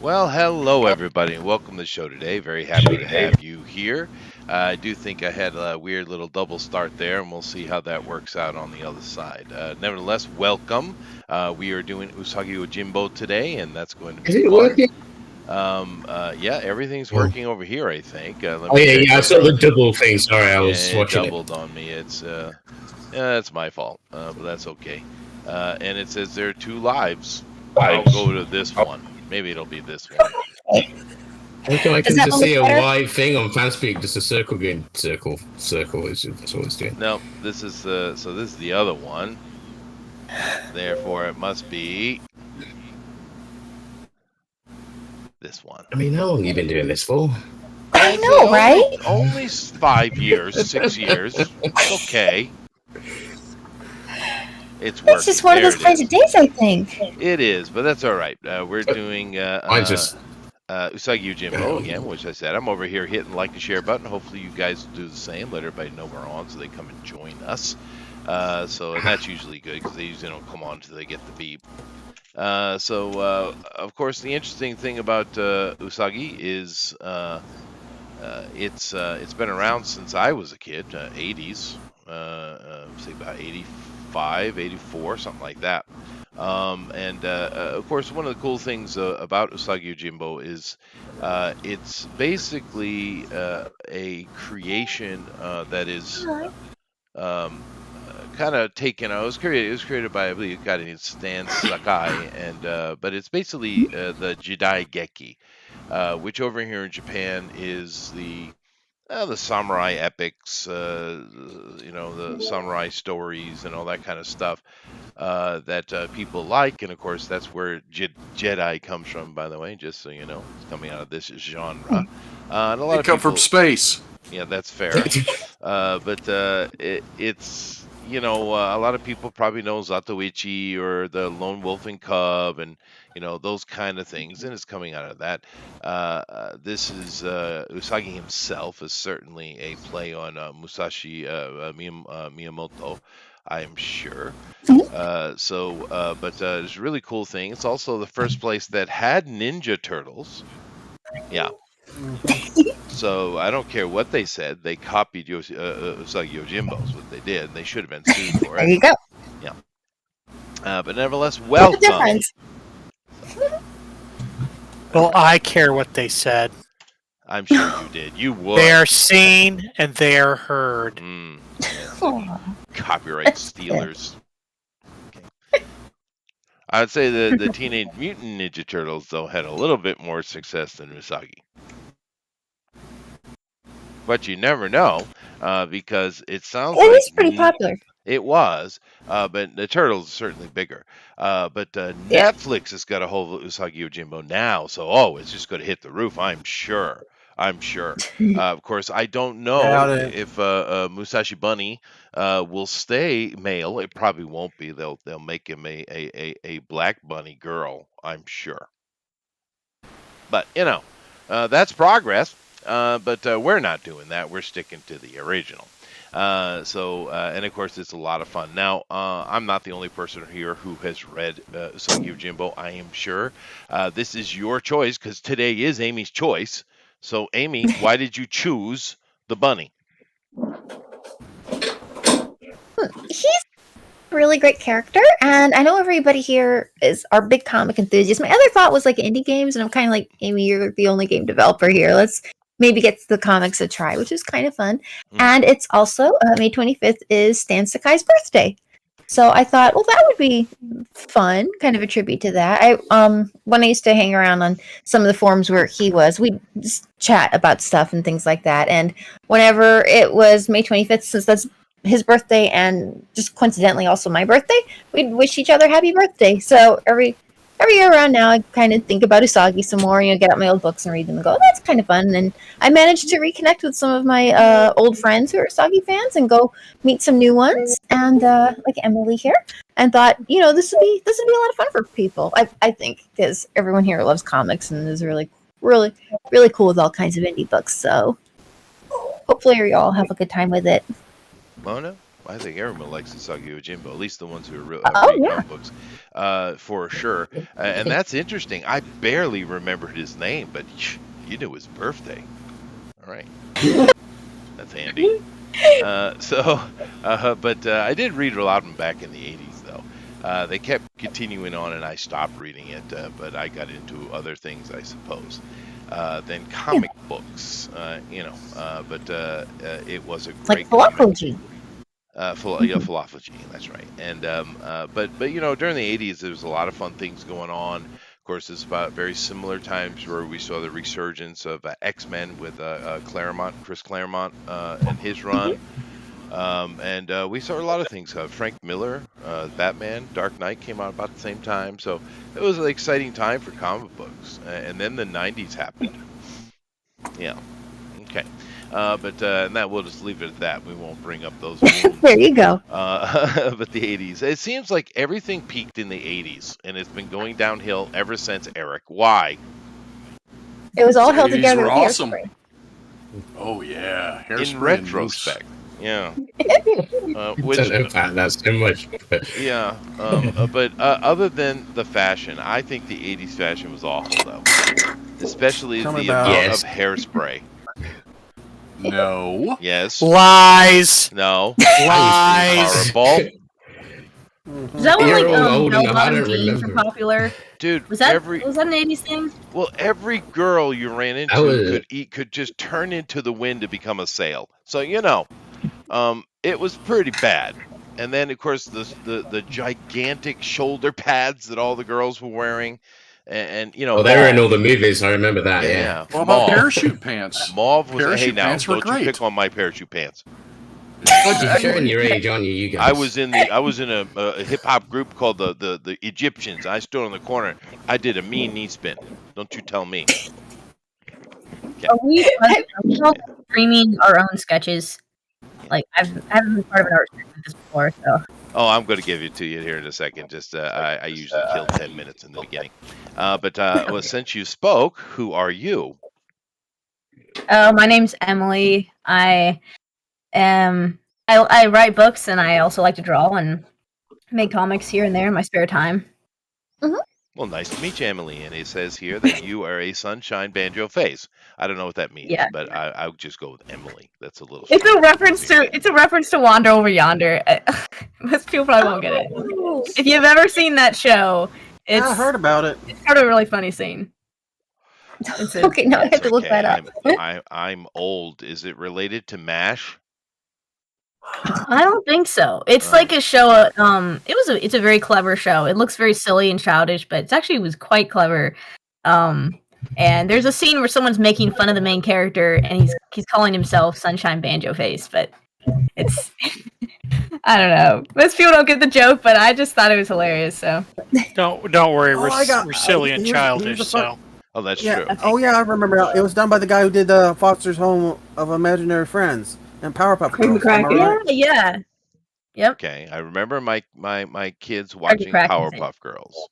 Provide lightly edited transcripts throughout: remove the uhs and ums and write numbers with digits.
Well, hello everybody, and welcome to the show today. Very happy to have you here. I do think I had a weird little double start there, and we'll see how that works out on the other side. Nevertheless, welcome. We are doing Usagi Yojinbo today, and that's going to Is be it fun. working? Yeah, everything's Oh, working over here, I think. Let oh me yeah, check yeah. I saw something. the double thing. Sorry, I Yeah, was it watching it. doubled on me. Yeah, that's my fault, but that's okay. And it says there are two lives. I'll go to this one. Maybe it'll be this one. Okay, I Does can that just look see a better? white thing on FanSpeak, just a circle going circle, circle. That's what it's doing. No, this is this is the other one. Therefore, it must be this one. I mean, how long have you been doing this for? I It's know, right? only 5 years, 6 years. It's okay. It's working. It's just one of There those it kinds is. of days, I think. It is, but that's all right. We're doing I just Usagi Yojimbo again, which I said I'm over here hitting like and share button. Hopefully, you guys do the same. Let everybody know we're on, so they come and join us. And that's usually good because they usually don't come on until they get the beep. Of course, the interesting thing about Usagi is it's been around since I was a kid, 80s, say about 85, 84, something like that. Of course, one of the cool things about Usagi Yojimbo is it's basically a creation that is um, kind of taken. It was created by, I believe, a guy named Stan Sakai, but it's basically the Jidai Geki, which over here in Japan is the samurai epics, the samurai stories and all that kind of stuff that people like. And of course, that's where Jedi comes from, by the way, just so you know. It's coming out of this genre. And a lot They of come from people, space. yeah, that's fair. It's, a lot of people probably know Zatoichi or the Lone Wolf and Cub and, those kind of things. And it's coming out of that. This is Usagi himself is certainly a play on Musashi Miyamoto, I am sure. But it's a really cool thing. It's also the first place that had Ninja Turtles. Yeah. So I don't care what they said. They copied Usagi Yojimbo's what they did, and they should have been sued for There it. you go. Yeah. But nevertheless, What's the welcome. difference? Well, I care what they said. I'm sure you did. You would. They are seen and they are heard. Yes. Aw. Copyright stealers. Okay. I'd say the Teenage Mutant Ninja Turtles, though, had a little bit more success than Usagi. But you never know, because it sounds It like is pretty popular. it was, but the Turtles are certainly bigger. But Yeah. Netflix has got a hold of Usagi Yojimbo now, so it's just going to hit the roof. I'm sure. Of course, I don't know Doubt it. if Musashi Bunny will stay male. It probably won't be. They'll make him a black bunny girl. I'm sure. But that's progress. But we're not doing that. We're sticking to the original. And of course, it's a lot of fun. Now, I'm not the only person here who has read Usagi Yojimbo, I am sure. This is your choice because today is Amy's choice. So, Amy, why did you choose the bunny? He's a really great character, and I know everybody here are big comic enthusiasts. My other thought was like indie games, and I'm kind of like, Amy, you're the only game developer here. Let's maybe get the comics a try, which is kind of fun. And it's also May 25th is Stan Sakai's birthday. So I thought, well, that would be fun, kind of a tribute to that. When I used to hang around on some of the forums where he was, we'd just chat about stuff and things like that. And whenever it was May 25th, since that's his birthday and just coincidentally also my birthday, we'd wish each other happy birthday. So every year around now, I kind of think about Usagi some more, get out my old books and read them and go, oh, that's kind of fun. And I managed to reconnect with some of my old friends who are Usagi fans and go meet some new ones, and like Emily here, and thought, this would be a lot of fun for people. I think because everyone here loves comics and is really, really, really cool with all kinds of indie books. So hopefully you all have a good time with it. Mona? I think everyone likes Usagi Yojinbo, at least the ones who are Oh, read yeah. comic books, for sure. And that's interesting. I barely remembered his name, but you knew his birthday. All right, that's handy. But I did read a lot of them back in the 80s, though. They kept continuing on, and I stopped reading it, but I got into other things, I suppose. Than comic books, but it was a It's like great comic. philosophy. Falafel gene, that's right. And but during the 80s, there was a lot of fun things going on. Of course, it's about very similar times where we saw the resurgence of X-Men with Chris Claremont, and his run. And we saw a lot of things. Frank Miller, Batman, Dark Knight came out about the same time. So it was an exciting time for comic books. And then the 90s happened. Yeah. Okay. And that we'll just leave it at that. We won't bring up those wounds. There you go. But the 80s. It seems like everything peaked in the 80s, and it's been going downhill ever since, Eric. Why? It was all held 80s together were with awesome. Hairspray. Oh yeah, Hairspray In and retrospect. Yeah. Which, I don't know about that so much. But Yeah. But other than the fashion, I think the 80s fashion was awful, though. Especially Tell the me about- amount Yes. of hairspray. No. Yes. Lies. No. Lies. Horrible. Mhm. Is that when You're like all old enough, I bell-bottom don't jeans were remember. popular? Dude, Was that an '80s thing? every girl you ran That was- into could just turn into the wind to become a sail. So it was pretty bad. And then of course the gigantic shoulder pads that all the girls were wearing, and oh, they were in all the movies. I remember that. Yeah. yeah. What about Mauve. parachute pants? Mauve was Parachute hey now pants were don't you great. pick on my parachute pants. God, you're showing your age, aren't you? You guys. I was in a hip hop group called the Egyptians. I stood on the corner. I did a mean knee spin. Don't you tell me. Are we all streaming our own sketches? Like I haven't been part of an art stream like this before, so Oh, I'm going to give it to you here in a second. Just I usually kill 10 minutes in the beginning. Well, since you spoke, who are you? my name's Emily. I write books and I also like to draw and make comics here and there in my spare time. Well, nice to meet you, Emily. And it says here that you are a sunshine banjo face. I don't know what that means, Yeah. but I would just go with Emily. That's a little. It's a strange. reference to Wander Over Yonder. Most people probably won't get it. If you've ever seen that show, Yeah, I heard about it. it's part of a really funny scene. It's a- Okay, now I have It's to look okay. that up. I'm old. Is it related to MASH? I don't think so. It's like a show. It's a very clever show. It looks very silly and childish, but it was quite clever. And there's a scene where someone's making fun of the main character, and he's calling himself Sunshine Banjo Face, but it's I don't know. Most people don't get the joke, but I just thought it was hilarious. So Don't worry. We're, Oh, I got- we're silly and here's the childish. fun- So Oh, that's Yeah. true. Oh yeah, I remember. It was done by the guy who did Foster's Home of Imaginary Friends and Powerpuff Creamy Girls. Am I cracker. right? yeah. Yep. Okay, I remember my kids watching Crackers in. Powerpuff Girls.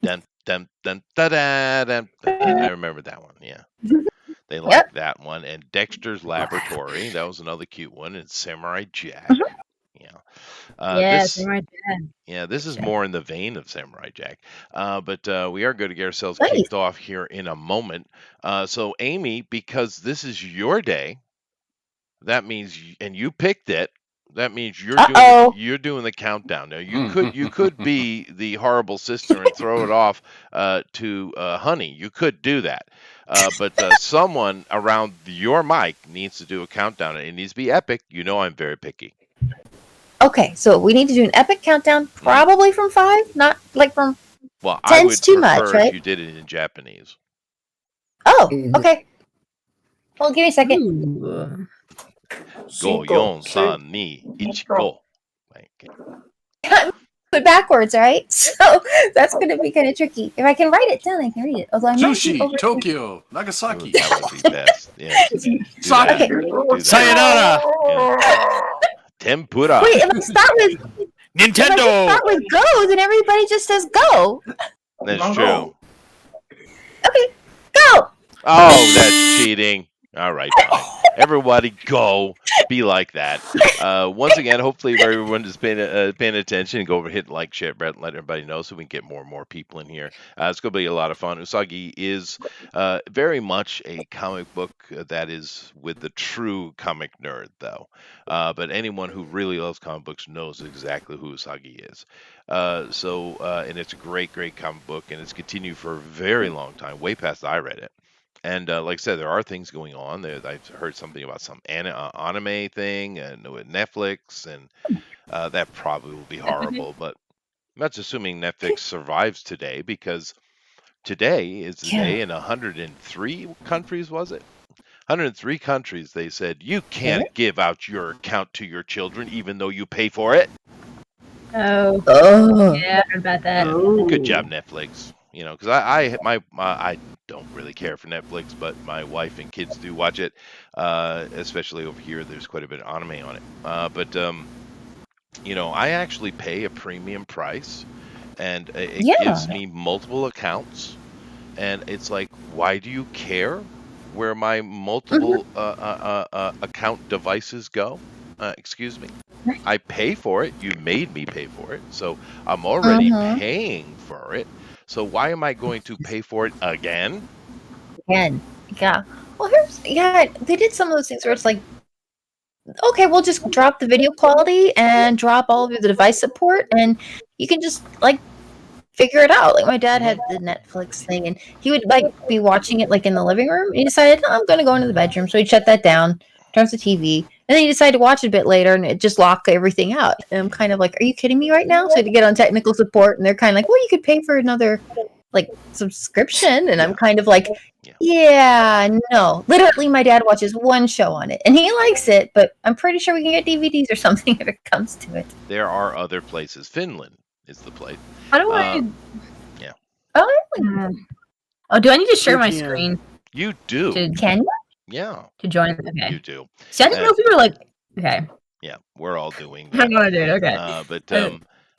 Dun dun dun da da dun. I remember that one. Yeah, they liked that one. And Dexter's Laboratory, that was another cute one. And Samurai Jack. Yeah. Yes, This, right there. yeah, this is more in the vein of Samurai Jack. But we are going to get ourselves Nice. kicked off here in a moment. So Amy, because this is your day, that means and you picked it. That means you're doing the countdown. Now you could be the horrible sister and throw it off to Honey. You could do that, but someone around your mic needs to do a countdown. It needs to be epic. You know I'm very picky. Okay, so we need to do an epic countdown, probably from 5, not like from. Well, I 10's would too prefer much, right? if you did it in Japanese. Oh, okay. Well, give me a second. Ooh. Go yon san ni ichiko. Put backwards, all right? So that's going to be kind of tricky. If I can write it down, I can read it. Although I'm not Sushi, Tokyo, Nagasaki. That would be best. Yeah. Do that. Okay. Do that. sayonara, Yeah. Tempura. Wait, if I start with Nintendo. go, then everybody just says go. That's true. Go. Oh, that's cheating. All right, fine. Everybody go. be like that. Once again, hopefully everyone is paying attention. Go over, hit like, share, let everybody know so we can get more and more people in here. It's going to be a lot of fun. Usagi is very much a comic book that is with the true comic nerd, though. But anyone who really loves comic books knows exactly who Usagi is. And it's a great, great comic book, and it's continued for a very long time, way past I read it. And like I said, there are things going on. I've heard something about some anime thing and with Netflix, and that probably will be horrible. But that's assuming Netflix survives today, because today is the day in 103 countries, was it? 103 countries, they said, you can't give out your account to your children even though you pay for it. Oh. Yeah, I heard about that. Yeah. Good job, Netflix. You know, because I don't really care for Netflix, but my wife and kids do watch it. Especially over here, there's quite a bit of anime on it. You know, I actually pay a premium price, and it gives me multiple accounts. And it's like, why do you care where my multiple account devices go? Excuse me. I pay for it. You made me pay for it. So I'm already paying for it. So why am I going to pay for it again? Yeah. Well, they did some of those things where it's like, okay, we'll just drop the video quality and drop all of the device support, and you can just like figure it out. Like my dad had the Netflix thing, and he would like be watching it like in the living room. And he decided, no, I'm going to go into the bedroom, so he'd shut that down, turns the TV, and then he decided to watch it a bit later, and it just locked everything out. And I'm kind of like, are you kidding me right now? So I had to get on technical support, and they're kind of like, well, you could pay for another like subscription, and I'm kind of like, yeah, no. Literally, my dad watches one show on it, and he likes it, but I'm pretty sure we can get DVDs or something if it comes to it. There are other places. Finland is the place. How do I? Yeah. Oh, Oh, do I need to share my Yeah. screen You do. can you? Yeah. to join? Okay. You do. See, I didn't know if we were like. Okay. Yeah. We're all doing I that. know I did. Okay.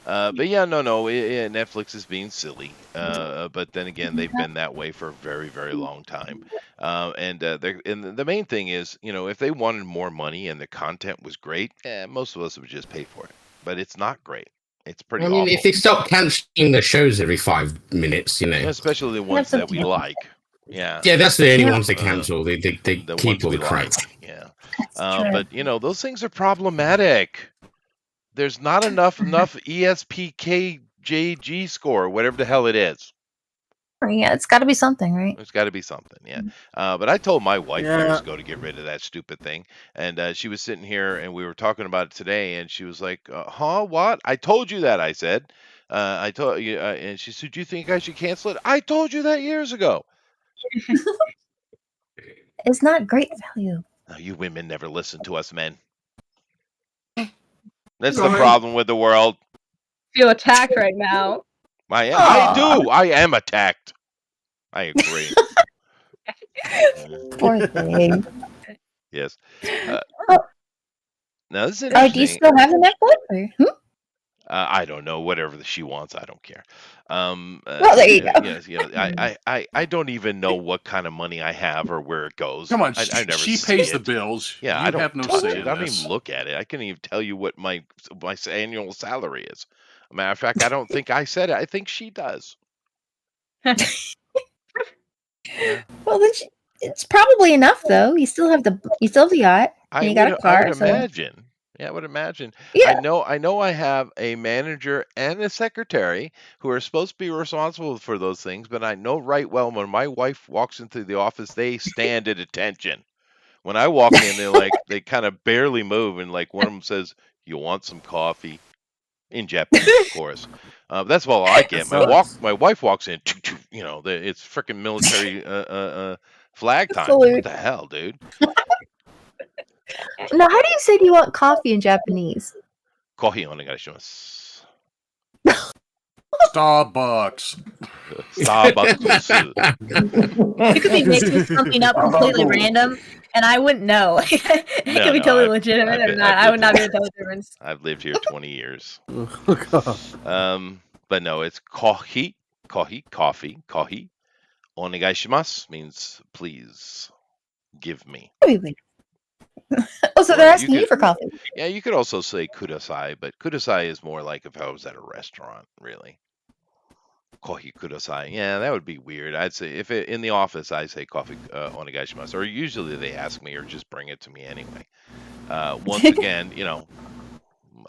But yeah, no, Netflix is being silly. But then again, they've been that way for a very, very long time. And the main thing is, you know, if they wanted more money and the content was great, most of us would just pay for it. But it's not great. It's pretty awful. if they stop cancelling the shows every 5 minutes, you know. Especially the ones that we like. Yeah. Yeah, that's the only ones they cancel. They The keep ones all we the crap. like. Yeah. But you know, those things are problematic. There's not enough ESPKJG score, whatever the hell it is. Yeah, it's got to be something, right? There's got to be something, yeah. But I told my wife Yeah. years ago to get rid of that stupid thing, and she was sitting here, and we were talking about it today, and she was like, "Huh? What? I told you that." I said, "I told you," and she said, "Do you think I should cancel it?" I told you that years ago. It's not great value. Oh, you women never listen to us men. That's the problem with the world. Feel attacked right now. I do. I am attacked. I agree. Poor thing. Yes. Oh. Now this is Do you interesting. still have the Netflix? Or? I don't know. Whatever she wants, I don't care. Well, there you go. Yes, you know, I don't even know what kind of money I have or where it goes. Come on, I never she see pays the it. bills. Yeah, you I don't have no touch say it. in I don't this. even look at it. I can't even tell you what my annual salary is. Matter of fact, I don't think I said it. I think she does. Well, then it's probably enough though. You still have the yacht. And you got a car. I would so- imagine. Yeah, I would imagine. Yeah. I know I have a manager and a secretary who are supposed to be responsible for those things, but I know right well when my wife walks into the office, they stand at attention. When I walk in, they kind of barely move, and like one of them says, "You want some coffee?" In Japanese, of course. That's all I get. My wife walks in, you know, it's freaking military flag time. Salute. What the hell, dude? Now, how do you say do you want coffee in Japanese? Kohi onegaishimasu. Starbucks. Starbucks. You could be making something up completely random, and I wouldn't know. It could be totally legitimate or not. I would not be able to tell the difference. I've lived here 20 years. Oh, God. But no, it's coffee. Onegaishimasu means please give me. Wait. Oh, so Or they're you asking you could, for coffee. yeah, you could also say kudasai, but kudasai is more like if I was at a restaurant, really. Kohi kudasai. Yeah, that would be weird. I'd say if in the office, I say coffee onegaishimasu, or usually they ask me or just bring it to me anyway. Once again,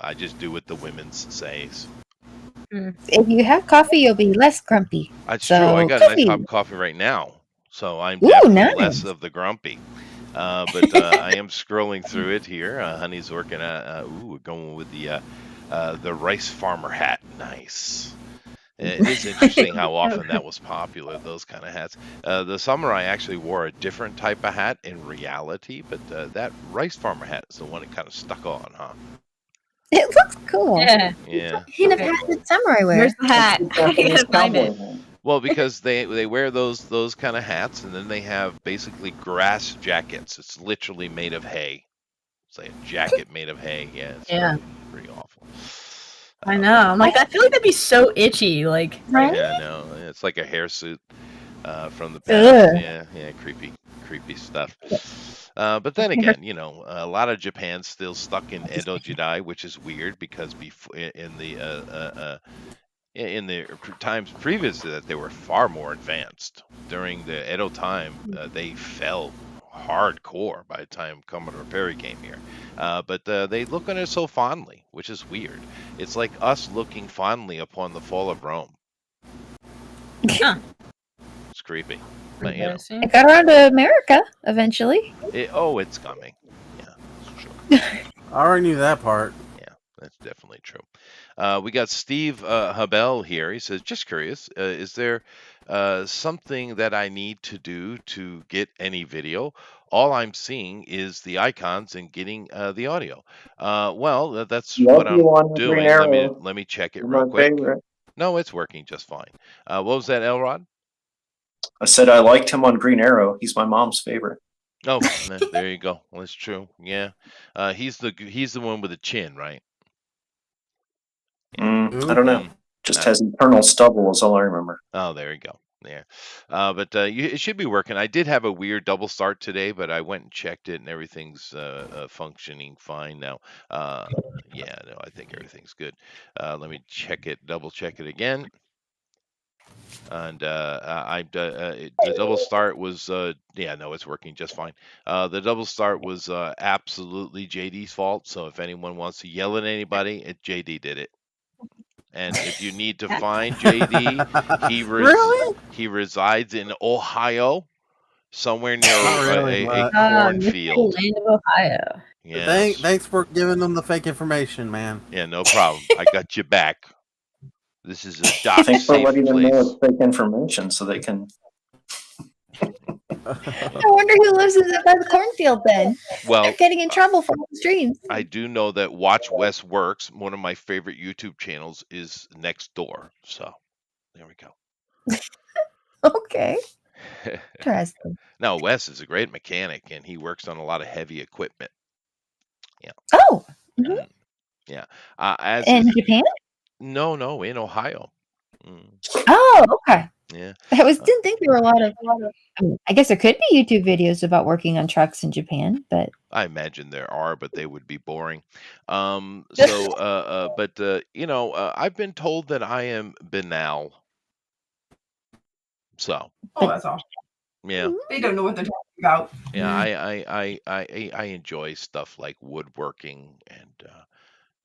I just do what the women's says. If you have coffee, you'll be less grumpy. That's So, true. I got a nice coffee. cup of coffee right now, so I'm Ooh, definitely less nice. of the grumpy. But I am scrolling through it here. Honey's working at. We're going with the rice farmer hat. Nice. It is interesting how often that was popular. Those kind of hats. The samurai actually wore a different type of hat in reality, but that rice farmer hat is the one that kind of stuck on, huh? It looks cool. Yeah. Yeah. Kind of hat that samurai wear. Where's the hat? I gotta find it. Well, because they wear those kind of hats, and then they have basically grass jackets. It's literally made of hay. It's like a jacket made of hay. Yeah. It's Yeah. pretty awful. I know. I'm like, I feel like that'd be so itchy. Like, Right? Yeah, no, it's like a hairsuit from the past. Ugh. Yeah, creepy stuff. But then again, a lot of Japan's still stuck in Edo Jidai, which is weird because before in the times previous to that, they were far more advanced. During the Edo time, they fell hardcore by the time Commodore Perry came here. But they look on it so fondly, which is weird. It's like us looking fondly upon the fall of Rome. Huh. It's creepy. But, embarrassing. It got around to America eventually. it's coming. Yeah, it's true. I already knew that part. That's definitely true. We got Steve Habel here. He says, just curious, is there something that I need to do to get any video? All I'm seeing is the icons and getting the audio. Well, that's what I'm doing. Let me check it real quick. No, it's working just fine. What was that, Elrod? I said I liked him on Green Arrow. He's my mom's favorite. Oh, there you go. Well, that's true. Yeah, he's the one with the chin, right? I don't know. Just has eternal stubble is all I remember. Oh, there you go. Yeah. But it should be working. I did have a weird double start today, but I went and checked it, and everything's functioning fine now. Yeah, no, I think everything's good. Let me double check it again. And the double start was it's working just fine. The double start was absolutely JD's fault. So if anyone wants to yell at anybody, JD did it. And if you need to find JD, he resides in Ohio, somewhere near a cornfield. Land of Ohio. Yeah. Thanks for giving them the fake information, man. Yeah, no problem. I got you back. This is a doc Thanks for safe letting them know place. it's fake information so they can. I wonder who lives by the cornfield then. Well, They're getting in trouble for all the streams. I do know that Watch West Works, one of my favorite YouTube channels, is next door. So there we go. Okay. Interesting. No, Wes is a great mechanic, and he works on a lot of heavy equipment. Yeah. Oh. Mhm. Yeah. In Japan? No, in Ohio. Oh, okay. Yeah. I didn't think there were a lot of. I guess there could be YouTube videos about working on trucks in Japan, but I imagine there are, but they would be boring. I've been told that I am banal. So. Oh, that's awesome. Yeah. They don't know what they're talking about. Yeah, I enjoy stuff like woodworking and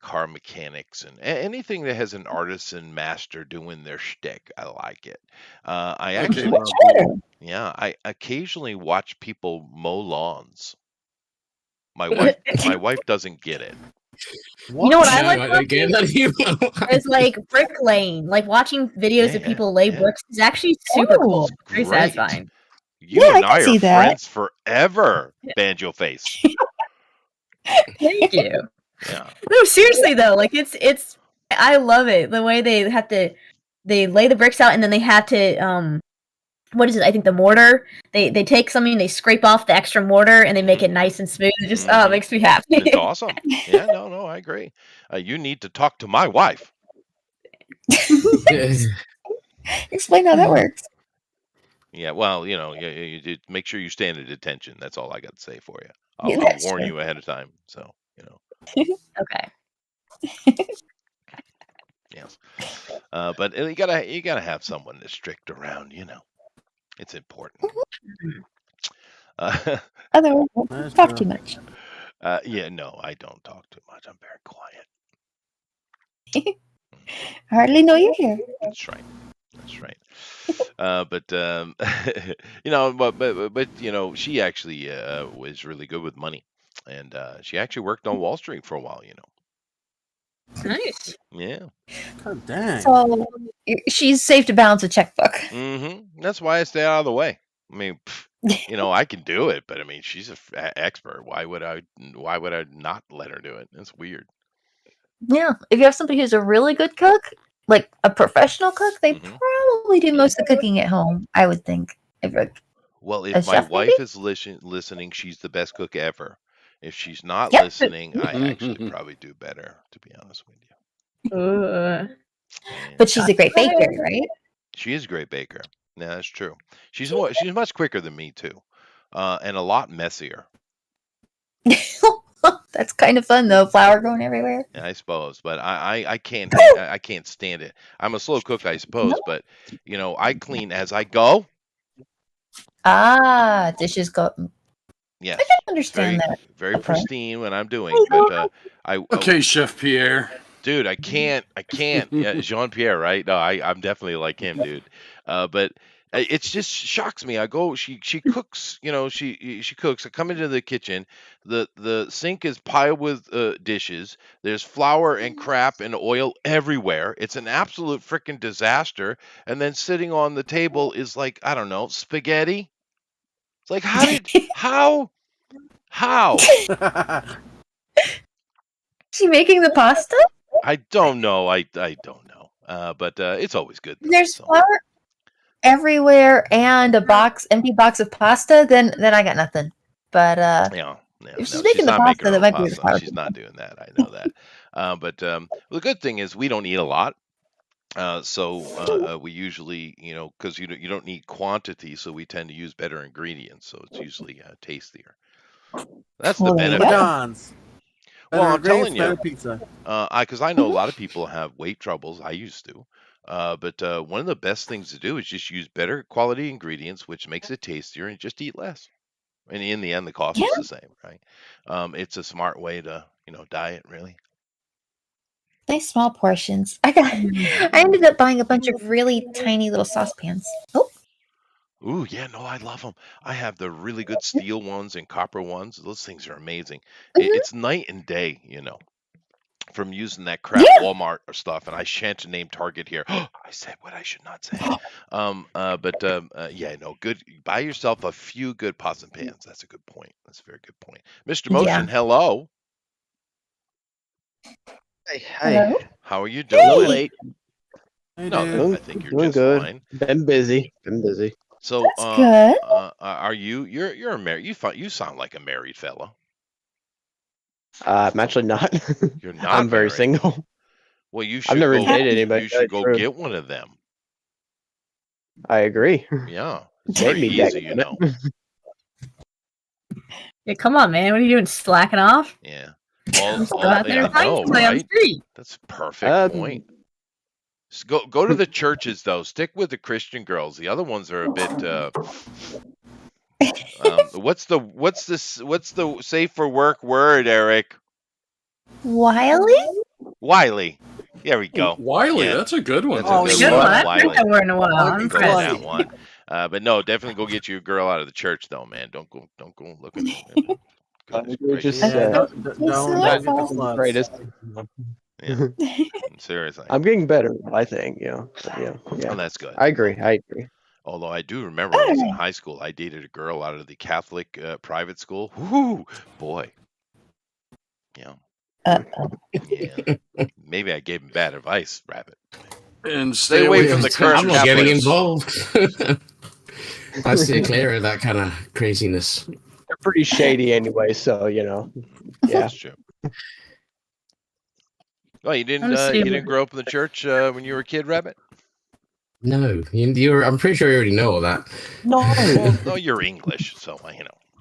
car mechanics and anything that has an artisan master doing their shtick. I like it. I occasionally watch people mow lawns. My wife doesn't get it. You know what I like? I get that. It's like brick lane. Like watching videos of people lay bricks is actually super cool. Very great. satisfying. You and I are friends forever, Banjo Face. Thank you. Yeah. No, seriously though, like it's I love it. The way they lay the bricks out and then they have to what is it? I think the mortar. They take something, they scrape off the extra mortar and they make it nice and smooth. It just it makes me happy. It's awesome. Yeah, no, I agree. You need to talk to my wife. Explain how that works. Yeah, well, you make sure you stand at attention. That's all I got to say for you. Yeah, I'll that's warn true. you ahead of time. So, Okay. yes. But you gotta have someone that's strict around. It's important. Uh, Otherwise, That's talk too true. much. yeah, no, I don't talk too much. I'm very quiet. I hardly know you're here. That's right. That's right. But but she actually was really good with money, and she actually worked on Wall Street for a while. Nice. Yeah. God dang. So she's safe to balance a checkbook. That's why I stay out of the way. I mean, I can do it, but I mean, she's an expert. Why would I? Why would I not let her do it? It's weird. Yeah, if you have somebody who's a really good cook, like a professional cook, they Mhm. probably do most of the cooking at home. I would think. If a Well, if my chef, maybe. wife is listening, she's the best cook ever. If she's not Yep. listening, I actually probably do better, to be honest with you. Uh, Yeah. But she's a great baker, right? She is a great baker. Yeah, that's true. She's much quicker than me too, and a lot messier. That's kind of fun though. Flour going everywhere. Yeah, I suppose, but I can't I can't stand it. I'm a slow cook, I suppose, but I clean as I go. Ah, dishes go. Yes, I can understand that. very approach. pristine when I'm doing, but Okay, Chef Pierre. dude, I can't. Yeah, Jean-Pierre, right? No, I'm definitely like him, dude. But it just shocks me. I go, she cooks, she cooks. I come into the kitchen, the sink is piled with dishes. There's flour and crap and oil everywhere. It's an absolute freaking disaster. And then sitting on the table is like, I don't know, spaghetti. It's like, how? She making the pasta? I don't know. I don't know. But it's always good though. There's So. flour everywhere and a empty box of pasta. Then I got nothing. But Yeah, if she's no, making she's the not making pasta, her that own might be the pasta. flour. She's not doing that. I know that. But the good thing is we don't eat a lot. So we usually, because you don't need quantity, so we tend to use better ingredients. So it's usually tastier. That's the Well, there you benefit. go. John's. Well, Better I'm telling ingredients, you, better pizza. because I know a lot of people have weight troubles. I used to. But one of the best things to do is just use better quality ingredients, which makes it tastier, and just eat less. And in the end, the cost Yeah. is the same, right? It's a smart way to, diet, really. Nice small portions. I ended up buying a bunch of really tiny little saucepans. Oh, Ooh, yeah, no, I love them. I have the really good steel ones and copper ones. Those things are amazing. It's night and day, from using that crap Yeah. Walmart or stuff. And I shan't name Target here. I said what I should not say. Yeah, no, good. Buy yourself a few good pots and pans. That's a good point. That's a very good point. Mr. Motion, hello. Hey, Hello? How are you A little doing? late. Hey, No, dude. I think you're Doing just good. fine. Been busy. So, That's good. are you're a married? You sound like a married fella. I'm actually not. You're not I'm very married. single. Well, you should I've never go. dated anybody. You should go get one of them. I agree. Yeah, it's Date very me, easy, dadgummit. yeah, come on, man. What are you doing? Slacking off? Yeah. Just go out there I and find know, somebody on the right? street. That's a perfect point. Just go to the churches though. Stick with the Christian girls. The other ones are a bit. What's the safe for work word, Eric? Wiley? Wiley. There we go. Wiley, Yeah. that's a good one. That's a good Good one. one. I Wiley. haven't heard that word in a while. I'm Go with that impressed. one. But no, definitely go get you a girl out of the church though, man. Don't go looking. Goodness gracious. Yeah, Yeah. don't get the sluts. Greatest. Yeah. Seriously. I'm getting better, I think. Yeah. Oh, that's good. I agree. Although I do remember when I was in high school, I dated a girl out of the Catholic private school. Whoo, boy. Yeah. Yeah. Maybe I gave him bad advice, Rabbit. And Stay away from the cursed I'm not getting Catholics. involved. I steer clear of that kind of craziness. They're pretty shady anyway, so yeah. That's true. Oh, you didn't grow up in the church when you were a kid, Rabbit? No, I'm pretty sure you already know all that. Well, no, you're English, so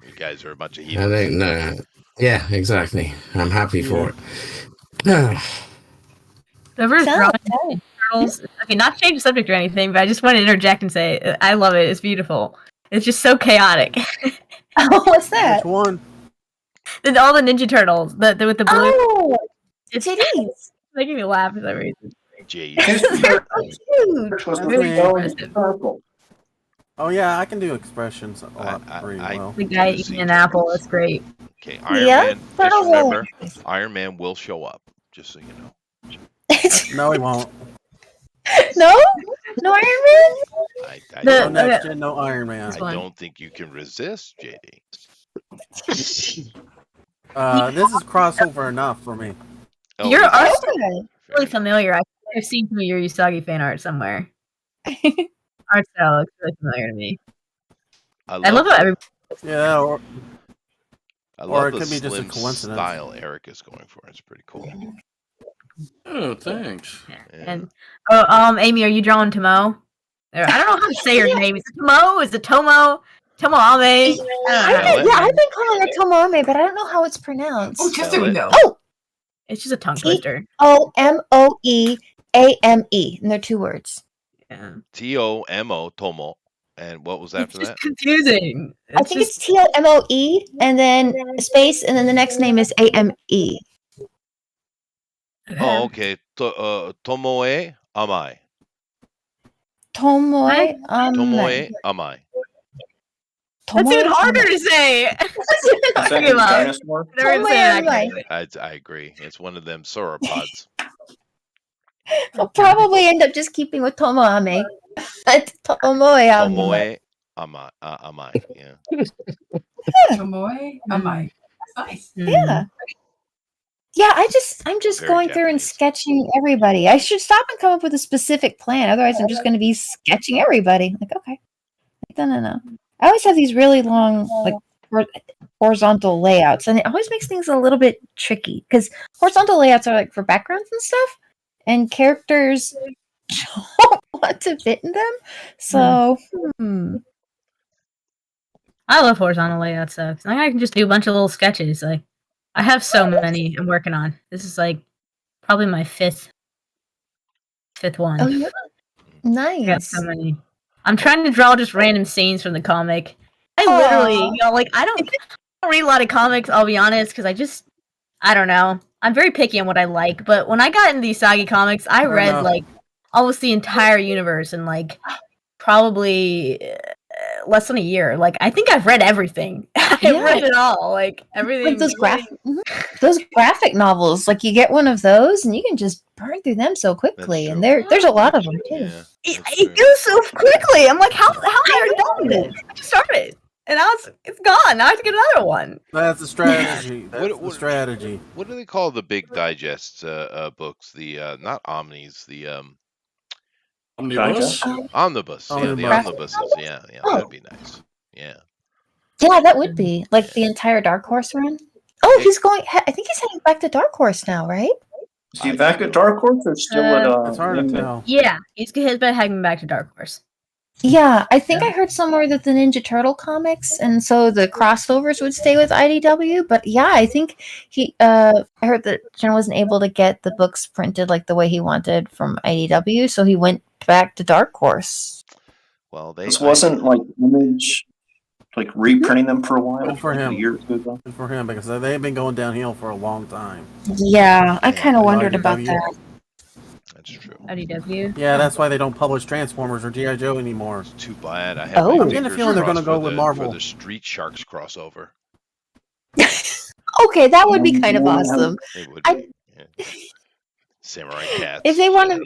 you guys are a bunch of I heathens. don't know. Yeah, exactly. I'm happy for it. Whoever's So, drawing okay. turtles. Okay, not change the subject or anything, but I just want to interject and say I love it. It's beautiful. It's just so chaotic. Oh, what's that? Which one? And all the Ninja Turtles, the with the blue. Oh, It's JD's. making me laugh for some reason. Jeez. They're so cute. Was Very expressive. purple. Oh yeah, I can do expressions a lot I- pretty I- well. The guy to eating see an apple. turtles. That's great. Okay, Iron Yeah, Man. Just turtles are remember, hilarious. Iron Man will show up. Just so you know. No, he won't. No? No Iron Man? I No The- next gen, no Iron Man. one. don't think you can resist, JD. This is crossover enough for me. Oh, Your is it? art's Okay. Fair really enough. familiar. I've seen some of your Usagi fan art somewhere. Art style looks really familiar to me. I love how everybody. Yeah, or I or love it the could be just a slim coincidence. style Eric is going for. It's pretty cool. Oh, thanks. Yeah. And Amy, are you drawing Tomo? Or, I don't know how to say her name. Is it Tomo? Is it Tomo? Tomoame? I don't know. I've been calling it Tomoame, but I don't know how it's pronounced. Oh, just Spell so we it. know. Oh, It's just a tongue twister. Tomoeame, and they're 2 words. Yeah. Tomo Tomo. And what was It's after just that? confusing. I think it's Tomoe, and then a space, and then the next name is Ame. Oh, okay. Tomoe Amai. Tomoe. Tomoe Amai. That's even harder to say. Is that Give his up. dinosaur? Never gonna say that Tomoe. correctly. I agree. It's one of them sauropods. I'll probably end up just keeping with Tomoame. Tomoeame. Tomoe Amai. Yeah. Tomoe, Amai. That's nice. Yeah. Yeah, I'm just Very going through and Japanese. sketching everybody. I should stop and come up with a specific plan. Otherwise, I'm just going to be sketching everybody. Like, okay. No. I always have these really long, like, horizontal layouts, and it always makes things a little bit tricky because horizontal layouts are like for backgrounds and stuff, and characters don't want to fit in them. So, I love horizontal layout stuff. I can just do a bunch of little sketches. Like, I have so many I'm working on. This is like probably my fifth one. oh, yeah. I got Nice. so many. I'm trying to draw just random scenes from the comic. I literally, Aw. I don't read a lot of comics, I'll be honest, because I don't know. I'm very picky on what I like, but when I got into these Usagi comics, I read enough. like almost the entire universe in like probably less than a year. Like, I think I've read everything. I've Yeah. read it all. Like everything. Like those graphic novels, like you get one of those and you can just burn through them so quickly. That's And true. there's a lot of them too. Yeah. It that's true. goes so quickly. I'm like, how am I done with it? I just started, and now it's gone. Now I have to get another one. That's the strategy. That's What- the strategy. What do they call the big digest books? The not omnis, the Omnibus? omnibus. Yeah, the Omnibus. omnibuses. Yeah, Oh. that'd be nice. Yeah. Yeah, that would be like the entire Dark Horse run. Oh, he's going. I think he's heading back to Dark Horse now, right? Is he back at Dark Horse or still at It's hard to Inman? tell. Yeah, he's been heading back to Dark Horse. Yeah, I think I heard somewhere that the Ninja Turtle comics, and so the crossovers would stay with IDW. But yeah, I think I heard that Jen wasn't able to get the books printed like the way he wanted from IDW, so he went back to Dark Horse. Well, This wasn't like Image, like reprinting them for a while. Good for like him. A year or two ago. Good for him because they've been going downhill for a long time. Yeah, I Yeah, kind of wondered about IDW. that. That's true. IDW. Yeah, that's why they don't publish Transformers or G.I. Joe anymore. It's too bad. I have Oh. my I'm getting a fingers feeling they're gonna crossed go for with the- Marvel. for the Street Sharks crossover. Okay, that would be kind of awesome. It would I- be. Yeah. Samurai Cats. If they want to,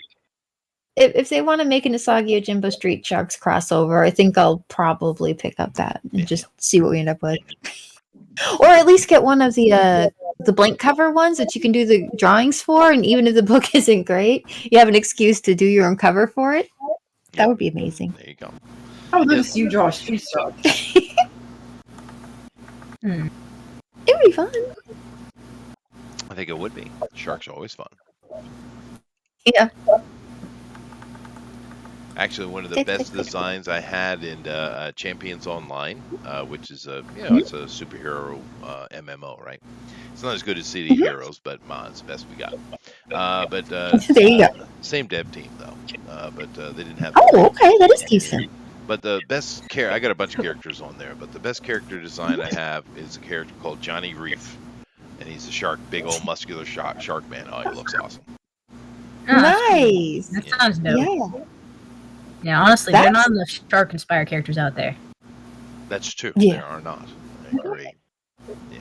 if they want to make an Usagi Yojinbo Street Sharks crossover, I think I'll probably pick up that and Yeah. just see what we end up with, or at least get one of the blank cover ones that you can do the drawings for, and even if the book isn't great, you have an excuse to do your own cover for it. Yeah. That would be amazing. There you go. I would love to see you draw a street shark. It would be fun. I think it would be. Sharks are always fun. Yeah. Actually, one of the Tick, best tick, tick. designs I had in Champions Online, which is it's a superhero MMO, right? It's not as good as City Heroes, but it's the best we got. There you go. Same dev team though, but they didn't have. Oh, okay, that is decent. But the best I got a bunch of characters on there, but the best character design I have is a character called Johnny Reef, and he's a shark, big old muscular shark man. Oh, he looks awesome. Nice. That sounds dope. Yeah. Yeah, honestly, That's- there are not enough shark-inspired characters out there. That's true. Yeah. There are not. I agree. Yeah.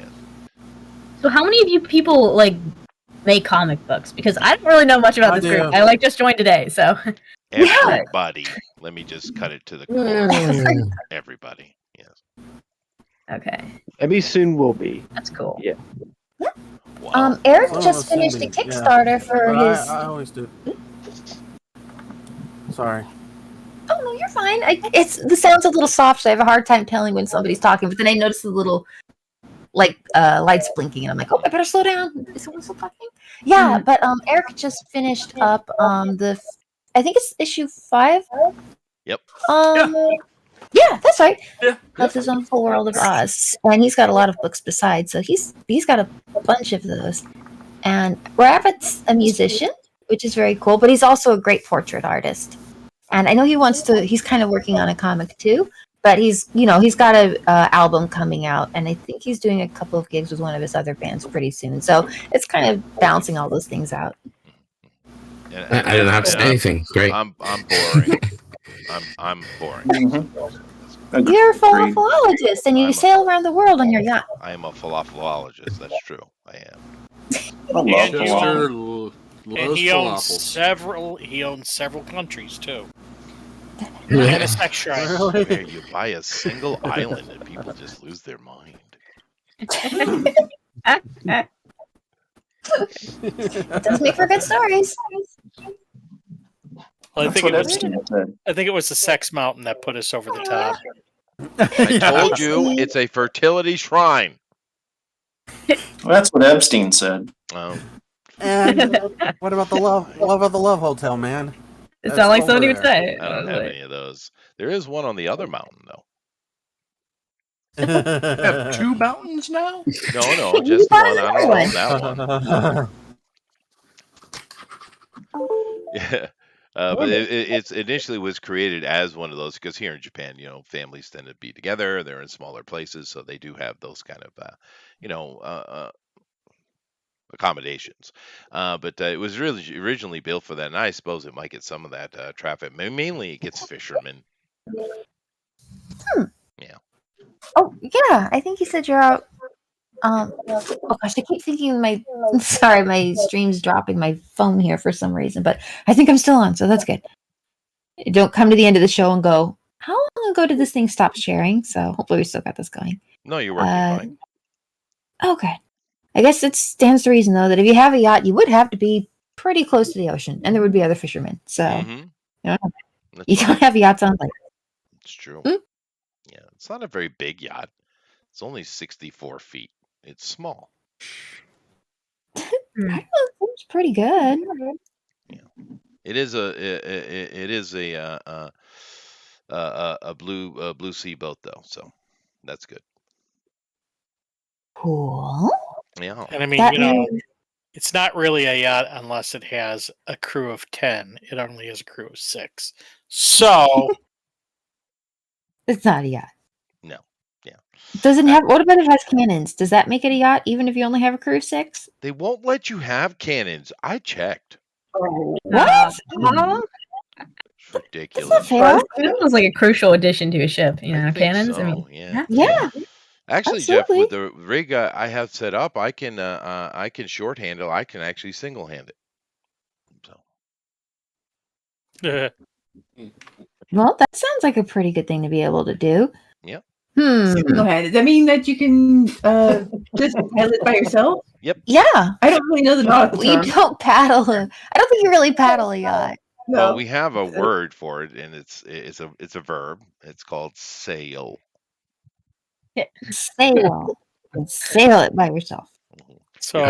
So how many of you people like make comic books? Because I don't really know much about I this group. do. I just joined today, so Everybody. Let me just cut it to the core. Everybody. Yes. okay, Maybe soon will be. that's cool. Yeah. Wow. Eric Some of just us finished a send me, yeah. Kickstarter for But his. I always do. Sorry. Oh no, you're fine. The sound's a little soft, so I have a hard time telling when somebody's talking. But then I notice the little lights blinking, and I'm like, oh, I better slow down. Is someone still talking? Yeah, but Eric just finished up I think it's issue 5. Yep. Yeah, that's right. Yeah. Of his own full world of Oz, and he's got a lot of books besides. So he's got a bunch of those. And Rabbit's a musician, which is very cool, but he's also a great portrait artist. And I know he's kind of working on a comic too, but he's got a album coming out, and I think he's doing a couple of gigs with one of his other bands pretty soon. So it's kind of balancing all those things out. I don't have to say anything. Great. I'm boring. I'm boring. Mm-hmm. You're a philologist, and you sail around the world on your yacht. I am a falafelologist. That's true. I am. I love And you falafel. Chester And loves he owns falafels. He owns several countries too. Yeah. And a sex shrine. Where you buy a single island and people just lose their mind. It does make for good stories. Well, That's what Epstein said. I think it was the sex mountain that put us over the top. I told you it's a fertility shrine. Well, that's what Epstein said. Oh, And what about the love hotel, man? It That's sounds like over somebody would there. say. I don't have any of those. There is one on the other mountain, though. Have 2 mountains now? No, just one. I don't own that one. Yeah. But it's initially was created as one of those because here in Japan, families tend to be together. They're in smaller places, so they do have those kind of, accommodations. But it was really originally built for that, and I suppose it might get some of that traffic. Mainly, it gets fishermen. Yeah. Oh yeah, I think you said you're out. Oh gosh, I keep thinking my stream's dropping my phone here for some reason, but I think I'm still on, so that's good. Don't come to the end of the show and go, how long ago did this thing stop sharing? So hopefully we still got this going. No, you're working fine. Okay. I guess it stands to reason though that if you have a yacht, you would have to be pretty close to the ocean, and there would be other fishermen. So Mhm. you don't have yachts on like. It's true. Hmm? Yeah, it's not a very big yacht. It's only 64 feet. It's small. I don't know, it seems pretty good. It is a blue sea boat though, so that's good. Cool. Yeah. And I mean, That means it's not really a yacht unless it has a crew of 10. It only has a crew of 6. So it's not a yacht. No. Yeah. Does it have? What about if it has cannons? Does that make it a yacht, even if you only have a crew of 6? They won't let you have cannons. I checked. What? It's ridiculous. That's not fair. It was like a crucial addition to a ship, I think cannons. so, I mean, yeah. Yeah. Actually, absolutely. Jeff, with the rig I have set up, I can short handle. I can actually single hand it. So Well, that sounds like a pretty good thing to be able to do. Yep. Single handed. Does that mean that you can just paddle it by yourself? Yep. Yeah. I don't really know the nautical You term. don't paddle I don't think you really paddle a yacht. No. Well, we have a word for it, and it's a verb. It's called sail. Sail. And sail it by yourself. so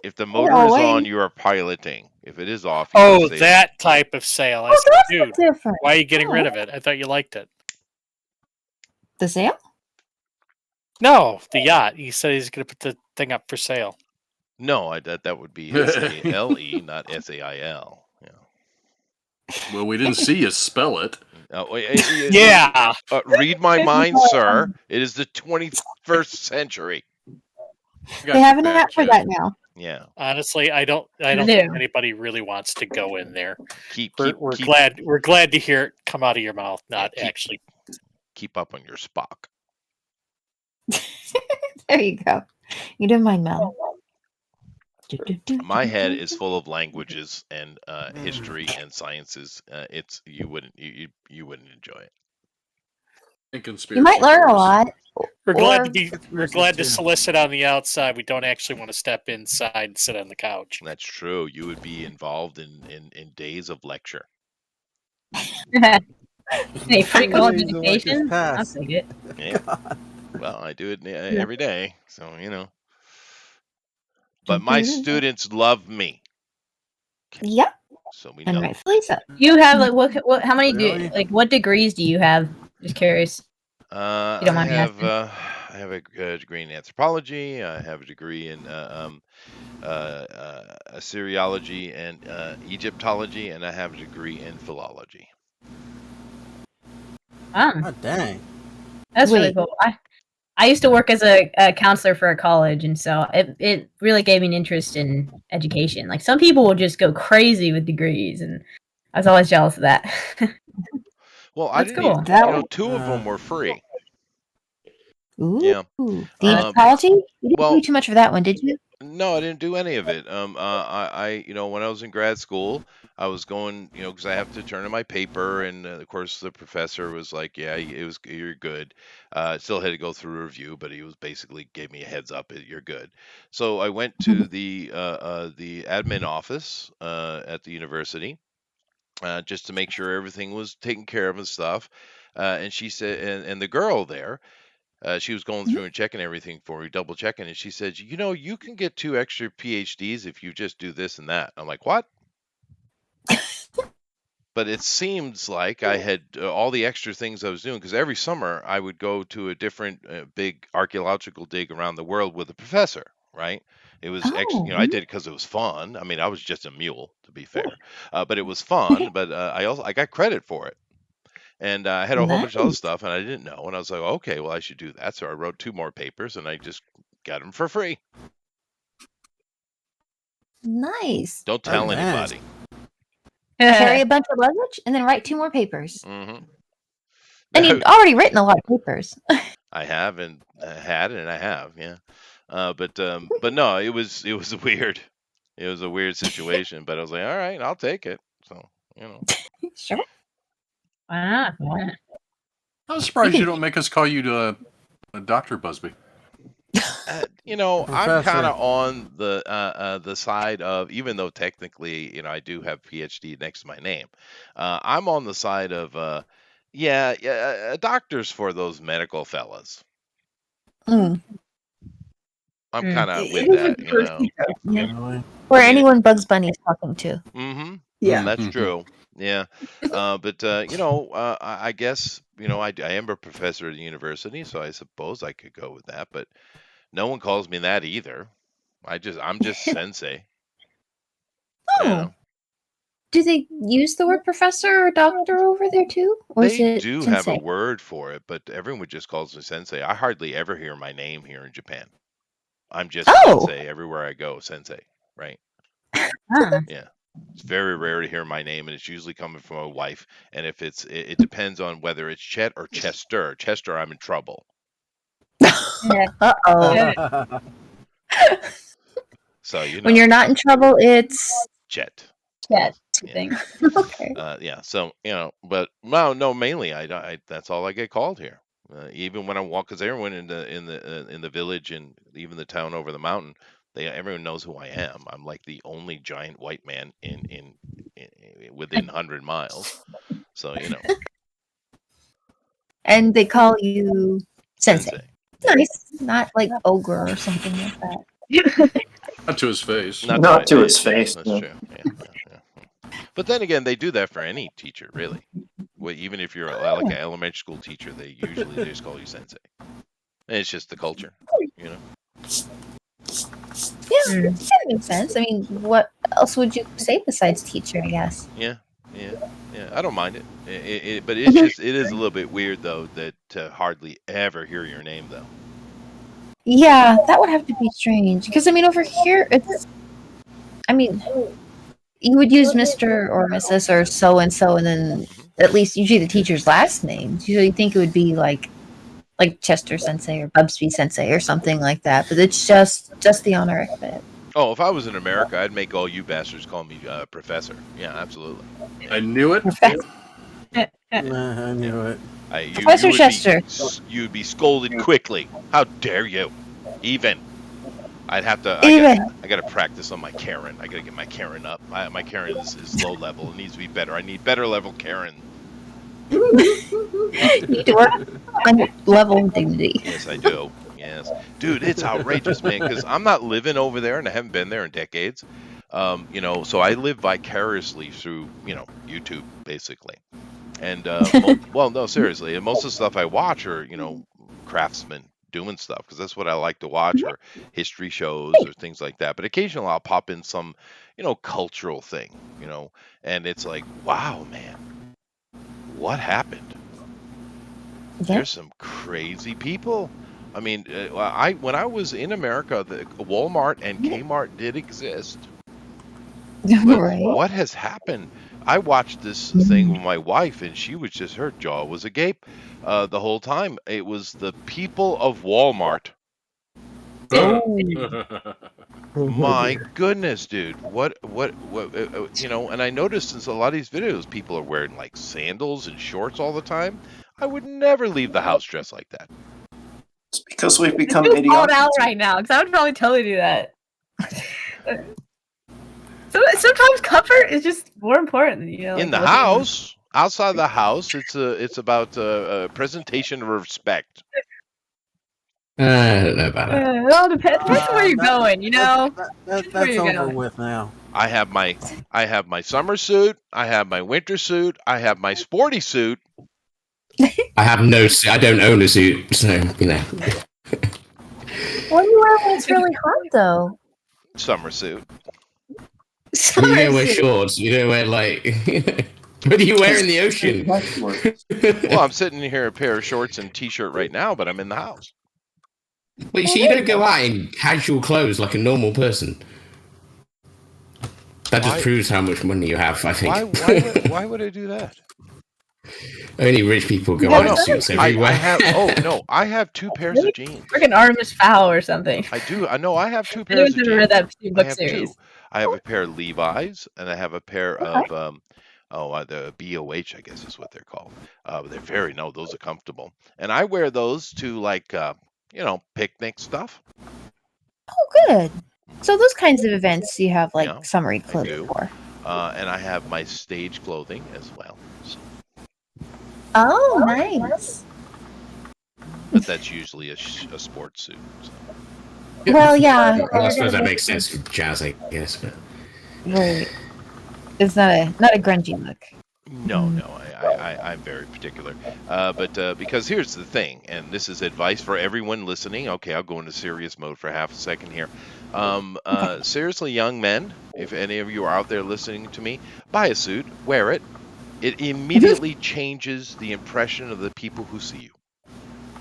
If the motor is on, wait. you are piloting. If it is off, you can Oh, save it. that type of sale. I Oh, said, that's dude, different. why are you getting Oh. rid of it? I thought you liked it. The sale? No, the yacht. He said he's going to put the thing up for sale. No, that would be SALE, not SAIL. Well, we didn't see you spell it. Yeah. Read my mind, sir. It is the 21st century. They have an app for that now. Yeah. Honestly, I don't They think do. anybody really wants to go in there. Keep We're glad to hear it come out of your mouth, not actually. keep up on your Spock. There you go. You didn't mind Mel. My head is full of languages and history and sciences. You wouldn't enjoy it. And You might learn a lot. We're glad Or- to solicit on the outside. We don't actually want to step inside and sit on the couch. That's true. You would be involved in days of lecture. Hey, free college Days of lectures education? I'll past. take it. Yeah. Well, I do it every day, so But my students love me, Yep. so we And know. rightfully so. You have like what? How many Really? what degrees do you have? Just curious. I You don't mind me have I have a degree in anthropology. I have a degree in Assyriology and Egyptology, and I have a degree in philology. Oh, dang. That's really Wait. cool. I used to work as a counselor for a college, and so it really gave me an interest in education. Like some people will just go crazy with degrees, and I was always jealous of that. Well, I That's didn't cool. even, two of them were free. Ooh. Yeah. The Egyptology? You didn't do too much for that one, did you? No, I didn't do any of it. I when I was in grad school, I was going, because I have to turn in my paper, and of course the professor was like, "Yeah, you're good." Still had to go through a review, but he was basically gave me a heads up, you're good. So I went to the admin office at the university just to make sure everything was taken care of and stuff. And she said, and the girl there. She was going through and checking everything for me, double checking, and she said, you can get 2 extra PhDs if you just do this and that. I'm like, what? But it seems like I had all the extra things I was doing, because every summer I would go to a different big archaeological dig around the world with a professor, right? It was I did it because it was fun. I mean, I was just a mule, to be fair, but it was fun. But I got credit for it. And I had a whole bunch of other stuff, and I didn't know. And I was like, okay, well, I should do that. So I wrote 2 more papers, and I just got them for free. Nice. Don't tell anybody. Carry a bunch of luggage and then write 2 more papers. Mm-hmm. And you've already written a lot of papers. I have, and had, and I have, yeah. But no, it was weird. It was a weird situation, but I was like, all right, I'll take it. So Sure. Why not? I'm surprised you don't make us call you to Dr. Busby. I'm Professor. kind of on the side of, even though technically, I do have PhD next to my name, I'm on the side of, doctors for those medical fellas. Mm. I'm kind of It with is that, a person, Really? Or anyone Bugs Bunny is talking to. Mm-hmm. Yeah. That's Mhm. true. Yeah. But I guess, I am a professor at the university, so I suppose I could go with that, but no one calls me that either. I'm just sensei. Oh. Do they use the word professor or doctor over there too? Or is They it do sensei? have a word for it, but everyone just calls me sensei. I hardly ever hear my name here in Japan. I'm just sensei everywhere I go, sensei, right? Huh. Yeah. It's very rare to hear my name, and it's usually coming from a wife. And if it depends on whether it's Chet or Chester. Chester, I'm in trouble. Uh-oh. So, When you're not in trouble, it's Chet. Yeah. Yeah. Thing. okay. Yeah. So, but no, mainly I that's all I get called here. Even when I walk, because everyone in the village and even the town over the mountain, everyone knows who I am. I'm like the only giant white man in within 100 miles. So And they call you sensei. sensei. Nice. Not like ogre or something like that. Not to his face. Not to his face. That's no. true. Yeah. But then again, they do that for any teacher, really. Well, even if you're like an elementary school teacher, they just call you sensei. And it's just the culture, you know. Yeah, that makes sense. I mean, what else would you say besides teacher? I guess. Yeah. I don't mind it. But it's just it is a little bit weird though that to hardly ever hear your name though. Yeah, that would have to be strange. Because I mean, over here, it's. I mean, you would use Mr. or Mrs. or so and so, and then at least usually the teacher's last name. So you think it would be like Chester Sensei or Bubsby Sensei or something like that. But it's just the honorific bit. Oh, if I was in America, I'd make all you bastards call me professor. Yeah, absolutely. I knew it. I knew it. Professor Chester. You'd be scolded quickly. How dare you? Even. I'd have to. I got to practice on my Karen. I got to get my Karen up. My Karen is low level. It needs to be better. I need better level Karen. You need to work on your level of dignity. Yes, I do. Yes, dude, it's outrageous, man. Because I'm not living over there, and I haven't been there in decades. So I live vicariously through YouTube, basically. And well, no, seriously, and most of the stuff I watch are craftsmen doing stuff because that's what I like to watch, or history shows or things like that. But occasionally I'll pop in some cultural thing, and it's like, wow, man, what happened? There's some crazy people. I mean, when I was in America, the Walmart and Kmart did exist. Right. What has happened? I watched this thing with my wife, and she was just, her jaw was agape the whole time. It was the people of Walmart. My goodness, dude. What, and I noticed since a lot of these videos, people are wearing like sandals and shorts all the time. I would never leave the house dressed like that. It's because we've become called idiotic. out right now, because I would probably totally do that. Sometimes comfort is just more important than in the house. Outside the house, it's about presentation of respect. I don't know about that. It all depends on where you're going, That's over with now. I have my summer suit. I have my winter suit. I have my sporty suit. I have no suit. I don't own a suit, so What do you wear when it's really hot, though? Summer suit. You don't wear shorts. You don't wear what do you wear in the ocean? Well, I'm sitting here in a pair of shorts and t-shirt right now, but I'm in the house. Well, you see, you don't go out in casual clothes like a normal person. That just proves how much money you have, I think. Why would I do that? Only rich people go out in suits everywhere. I have two pairs of jeans. Freaking Artemis Fowl or something. I do. I know. I have two pairs of jeans. Read that book series. I have a pair of Levi's, and I have a pair of the BOH, I guess is what they're called. They're those are comfortable, and I wear those to picnic stuff. Oh, good. So those kinds of events you have summery clothing for. And I have my stage clothing as well. So. Oh, nice. But that's usually a sports suit. So. Well, yeah. I suppose that makes sense for jazz, I guess. But... Right. It's not a grungy look. No, I'm very particular. But because here's the thing, and this is advice for everyone listening. Okay, I'll go into serious mode for half a second here. Seriously, young men, if any of you are out there listening to me, buy a suit, wear it. It immediately changes the impression of the people who see you.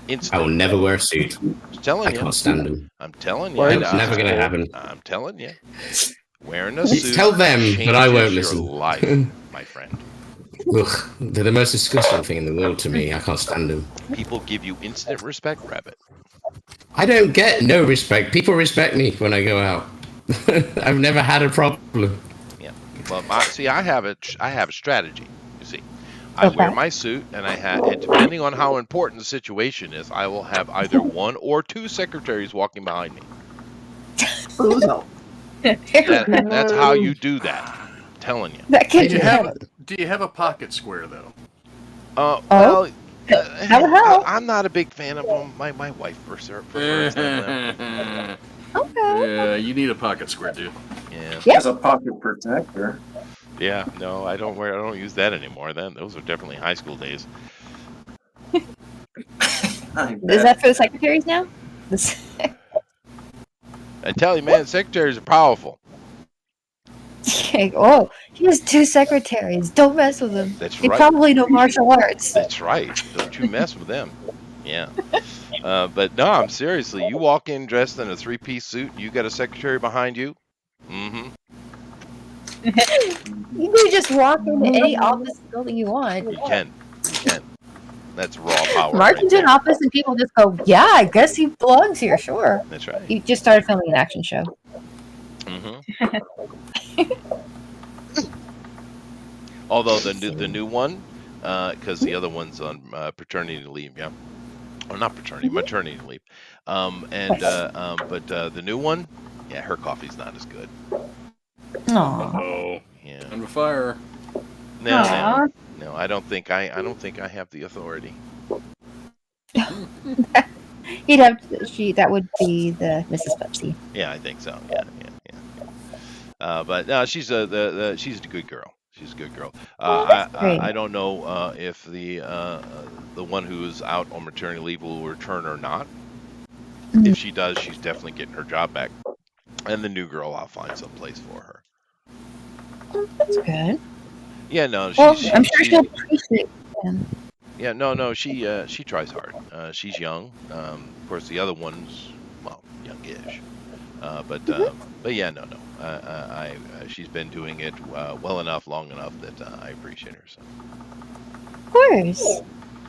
Instantly. I will never wear a suit. I can't stand them. I'm telling you. It's never going to happen. I'm telling you. Wearing a suit. Tell them, but I won't listen. Life, my friend. Ugh, they're the most disgusting thing in the world to me. I can't stand them. People give you instant respect, Rabbit. I don't get no respect. People respect me when I go out. I've never had a problem. Yeah. Well, I have a strategy. You see, I wear my suit, and depending on how important the situation is, I will have either one or two secretaries walking behind me. That's how you do that. I'm telling you. Do you have a pocket square though? Well, I'm not a big fan of them. My wife prefers them. Okay. Yeah, you need a pocket square, dude. Yeah. He has a pocket protector. Yeah, no, I don't use that anymore. Then those are definitely high school days. Is that for the secretaries now? I tell you, man, secretaries are powerful. Oh, he has 2 secretaries. Don't mess with them. That's They right. probably know martial arts. That's right. Don't you mess with them. Yeah. But no, I'm seriously. You walk in dressed in a 3-piece suit, you got a secretary behind you. Mm-hmm. You can just walk into any office building you want. You can. That's raw power. March right into an there. office and people just go, "Yeah, I guess he belongs here." Sure. That's right. You just started filming an action show. Mm-hmm. Although the new one, because the other one's on paternity leave, yeah, or not paternity, maternity leave, but the new one, yeah, her coffee's not as good. Aww. Oh, Yeah. under fire. No, I don't think I have the authority. He'd have that would be the Mrs. Pepsi. Yeah, I think so. Yeah. But no, she's she's a good girl. She's a good girl. I don't know if the one who's out on maternity leave will return or not. If she does, she's definitely getting her job back. And the new girl, I'll find some place for her. That's good. Yeah, no, I'm sure she'll appreciate him. Yeah, no, she tries hard. She's young. Of course, the other one's youngish. But yeah, no. She's been doing it well enough, long enough that I appreciate her. So. Of course.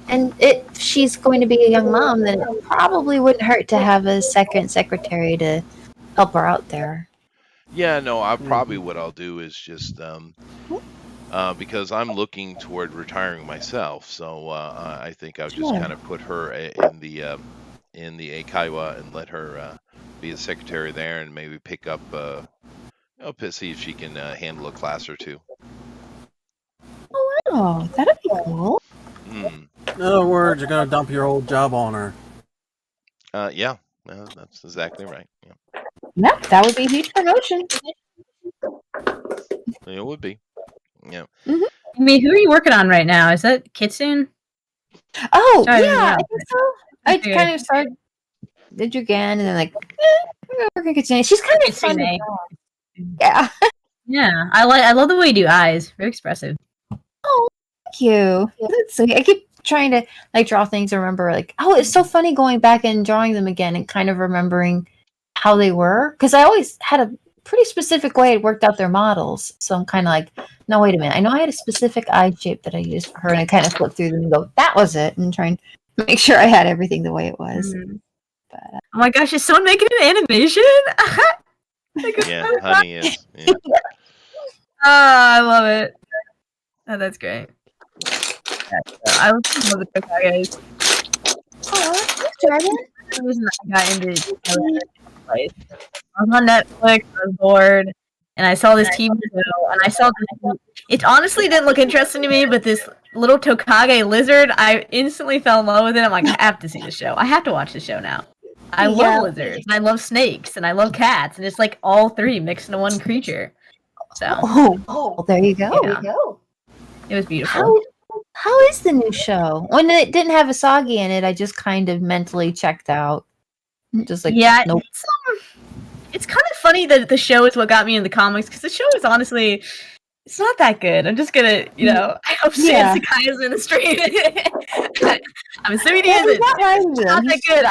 And if she's going to be a young mom, then it probably wouldn't hurt to have a second secretary to help her out there. Yeah, no, what I'll do is just because I'm looking toward retiring myself, so I think I'll just kind of put her in the Eikaiwa and let her be the secretary there, and maybe pick up, see if she can handle a class or two. Oh wow, that'd be cool. In other words, you're gonna dump your old job on her. Yeah, that's exactly right. Yeah. Yep, that would be a huge promotion. It would be. Yeah. I mean, who are you working on right now? Is that Kitsune? Oh, yeah, I think so. I kind of started did you again, and then like, we're gonna continue. She's kind of fun. Yeah. Yeah, I love the way you do eyes. Very expressive. Oh, thank you. That's sweet. I keep trying to like draw things and remember like, oh, it's so funny going back and drawing them again and kind of remembering how they were, because I always had a pretty specific way it worked out their models. So I'm kind of like, no, wait a minute. I know I had a specific eye shape that I used for her, and I kind of flip through them and go, that was it, and trying to make sure I had everything the way it was. But, oh my gosh, is someone making an animation? Yeah, honey is. Yeah. Oh, I love it. Oh, that's great. I love the Tokages. oh, Jordan. The reason I got into place. I was on Netflix, I was bored, and I saw this TV show, and I saw this. It honestly didn't look interesting to me, but this little Tokage lizard, I instantly fell in love with it. I'm like, I have to see the show. I have to watch the show now. I love lizards, and I love snakes, and I love cats, and it's like all three mixed into one creature. So, well, there you go. Yeah. There you go. It was beautiful. How is the new show? When it didn't have Usagi in it, I just kind of mentally checked out. Just like, nope. It's kind of funny that the show is what got me into the comics, because the show is honestly, it's not that good. I'm just gonna, I hope Stan Sakai is in the stream. I'm assuming he isn't. It's not that good.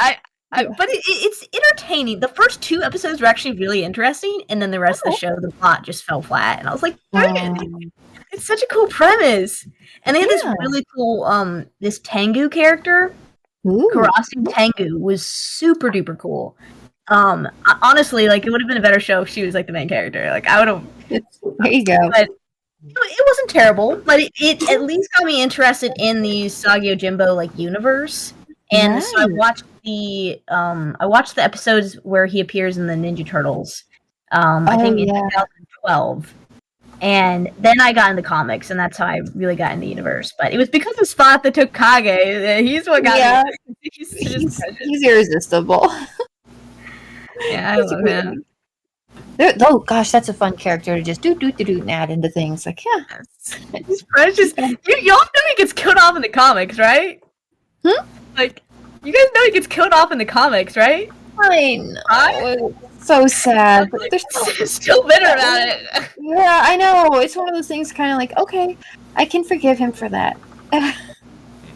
But it's entertaining. The first 2 episodes were actually really interesting, and then the rest of the show, the plot just fell flat. And I was like, it's such a cool premise. And they had this really cool, this Tengu character. Karasi Tengu was super duper cool. Honestly, like, it would have been a better show if she was like the main character. Like, I would have. There you go. But it wasn't terrible, but it at least got me interested in the Usagi Yojinbo like universe. And so I watched the episodes where he appears in the Ninja Turtles. I think in 2012. And then I got into comics, and that's how I really got into the universe. But it was because of Spot the Tokage. He's what got me. He's irresistible. Yeah, I love him. Oh gosh, that's a fun character to just do and add into things. Like, yeah. He's precious. Y'all know he gets killed off in the comics, right? Like, you guys know he gets killed off in the comics, right? I know. It's so sad, but they're still bitter about it. Yeah, I know. It's one of those things, kind of like, okay, I can forgive him for that.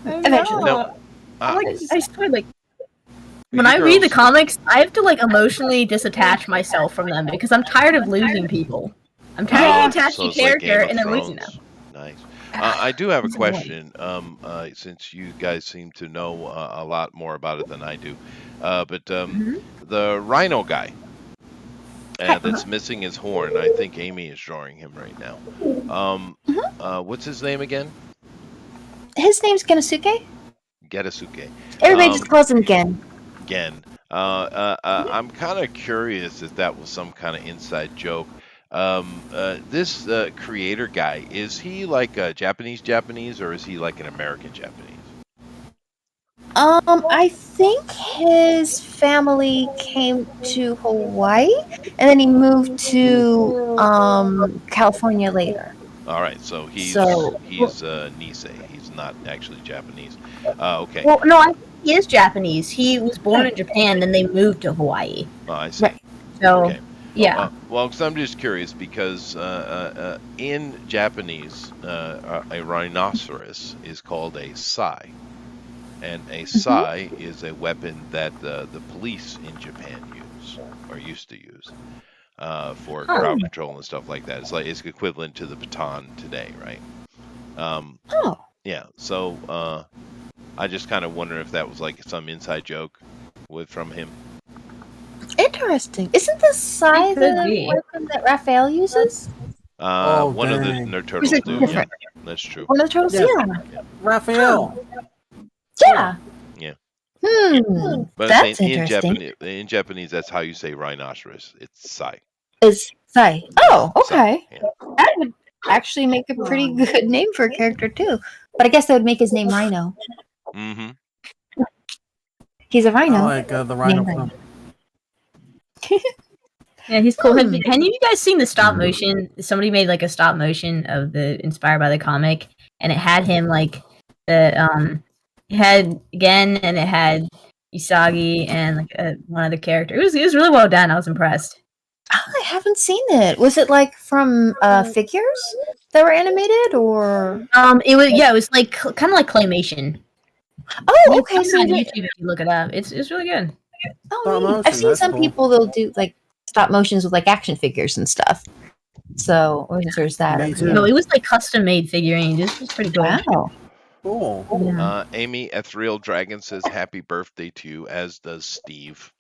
Eventually. No. I'm like, I swear, like, when I read the comics, I have to like emotionally disattach myself from them because I'm tired of losing people. I'm tired of being attached to a it's like character Game of and then losing them. Thrones. Nice. I do have a question. Since you guys seem to know a lot more about it than I do, but the Rhino guy that's missing his horn. I think Amy is drawing him right now. What's his name again? His name's Genosuke. Getasuke. Everybody just calls him Gen. Gen. I'm kind of curious if that was some kind of inside joke. This creator guy, is he like a Japanese, or is he like an American Japanese? I think his family came to Hawaii, and then he moved to California later. All right, so he's Nisei. He's not actually Japanese. Okay. Well, no, I think he is Japanese. He was born in Japan, then they moved to Hawaii. Oh, I see. So, Okay. yeah. Well, because I'm just curious, because in Japanese, a rhinoceros is called a sai. And a sai is a weapon that the police in Japan use, or used to use, for crowd control and stuff like that. It's equivalent to the baton today, right? Yeah. So I just kind of wonder if that was like some inside joke from him. Interesting. Isn't the sai the weapon that Raphael uses? One of the turtles do. Yeah, that's true. One of the turtles, yeah. Raphael. Yeah. Yeah. But That's in Japanese, that's how you say rhinoceros. It's sai. Is sai. Oh, okay. Yeah. That would actually make a pretty good name for a character too. But I guess that would make his name Rhino. Mm-hmm. He's a rhino. I like the rhino film. Yeah, he's cool. Have any of you guys seen the stop motion? Somebody made like a stop motion of the inspired by the comic, and it had him like the it had Gen and it had Usagi and like one other character. It was really well done. I was impressed. I haven't seen it. Was it like from figures that were animated, or it was like kind of like claymation. Oh, okay. So on YouTube, if you look it up, it's really good. Oh, I've seen some people they'll do like stop motions with like action figures and stuff. So, or there's that. No, it was like custom made figurines. This was pretty cool. Wow. Cool. Yeah. Amy Ethereal Dragon says happy birthday to you, as does Steve.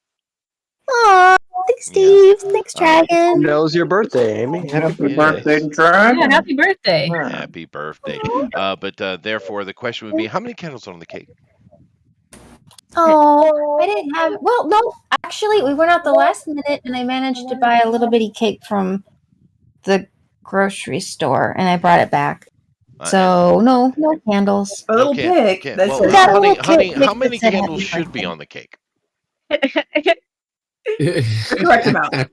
Aw, thanks, Steve. Thanks, Dragon. Knows your birthday, Amy. Happy birthday, Dragon. Yeah, happy birthday. Happy birthday. But therefore, the question would be, how many candles are on the cake? Oh, I didn't have. Well, no, actually, we went out the last minute, and I managed to buy a little bitty cake from the grocery store, and I brought it back. So no candles. A little pig. Okay. That's Well, it. honey, how many candles should be on the cake? Correct amount.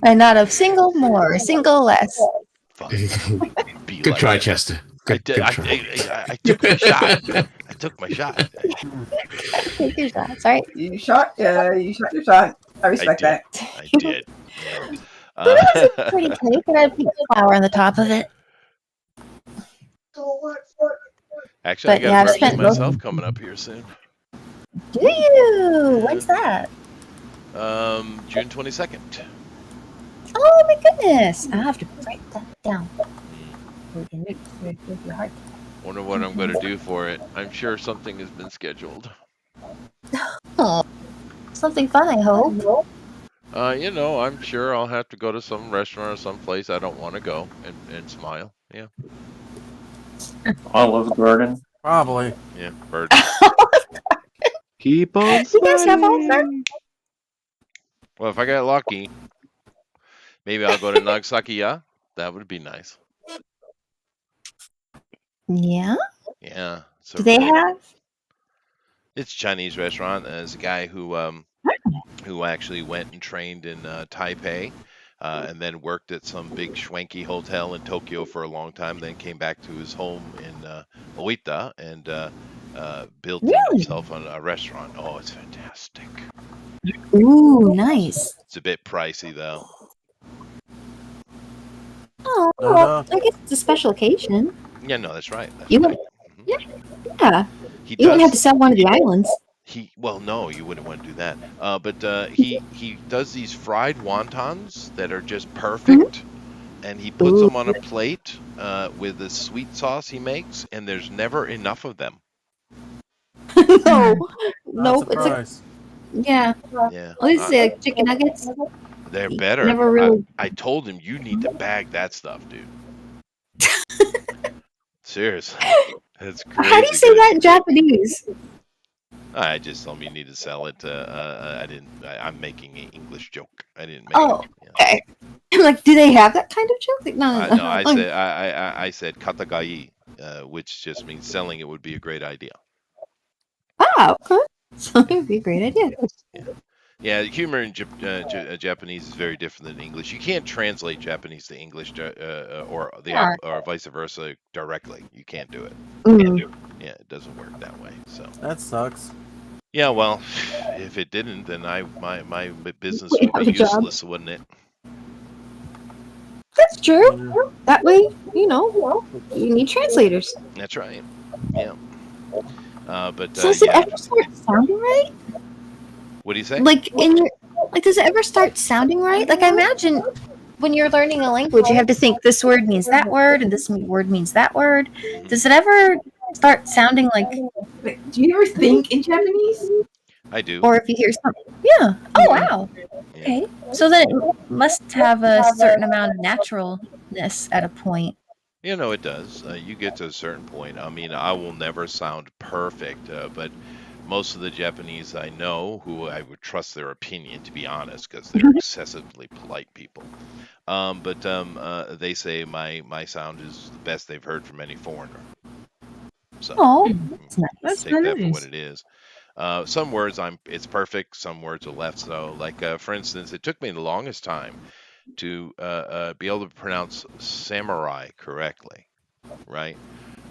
And not a single more, a single less. Good try, Chester. Good try. I took my shot. I took my shot. Take your shots, right? You shot your shot. I respect that. I did. But it was a pretty cake, and I had pink flour on the top of it. Actually, But, I yeah, I've got a spent birthday myself coming up here soon. Do you? When's that? June 22nd. Oh my goodness! I'll have to write that down. Your heart. Wonder what I'm going to do for it. I'm sure something has been scheduled. Oh, something fun, I hope. I'm sure I'll have to go to some restaurant or some place I don't want to go and smile. Yeah. Olive Garden. Probably. Yeah, bird. Keep on. You guys have Olive Garden? Well, if I get lucky, maybe I'll go to Nagasaki. That would be nice. Yeah. Yeah. So Do they have? It's a Chinese restaurant. There's a guy who who actually went and trained in Taipei, and then worked at some big schwanky hotel in Tokyo for a long time. Then came back to his home in Oita and built Really? himself a restaurant. Oh, it's fantastic. Ooh, nice. It's a bit pricey though. Oh, No, well, no. I guess it's a special occasion. Yeah, no, that's right. That's You right. would, yeah. He You wouldn't have to does. sell one of the islands. Well, no, you wouldn't want to do that. But he does these fried wontons that are just perfect, and he puts them on a plate with the sweet sauce he makes, and there's never enough of them. No, Not nope. It's like, surprised. yeah. Yeah, What is it? Like chicken nuggets? they're You better. never really. I told him you need to bag that stuff, dude. Seriously, that's crazy. How do you say good. that in Japanese? I just told him you need to sell it. I didn't. I'm making an English joke. I didn't make Oh, it. Yeah. okay. I'm like, do they have that kind of joke? Like, no, No, I said katagai, which just means selling it would be a great idea. Oh, okay. So it would be a great idea. Yeah, humor in Japanese is very different than English. You can't translate Japanese to English or vice versa directly. You can't do it. Yeah, it doesn't work that way. So That sucks. yeah, well, if it didn't, then my business Wouldn't would have be a job. useless, wouldn't it? That's true. That way, you need translators. That's right. Yeah. But So does it yeah. ever start sounding right? What do you say? Like does it ever start sounding right? Like I imagine when you're learning a language, you have to think this word means that word and this word means that word. Does it ever start sounding like? Do you ever think in Japanese? I do. Or if you hear something, yeah. Oh wow. Okay. So then it must have a certain amount of naturalness at a point. You know, it does. You get to a certain point. I mean, I will never sound perfect, but most of the Japanese I know, who I would trust their opinion, to be honest, because they're excessively polite people. But they say my sound is the best they've heard from any foreigner. So that's nice. That's take that for nice. what it is. Some words it's perfect. Some words are left so. Like for instance, it took me the longest time to be able to pronounce samurai correctly, right?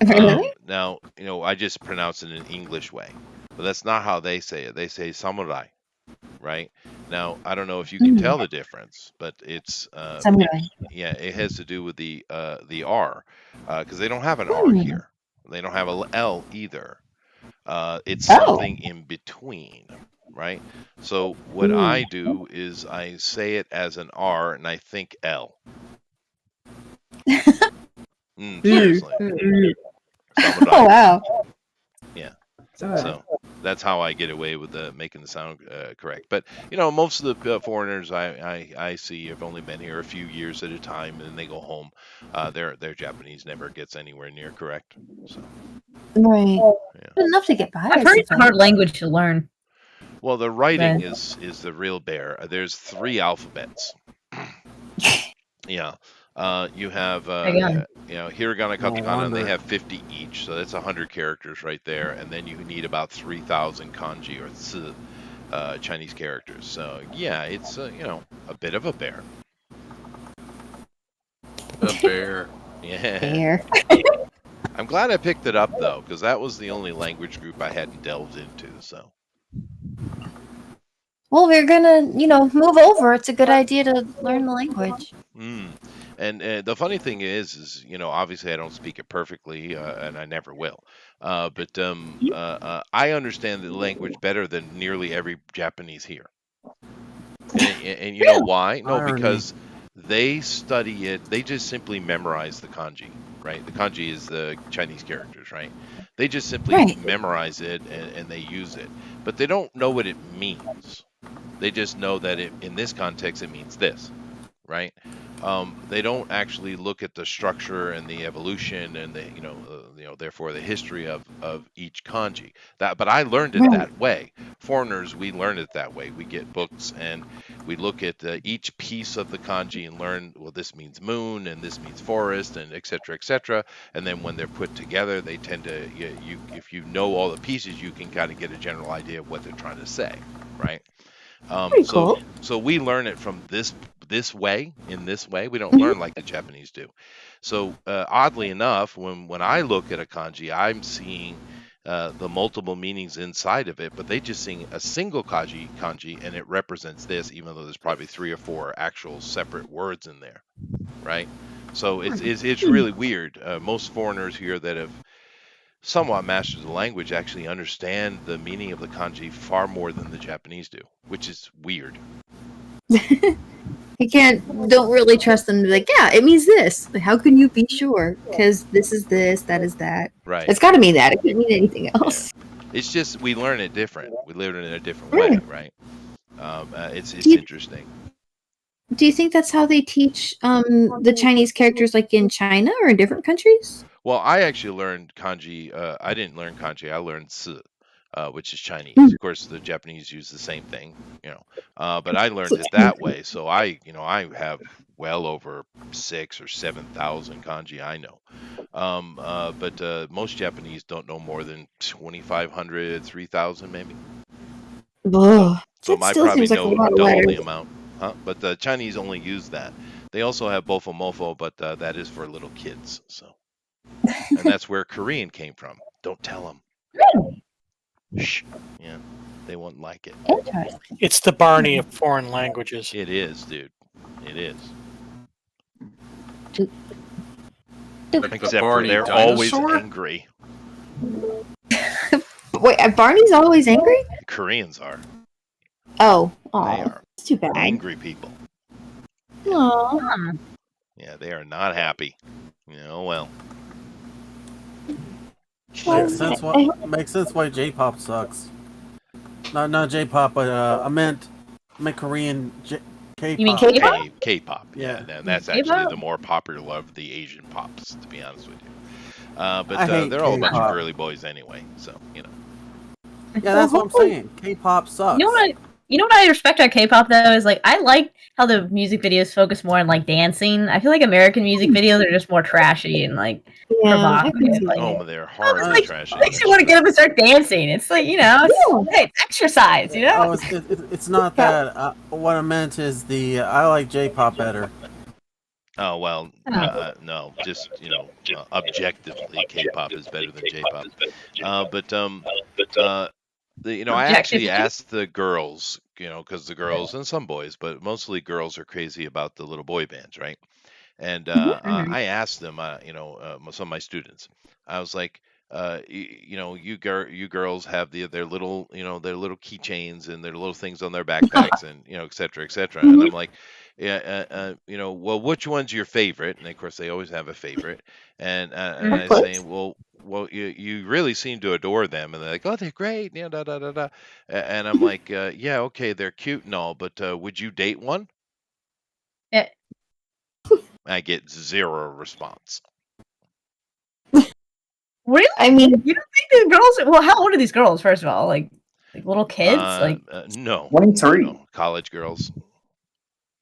Really? Now, I just pronounce it in an English way, but that's not how they say it. They say samurai, right? Now, I don't know if you can tell the difference, but it's Samurai. yeah, it has to do with the R, because they don't have an R here. They don't have a L either. It's something in between, right? So what I do is I say it as an R and I think L. Seriously. Oh wow. Yeah. So that's how I get away with making the sound correct. But most of the foreigners I see have only been here a few years at a time, and then they go home. Their Japanese never gets anywhere near correct. So. Right. Enough to get by. I've heard it's a hard language to learn. Well, the writing is the real bear. There's 3 alphabets. Yeah. You have hiragana, katakana, and they have 50 each, so that's 100 characters right there. And then you need about 3,000 kanji or tsu, Chinese characters. So yeah, it's a bit of a bear. A bear. Yeah. Bear. I'm glad I picked it up though, because that was the only language group I hadn't delved into. So. Well, we're gonna, move over. It's a good idea to learn the language. And the funny thing is obviously I don't speak it perfectly, and I never will. But I understand the language better than nearly every Japanese here. And you know why? No, because they study it. They just simply memorize the kanji, right? The kanji is the Chinese characters, right? They just simply memorize it and they use it, but they don't know what it means. They just know that in this context it means this, right? They don't actually look at the structure and the evolution and the therefore the history of each kanji. But I learned it that way. Foreigners, we learn it that way. We get books and we look at each piece of the kanji and learn, well, this means moon and this means forest and et cetera, and then when they're put together, they tend to if you know all the pieces, you can kind of get a general idea of what they're trying to say, right? Pretty So cool. so we learn it from this way. In this way, we don't learn like the Japanese do. So oddly enough, when I look at a kanji, I'm seeing the multiple meanings inside of it, but they just seeing a single kanji, and it represents this, even though there's probably 3 or 4 actual separate words in there, right? So it's really weird. Most foreigners here that have somewhat mastered the language actually understand the meaning of the kanji far more than the Japanese do, which is weird. You don't really trust them to be like, yeah, it means this. But how can you be sure? Because this is this, that is that. Right. It's got to mean that. It can't mean anything else. It's just we learn it different. We learn it in a different way, right? It's Do you- interesting. Do you think that's how they teach the Chinese characters, like in China or in different countries? Well, I actually learned kanji. I didn't learn kanji. I learned si, which is Chinese. Of course, the Japanese use the same thing, but I learned it that way. So I have well over 6,000 or 7,000 kanji I know. But most Japanese don't know more than 2,500, 3,000 maybe. Ugh, So that I still probably seems like a know lot of double letters. the amount. But the Chinese only use that. They also have bofo-mofo, but that is for little kids. So, and that's where Korean came from. Don't tell them. Really? Shh. Yeah, they won't like it. Interesting. It's the Barney of foreign languages. It is, dude. It is. Like the Except for Barney they're dinosaur? always angry. Wait, Barney's always angry? Koreans are. Oh, They oh, are it's too bad. angry people. Aw. Yeah, they are not happy. Well. Well, Makes sense why J-pop sucks. Not J-pop, but I meant Korean K-pop. You mean K-pop? K-pop. Yeah, and that's actually the more popular of the Asian pops, to be honest with you. I But hate they're all a bunch of K-pop. girly boys anyway, so. Yeah, that's what I'm saying. K-pop sucks. You know what I respect about K-pop though is like I like how the music videos focus more on like dancing. I feel like American music videos are just more trashy and like provocative. Like, Oh, but they're hard like, trash. it makes you want to get up and start dancing. It's like it's exercise. Oh, it's not that. What I meant is I like J-pop better. Oh, well, no, just, objectively, K-pop is better than J-pop. I actually asked the girls, because the girls and some boys, but mostly girls are crazy about the little boy bands, right? And I asked them, some of my students, I was like, you girls have their little, their little keychains and their little things on their backpacks and, et cetera, et cetera. And I'm like, yeah, well, which one's your favorite? And of course, they always have a favorite. And I say, well, you really seem to adore them. And they're like, oh, they're great. Yeah, da, da, da, da. And I'm like, yeah, okay, they're cute and all, but would you date one? Yeah. I get zero response. Really? I mean, you don't think the girls? Well, how old are these girls? First of all, like little kids? No, 23. no, college girls,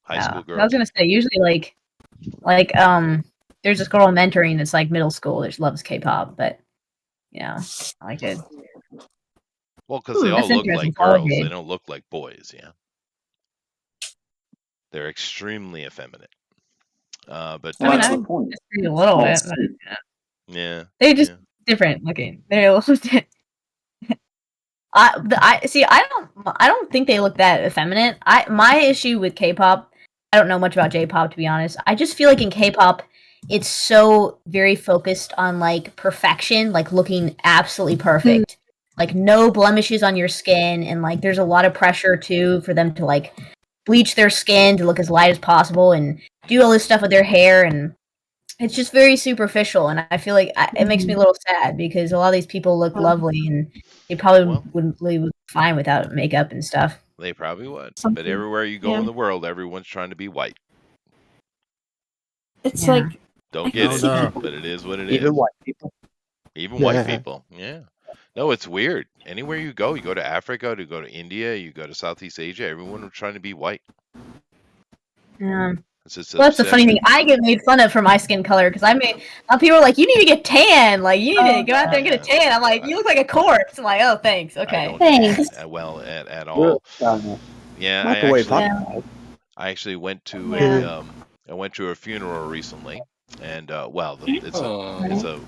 high school girls. I was gonna say usually there's this girl I'm mentoring that's like middle school that loves K-pop, but I like it. Well, because they all look like girls. They don't look like boys. Yeah, they're extremely effeminate. But that's the point. A little bit. But, yeah, they're just different looking. They're a little different. I don't think they look that effeminate. My issue with K-pop, I don't know much about J-pop to be honest. I just feel like in K-pop, it's so very focused on like perfection, like looking absolutely perfect, like no blemishes on your skin, and like there's a lot of pressure too for them to like bleach their skin to look as light as possible and do all this stuff with their hair, and it's just very superficial. And I feel like it makes me a little sad because a lot of these people look lovely and they probably wouldn't be fine without makeup and stuff. They probably would. But everywhere you go in the world, everyone's trying to be white. It's like don't get it, but it is what it is. Even white people. Even white people. Yeah. No, it's weird. Anywhere you go to Africa, you go to India, you go to Southeast Asia, everyone is trying to be white. Yeah. Well, that's the funny thing. I get made fun of for my skin color because people are like, you need to get tan. Like, you need to go out there and get a tan. I'm like, you look like a corpse. I'm like, oh, thanks. Okay. Thanks. Well, at all. Yeah, Microwave hot dog. I actually went to Yeah. I went to a funeral recently, and it's a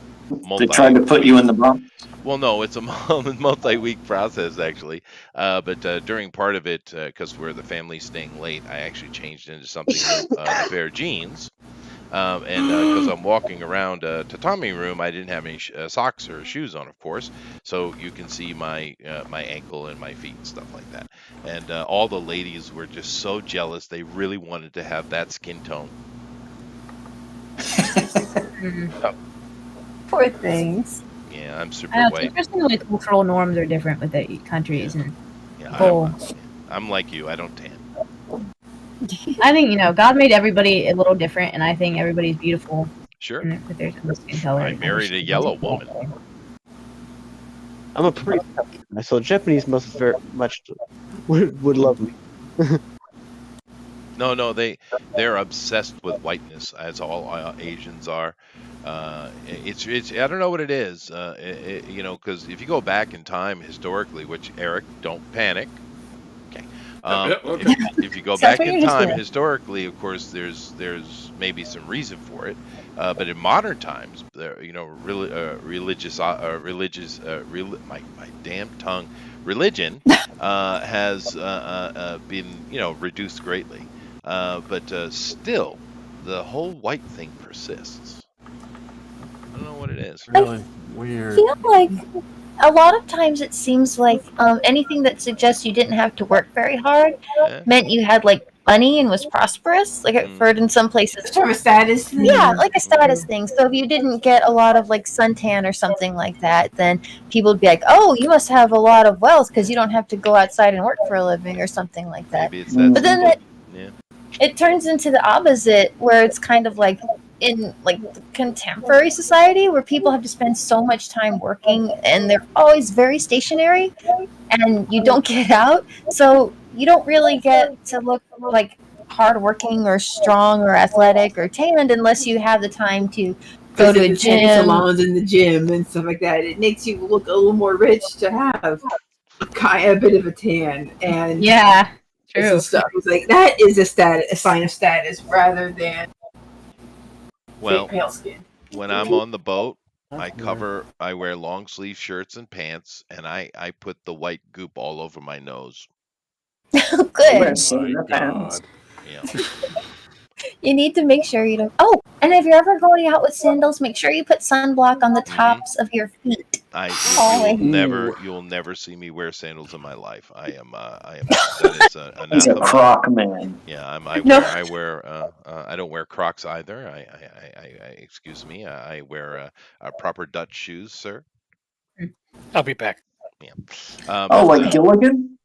They tried to put you in the box. well, no, it's a multi-week process actually. But during part of it, because we're the family staying late, I actually changed into something new, a pair of jeans. And because I'm walking around tatami room, I didn't have any socks or shoes on, of course. So you can see my my ankle and my feet and stuff like that. And all the ladies were just so jealous; they really wanted to have that skin tone. Poor things. Yeah, I'm I super know, it's white. interesting the way cultural norms are different with the countries and Yeah, people. I'm like you. I don't tan. I think God made everybody a little different, and I think everybody's beautiful. Sure. With their skin color. I married a yellow woman. I'm a pretty tough guy, so Japanese must very much would love me. No, they're obsessed with whiteness, as all Asians are. It's I don't know what it is. Because if you go back in time historically, which Eric, don't panic. Okay. Okay. If you go Sounds back like in you're just time doing. historically, of course, there's maybe some reason for it. But in modern times, my damn tongue, religion has been reduced greatly. But still, the whole white thing persists. I don't know what it is. Really I weird. feel like a lot of times it seems like anything that suggests you didn't have to work very hard Eh? meant you had like money and was prosperous. Like I've heard in some places. Sort of a status thing. Yeah, like a status thing. So if you didn't get a lot of like suntan or something like that, then people would be like, "Oh, you must have a lot of wealth because you don't have to go outside and work for a living or something like that." Maybe it's that But then simple. Yeah. it turns into the opposite, where it's kind of like in like the contemporary society where people have to spend so much time working and they're always very stationary and you don't get out, so you don't really get to look like hardworking or strong or athletic or tanned unless you have the time to go to a the tanning gym. salons and the gym and stuff like that. It makes you look a little more rich to have a bit of a tan and Yeah, true. and stuff. It's like that is a sign of status rather than Well, pale skin. when I'm on the boat, That's I wear long sleeve shirts and pants, and I put the white goop all over my nose. Good. Sailor pants. Yeah. You need to make sure you don't. Oh, and if you're ever going out with sandals, make sure you put sunblock on the tops of your feet. Always. You'll never see me wear sandals in my life. I am that is He's a anathema. croc man. Yeah, No. I don't wear Crocs either. Excuse me. I wear proper Dutch shoes, sir. I'll be back. Yeah. Oh, like Gilligan?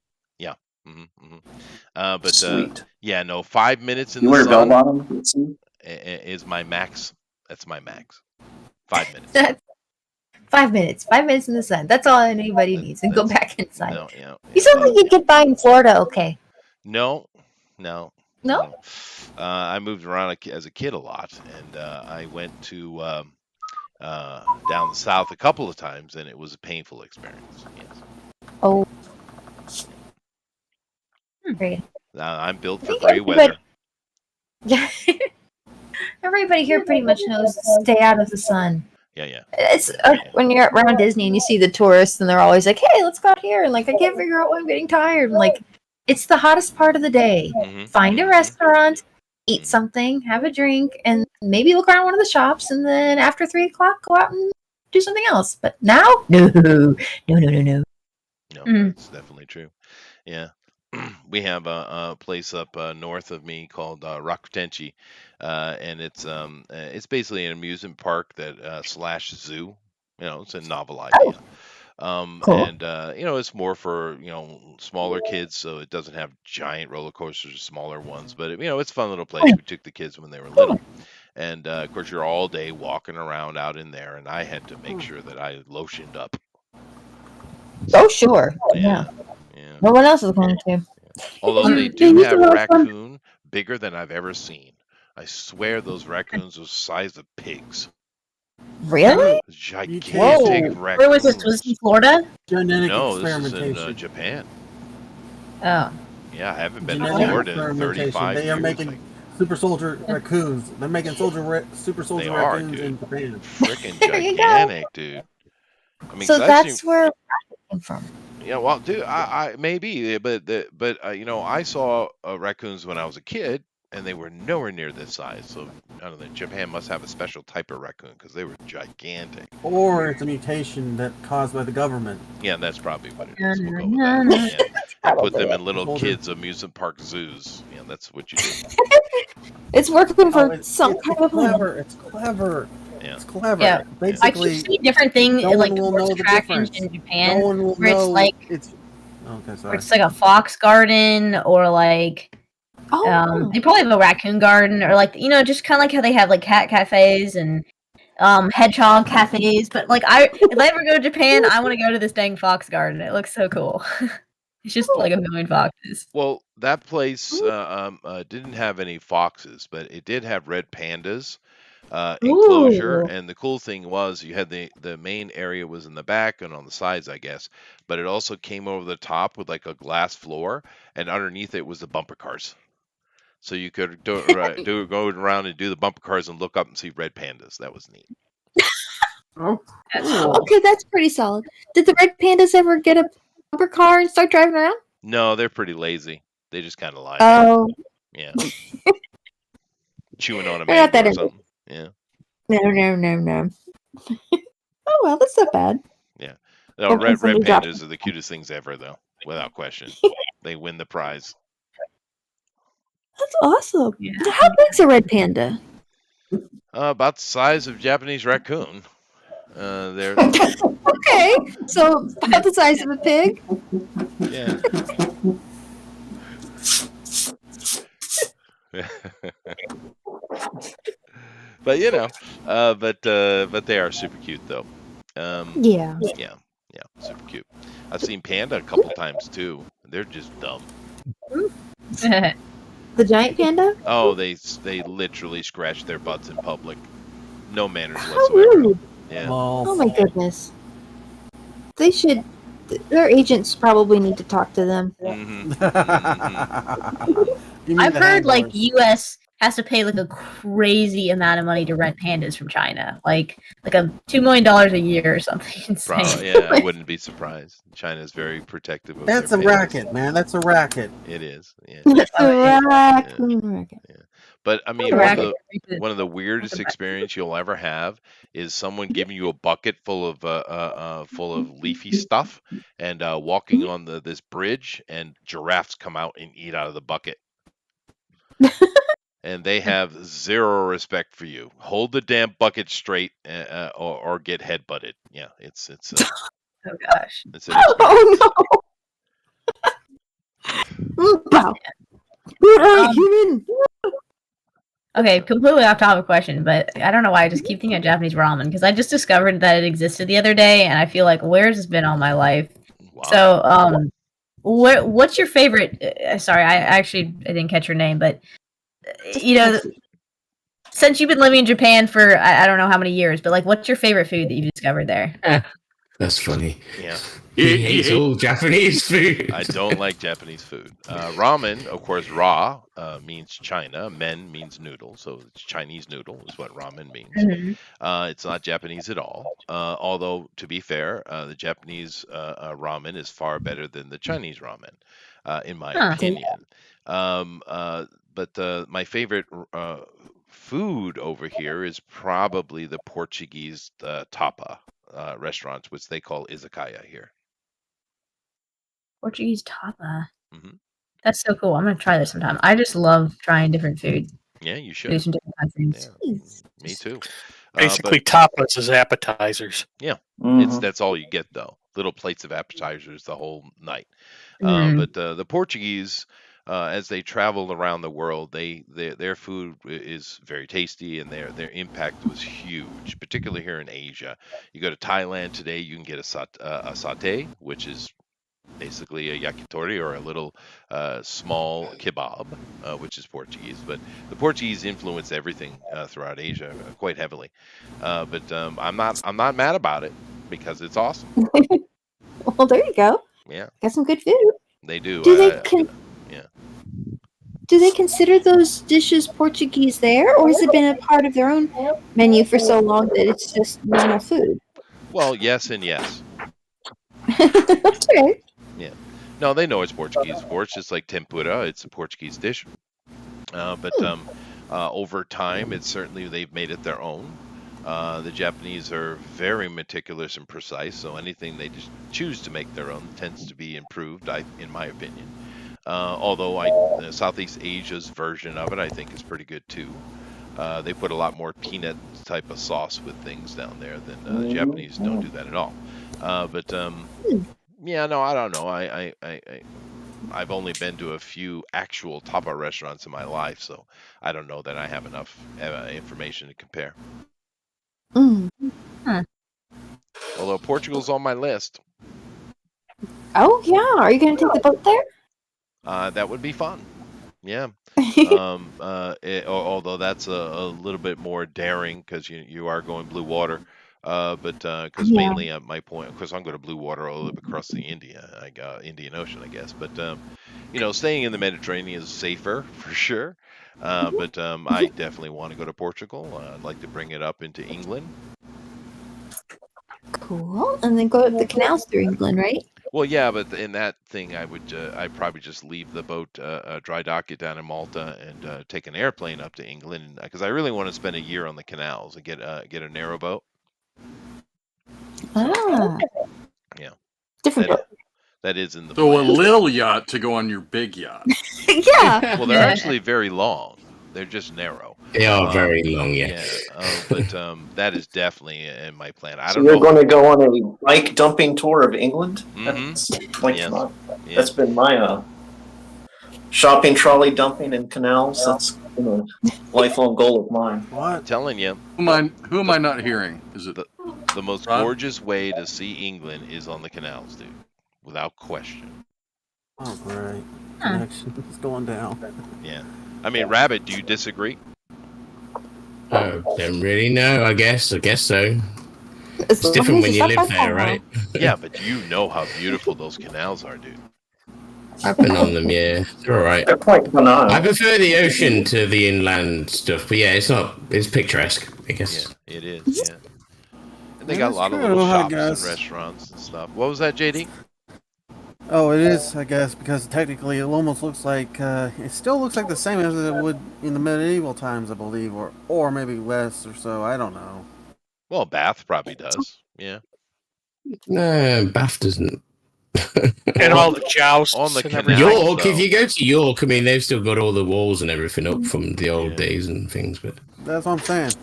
But Sweet. yeah, no, 5 minutes in You the wear bell sun bottoms? is my max. That's my max. 5 minutes. That's 5 minutes. 5 minutes in the sun. That's all anybody needs. And go back inside. No, yeah. You sound like you get by in Florida, okay? No. No? I moved around as a kid a lot, and I went to down the south a couple of times, and it was a painful experience. Yes. Oh. Great. I'm built I for think gray weather. Yeah. Everybody here pretty much knows stay out of the sun. Yeah. It's when you're around Disney and you see the tourists and they're always like, "Hey, let's go out here," and like, "I can't figure out why I'm getting tired." And like, it's the hottest part of the day. Find a restaurant, eat something, have a drink, and maybe look around one of the shops. And then after 3 o'clock, go out and do something else. But now, no. No, that's definitely true. Yeah. We have a place up north of me called Rakutenchi, and it's basically an amusement park that slash zoo. It's a novel idea. Cool. And it's more for smaller kids, so it doesn't have giant roller coasters or smaller ones. But it's a fun little place. We took the kids when they were little, and of course you're all day walking around out in there, and I had to make sure that I lotioned up. Oh, sure. Yeah. No one else is going to. Although they do have raccoon bigger than I've ever seen. I swear those raccoons are the size of pigs. Really? Gigantic raccoons. Where was this? Was this in Florida? Genetic No, this is experimentation. in Japan. Oh. Yeah, I haven't been to Genetic Florida in experimentation. 35 They are years. making super soldier raccoons. They're making super They soldier are, raccoons in dude. Japan. Freaking There you go. gigantic, dude. I mean, So 'cause I've that's seen. where it came from. Yeah, well, dude, I maybe, but you know, I saw raccoons when I was a kid, and they were nowhere near this size. So I don't know. Japan must have a special type of raccoon because they were gigantic. Or it's a mutation that caused by the government. Yeah, that's probably what it is. We'll go with that. Yeah. And put them in little Soldier. kids' amusement park zoos. Yeah, that's what you do. It's working for it's some kind of clever. It's clever. Yeah. It's clever. Yeah. I Basically, keep seeing different things no in like one will know tourist the attractions difference. in Japan, No one will where it's know like it's. Okay, where sorry. it's like a fox garden, or like they probably have a raccoon garden, or like just kind of like how they have like cat cafes and hedgehog cafes. But like if I ever go to Japan, I want to go to this dang fox garden. It looks so cool. It's just like a million foxes. Well, that place didn't have any foxes, but it did have red pandas enclosure. Ooh. And the cool thing was you had the main area was in the back and on the sides, I guess, but it also came over the top with like a glass floor, and underneath it was the bumper cars. So you could go around and do the bumper cars and look up and see red pandas. That was neat. Oh, That's cool. cool. Okay, that's pretty solid. Did the red pandas ever get a bumper car and start driving around? No, they're pretty lazy. They just kind of lie. Oh, Yeah. Chewing on a They're not mango or that something. Yeah. no. Oh well, that's not bad. Yeah. No, Okay, red somebody dropped pandas are the cutest things ever, though, without question. They win the prize. That's awesome. Yeah. How big's a red panda? About the size of Japanese raccoon. They're Okay, so about the size of a pig. yeah. But you know, but they are super cute though. Yeah. Yeah, super cute. I've seen panda a couple times too. They're just dumb. The giant panda? Oh, they literally scratch their butts in public. No manners How whatsoever. rude. Yeah. Oh my goodness. They should. Their agents probably need to talk to them. Mm-hmm. I've heard like U.S. has to pay like a crazy amount of money to rent pandas from China, like a $2 million a year or something insane. Probably, yeah, I wouldn't be surprised. China is very protective of That's their a pandas. racket, man. That's a racket. It is. Yeah. Racket. But I mean, Racket. one of the weirdest experience you'll ever have is someone giving you a bucket full of leafy stuff and walking on this bridge, and giraffes come out and eat out of the bucket. And they have zero respect for you. Hold the damn bucket straight, or get headbutted. Yeah, it's Oh gosh. it's an experience. Oh no! Wow. Human. Okay, completely off topic question, but I don't know why I just keep thinking of Japanese ramen because I just discovered that it existed the other day, and I feel like where's this been all my life? Wow. So, what's your favorite? Sorry, I didn't catch your name, but since you've been living in Japan for I don't know how many years, but like, what's your favorite food that you've discovered there? That's funny. Yeah. He hates all Japanese food. I don't like Japanese food. Ramen, of course, ra means China. Men means noodle, so it's Chinese noodle is what ramen means. Mm-hmm. It's not Japanese at all. Although, to be fair, the Japanese ramen is far better than the Chinese ramen, in my opinion. But my favorite food over here is probably the Portuguese tapa restaurants, which they call izakaya here. Portuguese tapa. Mm-hmm. That's so cool. I'm gonna try this sometime. I just love trying different food. Yeah, you should. Foods from different countries. Yeah, me too. Basically, tapas is appetizers. Yeah, Mhm. that's all you get though. Little plates of appetizers the whole night. Mhm. But the Portuguese, as they travel around the world, their food is very tasty, and their impact was huge, particularly here in Asia. You go to Thailand today, you can get a satay, which is basically a yakitori, or a little small kebab, which is Portuguese. But the Portuguese influence everything throughout Asia quite heavily. But I'm not mad about it because it's awesome. Well, there you go. Yeah, Got some good food. they do. Do they? Yeah. do they consider those dishes Portuguese there, or has it been a part of their own menu for so long that it's just normal food? Well, yes and yes. Okay. Yeah. No, they know it's Portuguese, of course, just like tempura. It's a Portuguese dish. But over time, it's certainly they've made it their own. The Japanese are very meticulous and precise, so anything they just choose to make their own tends to be improved, in my opinion. Although Southeast Asia's version of it, I think, is pretty good too. They put a lot more peanut type of sauce with things down there than the Japanese don't do that at all. Yeah, no, I don't know. I've only been to a few actual tapa restaurants in my life, so I don't know that I have enough information to compare. Mm. Although Portugal's on my list. Oh yeah, are you going to take the boat there? That would be fun. Yeah. Although that's a little bit more daring because you are going blue water. Because Yeah. mainly my point, because I'm going to blue water all the way across the Indian Ocean, I guess. But staying in the Mediterranean is safer for sure. I definitely want to go to Portugal. I'd like to bring it up into England. Cool. And then go up the canals through England, right? Well, yeah, but in that thing, I'd probably just leave the boat, dry dock it down in Malta, and take an airplane up to England because I really want to spend a year on the canals and get a narrow boat. Ah. Yeah. Different boat. That is in the So a plan. little yacht to go on your big yacht. Yeah. Well, they're actually very long. They're just narrow. They are very long, yeah. But that is definitely in my plan. I So don't you're know. going to go on a bike dumping tour of England? That's Yes. That's been my shopping trolley dumping in canals. That's been a lifelong goal of mine. I'm telling you. Who am I not hearing? Is it the most gorgeous way to see England is on the canals, dude, without question. Oh, great. Connection is going down. Yeah. I mean, Rabbit, do you disagree? Don't really know. I guess so. It's different when you live there, right? Yeah, but you know how beautiful those canals are, dude. I've been on them, yeah. They're all right. They're quite banal. I prefer the ocean to the inland stuff, but yeah, it's picturesque, I guess. Yeah, it is, yeah. And they Yeah, got a that's lot of true, little I shops and guess. restaurants and stuff. What was that, JD? Oh, it is, I guess, because technically it almost looks like it still looks like the same as it would in the medieval times, I believe, or maybe less or so. I don't know. Well, Bath probably does. Yeah. No, Bath doesn't. And all the jousts on the and canal. everything. York, though. if you go to York, I mean, they've still got all the walls and everything up from the old days and things, but That's what I'm saying.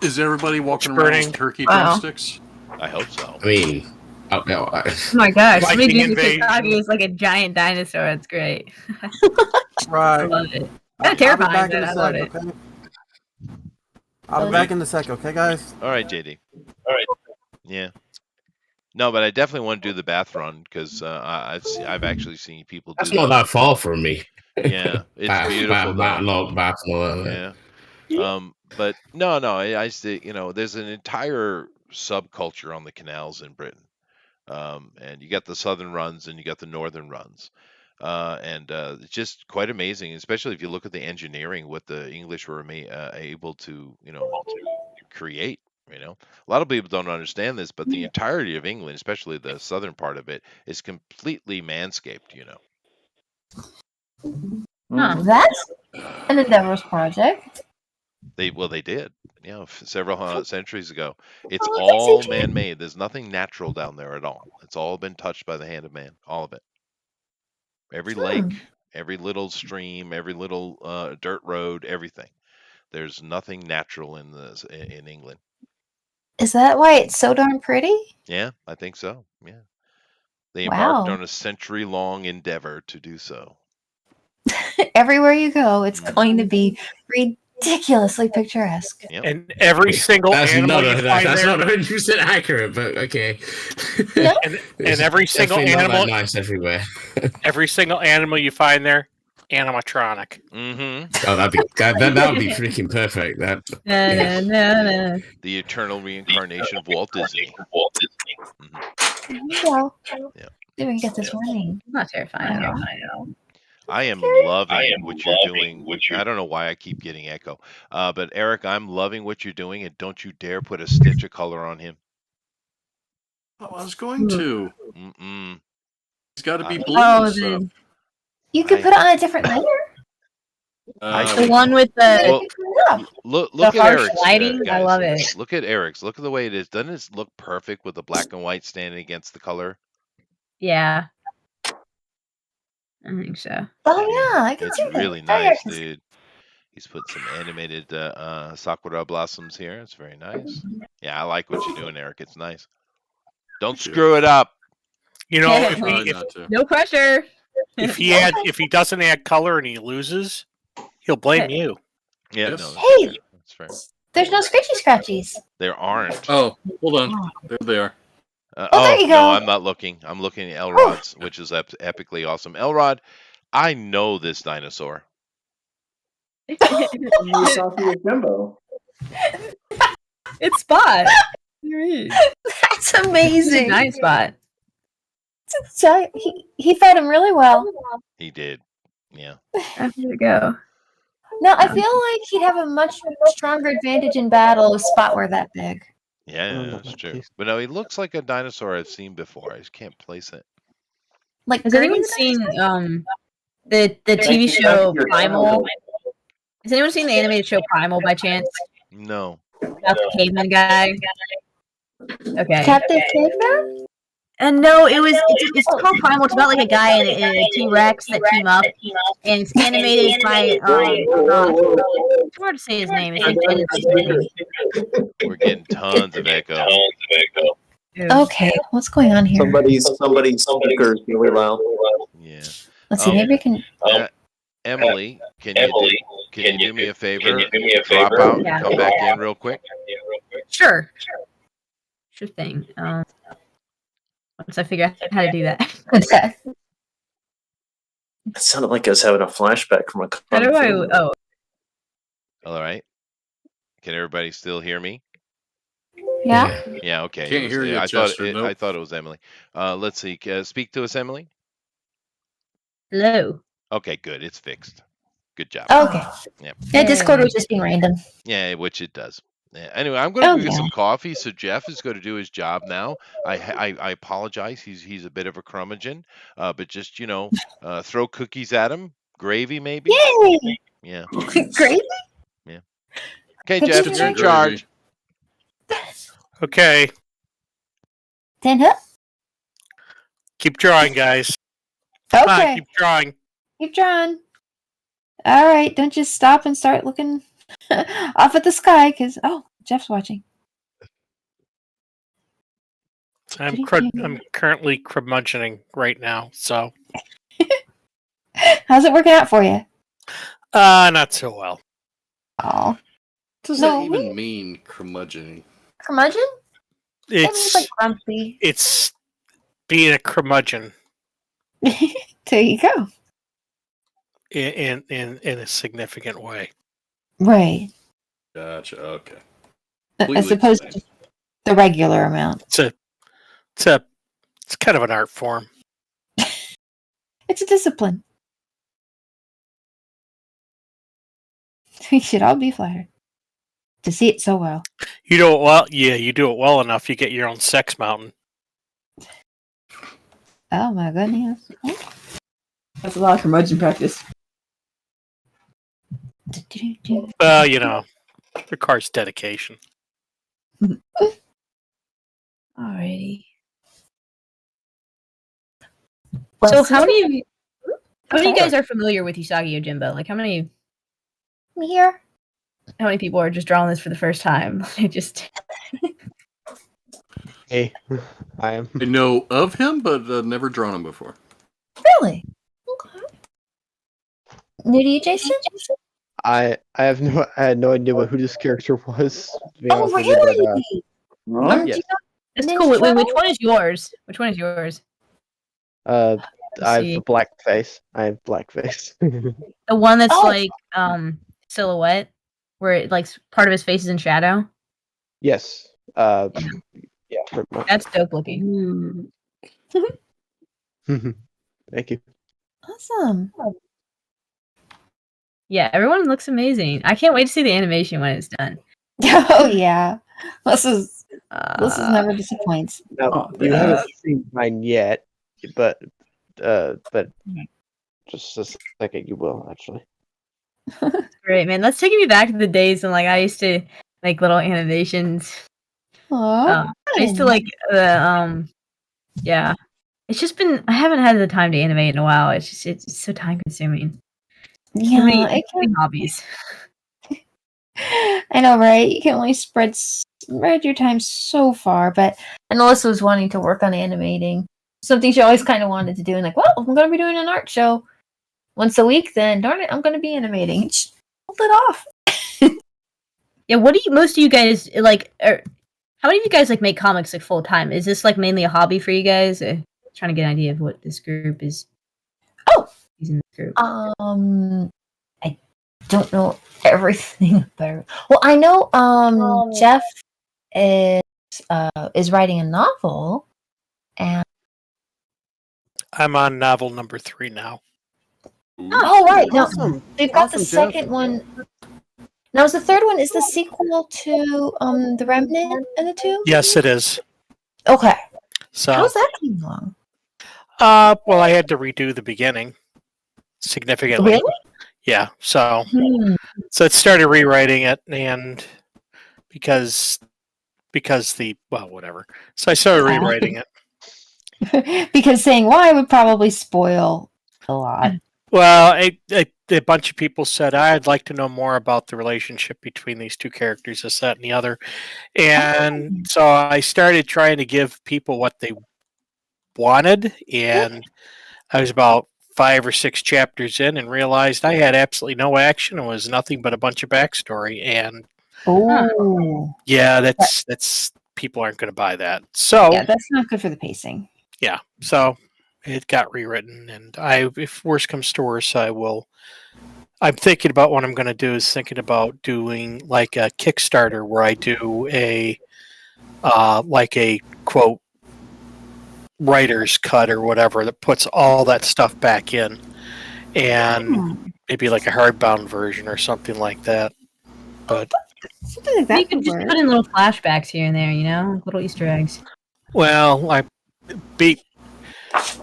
Is everybody walking around Burning. with turkey Wow. drumsticks? I hope so. I mean, Oh my gosh, Viking maybe invasion. Usagi is like a giant dinosaur. That's great. I Right. love it. I'll Kind be of back terrifying, in but a I love sec, it. okay? I'll be back in a sec, okay, guys? All right, JD. All right. Yeah. No, but I definitely want to do the Bath run because I've actually seen people do that's not that far from me. Yeah, it's beautiful. Bath and all that. Yeah. But no, I say, there's an entire subculture on the canals in Britain. And you got the southern runs and you got the northern runs. It's just quite amazing, especially if you look at the engineering, what the English were able to, to create. A lot of people don't understand this, but the entirety of England, especially the southern part of it, is completely manscaped. That's an endeavorous project. They did, several centuries ago. It's Oh, that's all interesting. man-made. There's nothing natural down there at all. It's all been touched by the hand of man, all of it. Every lake, every little stream, every little dirt road, everything. There's nothing natural in England. Is that why it's so darn pretty? Yeah, I think so. Yeah, they Wow. embarked on a century-long endeavor to do so. Everywhere you go, it's going to be ridiculously picturesque. Yep. And every single That's animal not you find that's there, not 100% accurate, but okay. and every single Definitely not that animal, nice everywhere. every single animal you find there, animatronic. Mm-hmm. Oh, that'd be freaking perfect. That The eternal reincarnation of Walt Disney. There you go. Yeah. Didn't get this running. Not terrifying. I know. I am loving what you're doing. I don't know why I keep getting echo. But Eric, I'm loving what you're doing, and don't you dare put a stitch of color on him. Oh, I was going to. Mm-mm. He's got to be I- blue. Oh, so. You could I- put it on a different layer. The one with Well, the look at harsh Eric's, lighting. I guys. love it. Look at Eric's. Look at the way it is. Doesn't it look perfect with the black and white standing against the color? Yeah, I think so. Oh yeah, I can It's see that. really Very nice, artistic. dude. He's put some animated sakura blossoms here. It's very nice. Yeah, I like what you're doing, Eric. It's nice. Don't screw it up. You know, Yeah. if Try he, not to. No pressure. if he doesn't add color and he loses, he'll blame you. Yeah, Yes. no, Hey! that's fair. There's no scratchy scratchies. There aren't. Oh, hold on. There they are. Oh, there you no, go. I'm not looking. I'm looking at Elrod's, which is epically awesome. Elrod, I know this dinosaur. Yojinbo. It's Spot. There he is. That's He's a amazing. giant Spot. So he fed him really well. He did. Yeah. There you go. No, I feel like he'd have a much stronger advantage in battle if Spot were that big. Yeah, that's true. But no, he looks like a dinosaur I've seen before. I just can't place it. Like, Has anyone seen the TV show Primal? Has anyone seen the animated show Primal by chance? No. About the caveman guy. Okay. Captain Caveman? And no, it's called Primal. It's about like a guy and a T-Rex that team up, and it's animated by it's hard to say his name. We're getting tons of echo. Okay, what's going on here? Somebody's speaker's really loud. Yeah. Let's see, maybe we can. Emily, can you do me a favor? Drop out and come back in real quick. Sure thing. Once I figure out how to do that. Okay. It sounded like I was having a flashback from a. How do I? Oh, All right. Can everybody still hear me? Yeah. Yeah. Okay. Can't hear you, I Chester, nope. I thought it was Emily. Let's see. Speak to us, Emily. hello. Okay. Good. It's fixed. Good job. Okay. Yep. Yeah, Discord was just being random. Yeah, which it does. Yeah. Anyway, I'm going to go get yeah. some coffee. So Jeff is going to do his job now. I apologize. He's a bit of a curmudgeon, but just throw cookies at him. Gravy maybe. Yay! Yeah. Gravy? Yeah. Okay, Could Jeff, you you're in do charge. Okay, Then up. keep drawing, guys. Come on, Okay. keep drawing. Keep drawing. All right. Don't just stop and start looking off at the sky, because Jeff's watching. I'm currently curmudgeoning right now, so How's it working out for you? not so well. Oh, What does No, that even mean, curmudgeon? curmudgeon? That means It's like grumpy. it's being a curmudgeon There you go. in a significant way. Right. Gotcha. Okay. As opposed to the regular amount. It's kind of an art form. It's a discipline. We should all be flattered to see it so well. You do it well. Yeah, you do it well enough. You get your own sex mountain. Oh my goodness. That's a lot of curmudgeon practice. Well, requires dedication. Alrighty. So how many of you guys are familiar with Usagi Yojinbo? Like how many Here. how many people are just drawing this for the first time? Hey, I am. I know of him, but never drawn him before. Really? Okay. New to you, Jason? I had no idea who this character was. To be Oh, honest with you, really? yes. That's Ninja cool. Wait, which Turtle? one is yours? Which one is yours? I have see. a black face. I have black face. The one that's Oh. like silhouette, where it, like part of his face is in shadow. Yes. Yeah, pretty much. That's dope looking. Thank you. Awesome. Yeah, everyone looks amazing. I can't wait to see the animation when it's done. Oh yeah, this is Uh, never disappoints. Now, Oh, you haven't seen mine yet, but just a second, you will actually. Great, man. That's taking me back to the days when like I used to make little animations. Aw, I used to like yeah. It's just been I haven't had the time to animate in a while. It's so time consuming. yeah, Too many it can. hobbies. I know, right? You can only spread your time so far. But and Alyssa was wanting to work on animating, something she always kind of wanted to do. And like, well, if I'm going to be doing an art show once a week, then darn it, I'm going to be animating. Just hold it off. Yeah, what do most of you guys like? How many of you guys like make comics like full time? Is this like mainly a hobby for you guys? Trying to get an idea of what this group is. Oh, using this group. I don't know everything about it. Well, I know Jeff is writing a novel, and I'm on novel number 3 now. oh right, no, Awesome. they've got Awesome, the Jeff. second one. Now, is the third one is the sequel to The Remnant and the Tomb? Yes, it is. Okay. So, How's that coming along? well, I had to redo the beginning significantly. Really? Yeah. So Hmm. it started rewriting it, and because whatever. So I started rewriting it. Because saying why would probably spoil a lot. Well, a bunch of people said I'd like to know more about the relationship between these two characters, this, that, and the other, and so I started trying to give people what they wanted, and I was about 5 or 6 chapters in and realized I had absolutely no action. It was nothing but a bunch of backstory, and yeah, that's people aren't going to buy that. So yeah, that's not good for the pacing. Yeah, so it got rewritten, and if worse comes to worse, I'm thinking about what I'm going to do. Is thinking about doing like a Kickstarter where I do a like a quote writer's cut or whatever that puts all that stuff back in, and maybe like a hardbound version or something like that. But something like that you can just put in little flashbacks here and there, little Easter eggs. Well,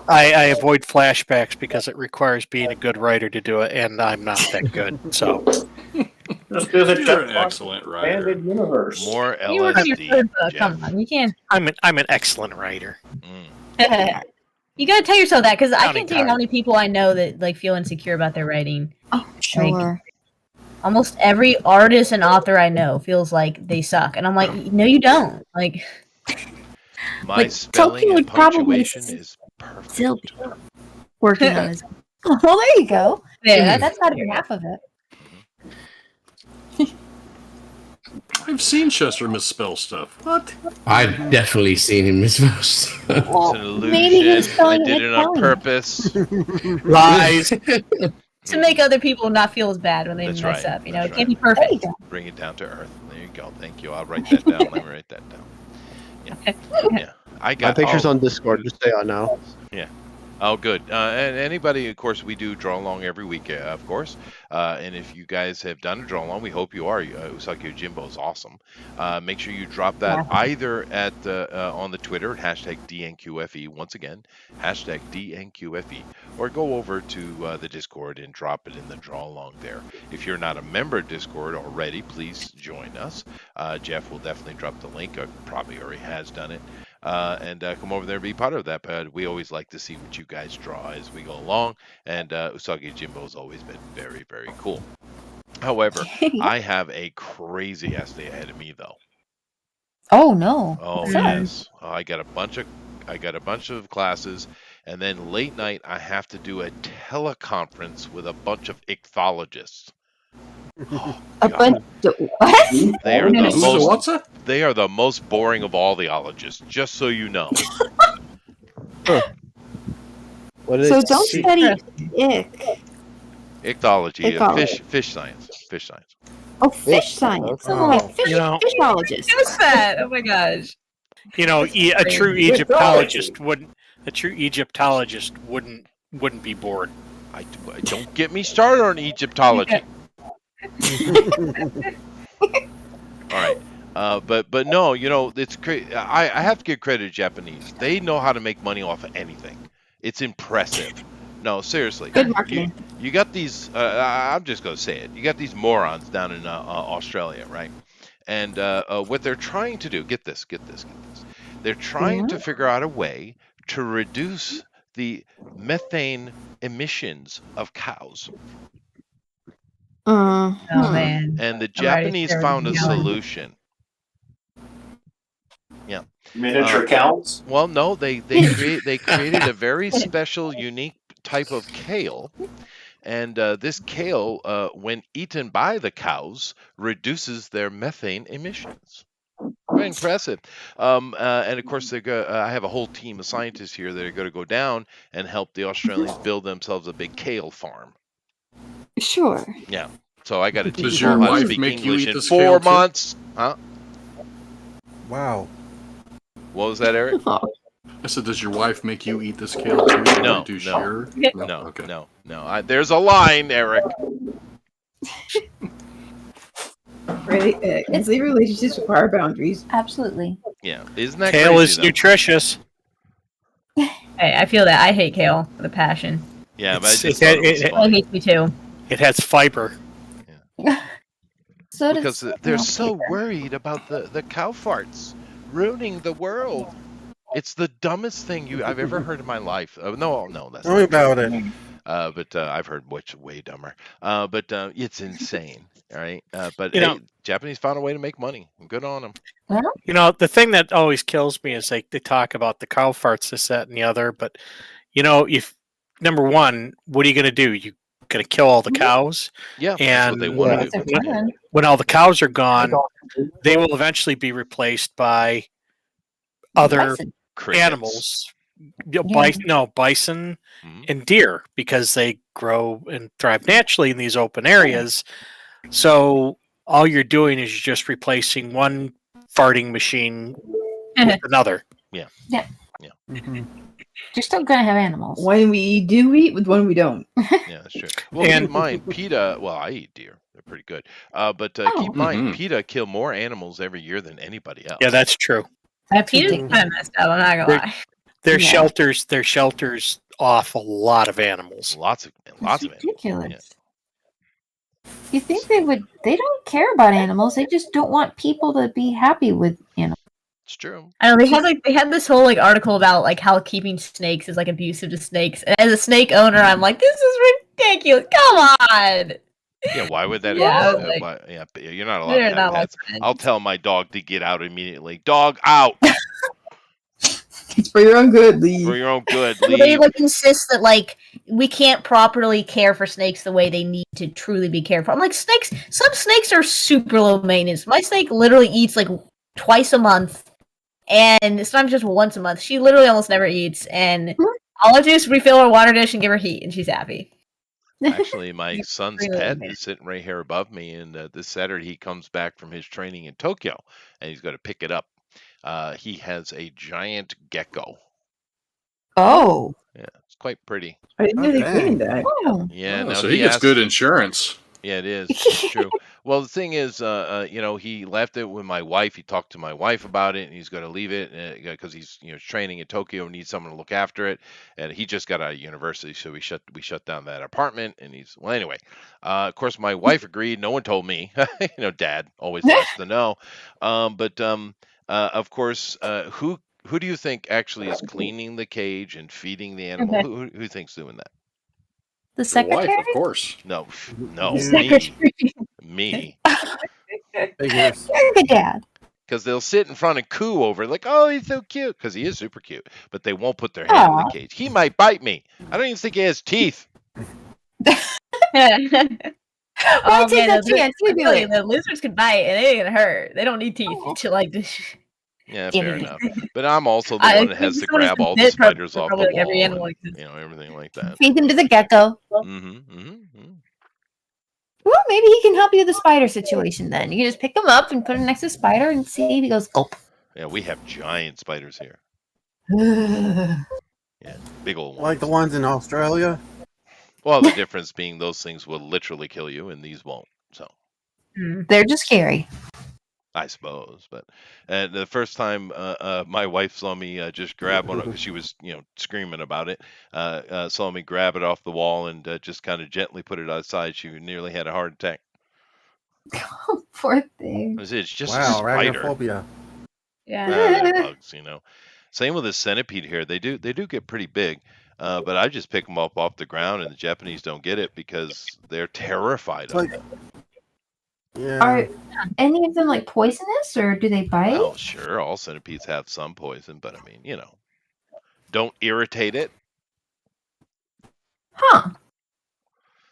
I avoid flashbacks because it requires being a good writer to do it, and I'm not that good. So Just do the You're an Jeff excellent writer. expanded universe. More You work on your LSD. third book. Jeff. Come on, you can't. I'm an excellent writer. You gotta tell yourself that because I Counting can't tell you how time. many people I know that like feel insecure about their writing. Oh, sure. Almost every artist and author I know feels like they suck, and I'm like, no, you don't. Like, My Like, spelling Tolkien and would probably punctuation is perfect. still be working on his. Well, there you go. yeah, That's got to be half of it. I've seen Chester misspell stuff. What? I've definitely seen him misspell stuff. It's an illusion. maybe he's I spelling did it it on Italian. purpose. Lies. to make other people not feel as bad when they That's mess right, up. It that's can't be There you perfect. go. Bring it down to earth. There you go. Thank you. I'll write that down. Let me write that down. Yeah. Yeah. I My got picture's oh, on Discord. Just say on now. Oh, good. And anybody, of course, we do draw along every week, of course. And if you guys have done a draw along, we hope you are. Usagi Yojinbo is awesome. Make sure you drop that either at on the Twitter, hashtag DNQFE, once again, hashtag DNQFE, or go over to the Discord and drop it in the draw along there. If you're not a member of Discord already, please join us. Jeff will definitely drop the link. Probably already has done it. And come over there and be part of that. But we always like to see what you guys draw as we go along. And Usagi Yojinbo has always been very, very cool. However, I have a crazy ass day ahead of me, though. Oh no. Oh yes, I got a bunch of classes, and then late night I have to do a teleconference with a bunch of ichthyologists. Oh, A God. bunch. What? They are Who's the a most. What's that? They are the most boring of all the ologists. Just so you know. What is So don't see- study ick. Ichthyology, Ichthyology. fish science, fish science. Oh, fish science. Oh. Like fish, You know- fishologist. Who's that? Oh my gosh. A true Egyptologist wouldn't be bored. Don't get me started on Egyptology. All right. But no, it's crazy. I have to give credit to Japanese. They know how to make money off of anything. It's impressive. No, seriously. Good marketing. You got these. I'm just gonna say it. You got these morons down in Australia, right? And what they're trying to do. Get this. They're trying to figure out a way to reduce the methane emissions of cows. Oh man. And the I'm already Japanese scared found a of yelling. solution. Yeah. Miniature cows? Well, no, they created a very special, unique type of kale, and this kale, when eaten by the cows, reduces their methane emissions. Very impressive. And of course, I have a whole team of scientists here that are going to go down and help the Australians build themselves a big kale farm. Sure. Yeah. So I got to Does teach your them how to wife speak make you English eat in this 4 kale, too? months. Huh? Wow. What was that, Eric? I said, does your wife make you eat this kale too? To No, reduce no. your... No, Okay. no. There's a line, Eric. Right. Healthy relationships require boundaries. Absolutely. Yeah, isn't that Kale crazy is though? nutritious. Hey, I feel that. I hate kale with a passion. Yeah, but I It's- just it- thought it was it- funny. It hates me too. It has fiber. So Because does they're so worried about the cow farts ruining the world. It's the dumbest thing I've ever heard in my life. No, that's Tell me not true. about it. But I've heard way dumber. But it's insane. All right. But You know- hey, Japanese found a way to make money. Good on them. You know, the thing that always kills me is they talk about the cow farts, this, that, and the other. But, if number one, what are you going to do? You going to kill all the cows? Yeah, that's And what they want to do. when all the cows are gone, they will eventually be replaced by other Crickets. animals. Bison Mhm. and deer, because they grow and thrive naturally in these open areas. So all you're doing is you're just replacing one farting machine with another. Yeah. Mhm. You're still gonna have animals. When we do eat, with when we don't. Yeah, that's true. Well, keep And- in mind, PETA. Well, I eat deer; they're pretty good. But keep in mind, PETA kill more animals every year than anybody else. Yeah, that's true. Peter's kind of messed up. I'm not gonna lie. Their Yeah. shelters off a lot of animals. Lots of animals. Ridiculous. You think they don't care about animals, they just don't want people to be happy with animals. It's true. I know they had this whole article about how keeping snakes is abusive to snakes. And as a snake owner, I'm like, this is ridiculous. Come on. Yeah, why would that? Yeah, I was You're not allowed They're to not have my pets. friends. I'll tell my dog to get out immediately. Dog out It's for your own good, Lee. for your own good. Well, they Leave. insist that we can't properly care for snakes the way they need to truly be cared for. I'm like, snakes. Some snakes are super low maintenance. My snake literally eats twice a month, and sometimes just once a month. She literally almost never eats, and all I do is refill her water dish and give her heat, and she's happy. Actually, my son's really pet amazing. is sitting right here above me, and this Saturday he comes back from his training in Tokyo, and he's going to pick it up. He has a giant gecko. Oh. Yeah, it's quite pretty. I didn't know they Okay. cleaned that. Oh. Yeah, Oh, now so he gets asked- good insurance. Yeah, it is. It's true. Well, the thing is, he left it with my wife. He talked to my wife about it, and he's going to leave it because he's training in Tokyo and needs someone to look after it. And he just got out of university, so we shut down that apartment. And anyway. Of course, my wife agreed. No one told me. Dad always wants to know. Of course, who do you think actually is cleaning the cage and feeding the animal? Okay. Who thinks doing that? The Your secretary? wife, of course. No, me. Figures. You're a good dad. Because they'll sit in front and coo over it, like, oh, he's so cute, because he is super cute. But they won't put their hand in the cage. He might bite me. I don't even think he has teeth. Why take that chance? You do it. The lizards can bite, and it ain't gonna hurt. They don't need teeth to Yeah, Yeah. fair enough. But I'm also the I one that think has to someone grab is all the dead probably- spiders off the probably wall. every animal And, exists. everything like that. Feed them to the gecko. Mm-hmm. Well, maybe he can help you with the spider situation then. You can just pick him up and put him next to the spider and see if he goes, gulp. Yeah, we have giant spiders here. Yeah, big old ones. Like the ones in Australia. Well, the difference being those things will literally kill you, and these won't. So They're just scary. I suppose, but the first time my wife saw me just grab one because she was, screaming about it, saw me grab it off the wall and just kind of gently put it outside, she nearly had a heart attack. Poor thing. It's just a Wow, spider. arachnophobia. Yeah. They're bugs, Same with the centipede here. They do get pretty big, but I just pick them up off the ground, and the Japanese don't get it because they're terrified It's of like, them. yeah. Are any of them like poisonous, or do they bite? Well, sure, all centipedes have some poison, but I mean, don't irritate it. Huh.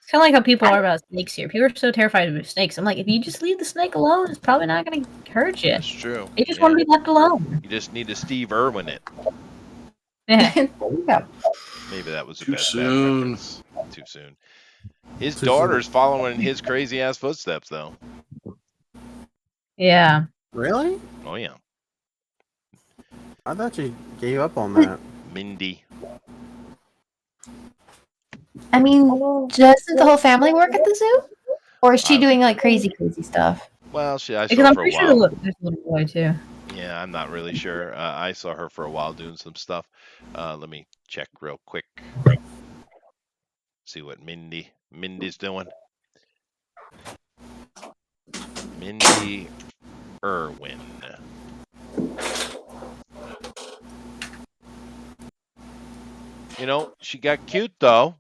It's kind of like how people are about snakes here. People are so terrified of snakes. I'm like, if you just leave the snake alone, it's probably not going to hurt you. That's true. They just want to be left alone. You just need to Steve Irwin it. Yeah. Maybe that was a Too bad soon. reference. Too soon. His Too daughter's following his crazy ass footsteps, though. Yeah. Really? Oh yeah, I thought you gave up on that. Mindy. I mean, doesn't the whole family work at the zoo? Or is she doing like crazy stuff? Well, I saw Because her I'm for a pretty sure while. there's a little boy too. Yeah, I'm not really sure. I saw her for a while doing some stuff. Let me check real quick. See what Mindy's doing. Mindy Irwin. She got cute though.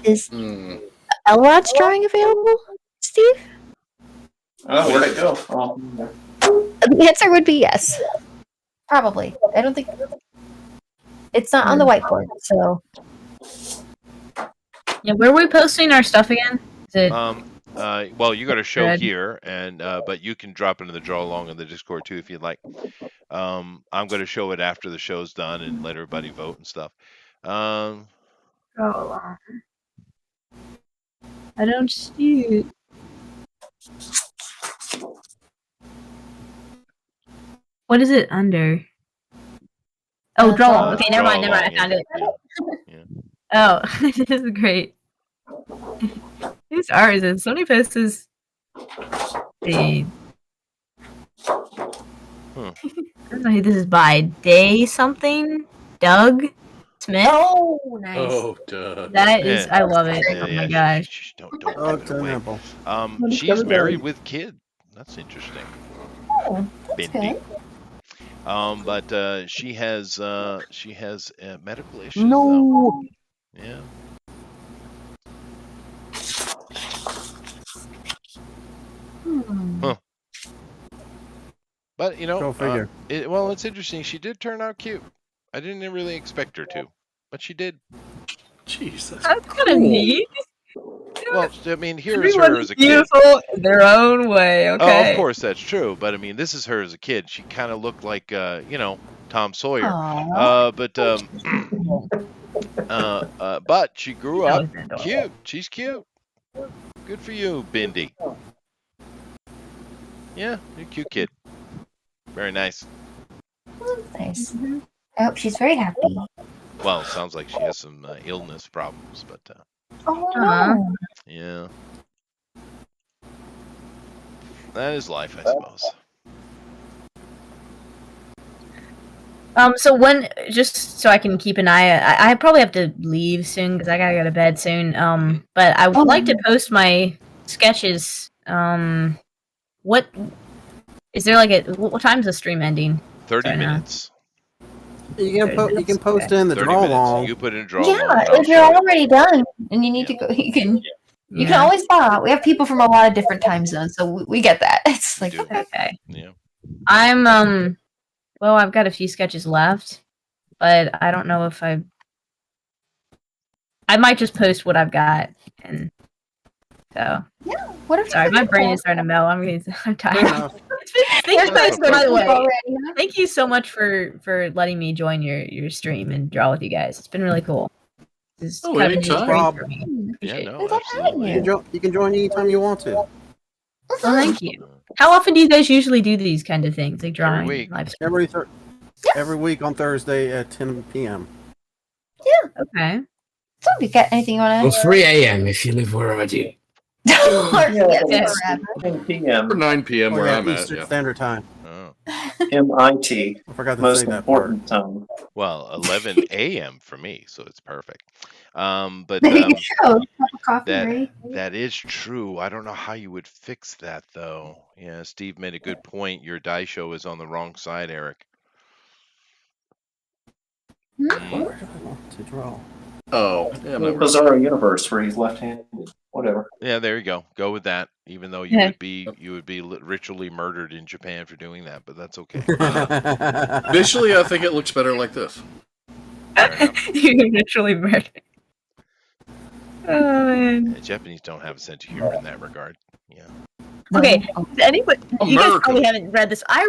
Is Hmm. Elrod's drawing available, Steve? Oh, where'd it go? Oh, The answer would be yes. Probably. I don't think it's not on the whiteboard, so Yeah, where are we posting our stuff again? Is it Well, you got a show Red. here, and but you can drop into the draw along in the Discord too if you'd like. I'm going to show it after the show's done and let everybody vote and stuff. go along? I don't see it. What is it under? Oh, draw along. Okay, never draw mind. along, I found it. Yeah. Oh, this is great. Whose art is it? Somebody posted the. I don't know who this is by. Day something? Doug Smith? oh, nice. Oh, duh. That is, Yeah. I love it. Yeah, Oh my yeah, gosh. don't Oh, give it away. example. She's married with kid. That's interesting. Oh, that's Bindi. good. But she has medical issues. No. Though. Yeah. Huh. But Go figure. it's interesting. She did turn out cute. I didn't really expect her to, but she did. Jeez, That's kind of neat. Well, I mean, here's her as a kid. Beautiful in their own way, Oh, okay? of course that's true. But I mean, this is her as a kid. She kind of looked like, Tom Sawyer. Aw. But she grew up Alexander. cute. She's cute. Good for you, Bindi. Yeah, you're a cute kid. Very nice. Nice. I hope she's very happy. Well, it sounds like she has some illness problems, but Oh, no. yeah. That is life, I suppose. So when, just so I can keep an eye, I probably have to leave soon because I gotta go to bed soon. But I would like to post my sketches. What is there like what time's the stream ending? 30 Right now. minutes. You can post in the 30 draw minutes. along. You put in draw yeah, along. and I'll if you're show it. already done and you need to go, you can always borrow. We have people from a lot of different time zones, so we get that. It's like, Do. Okay. Yeah. I'm well, I've got a few sketches left, but I don't know if I might just post what I've got, and so whatever. sorry, my brain is starting to melt. I'm tired. enough. Thank you so much for letting me join your stream and draw with you guys. It's been really cool. This is Oh, kind of a new anytime. experience for me. Yeah, Appreciate it. no, absolutely. You can join anytime you want to. Well, thank you. How often do you guys usually do these kind of things, like drawing? week. Live stream? Every week on Thursday at 10 p.m. Okay. So, you got anything you Or want 3 a.m. if you live where I do. to? It's Forever. 10 p.m. Or 9 p.m. Oh, where yeah, I'm at. Eastern Yeah. Standard Time. Oh. MIT. I forgot to Most say that part. important time. Well, 11 a.m. for me, so it's perfect. But There you go. Cup of coffee, that ready? that is true. I don't know how you would fix that though. Yeah, Steve made a good point. Your die show is on the wrong side, Eric. Mm, Where do I want to draw? Oh, yeah, A bizarre universe where he's left-handed. Whatever. yeah, there you go. Go with that. Even though you would be ritually murdered in Japan for doing that, but that's okay. Visually, I think it looks better like this. You're literally murdered. Oh man. Yeah, Japanese don't have a sense of humor in that regard. Yeah. Okay, anybody, you guys America. probably haven't read this. I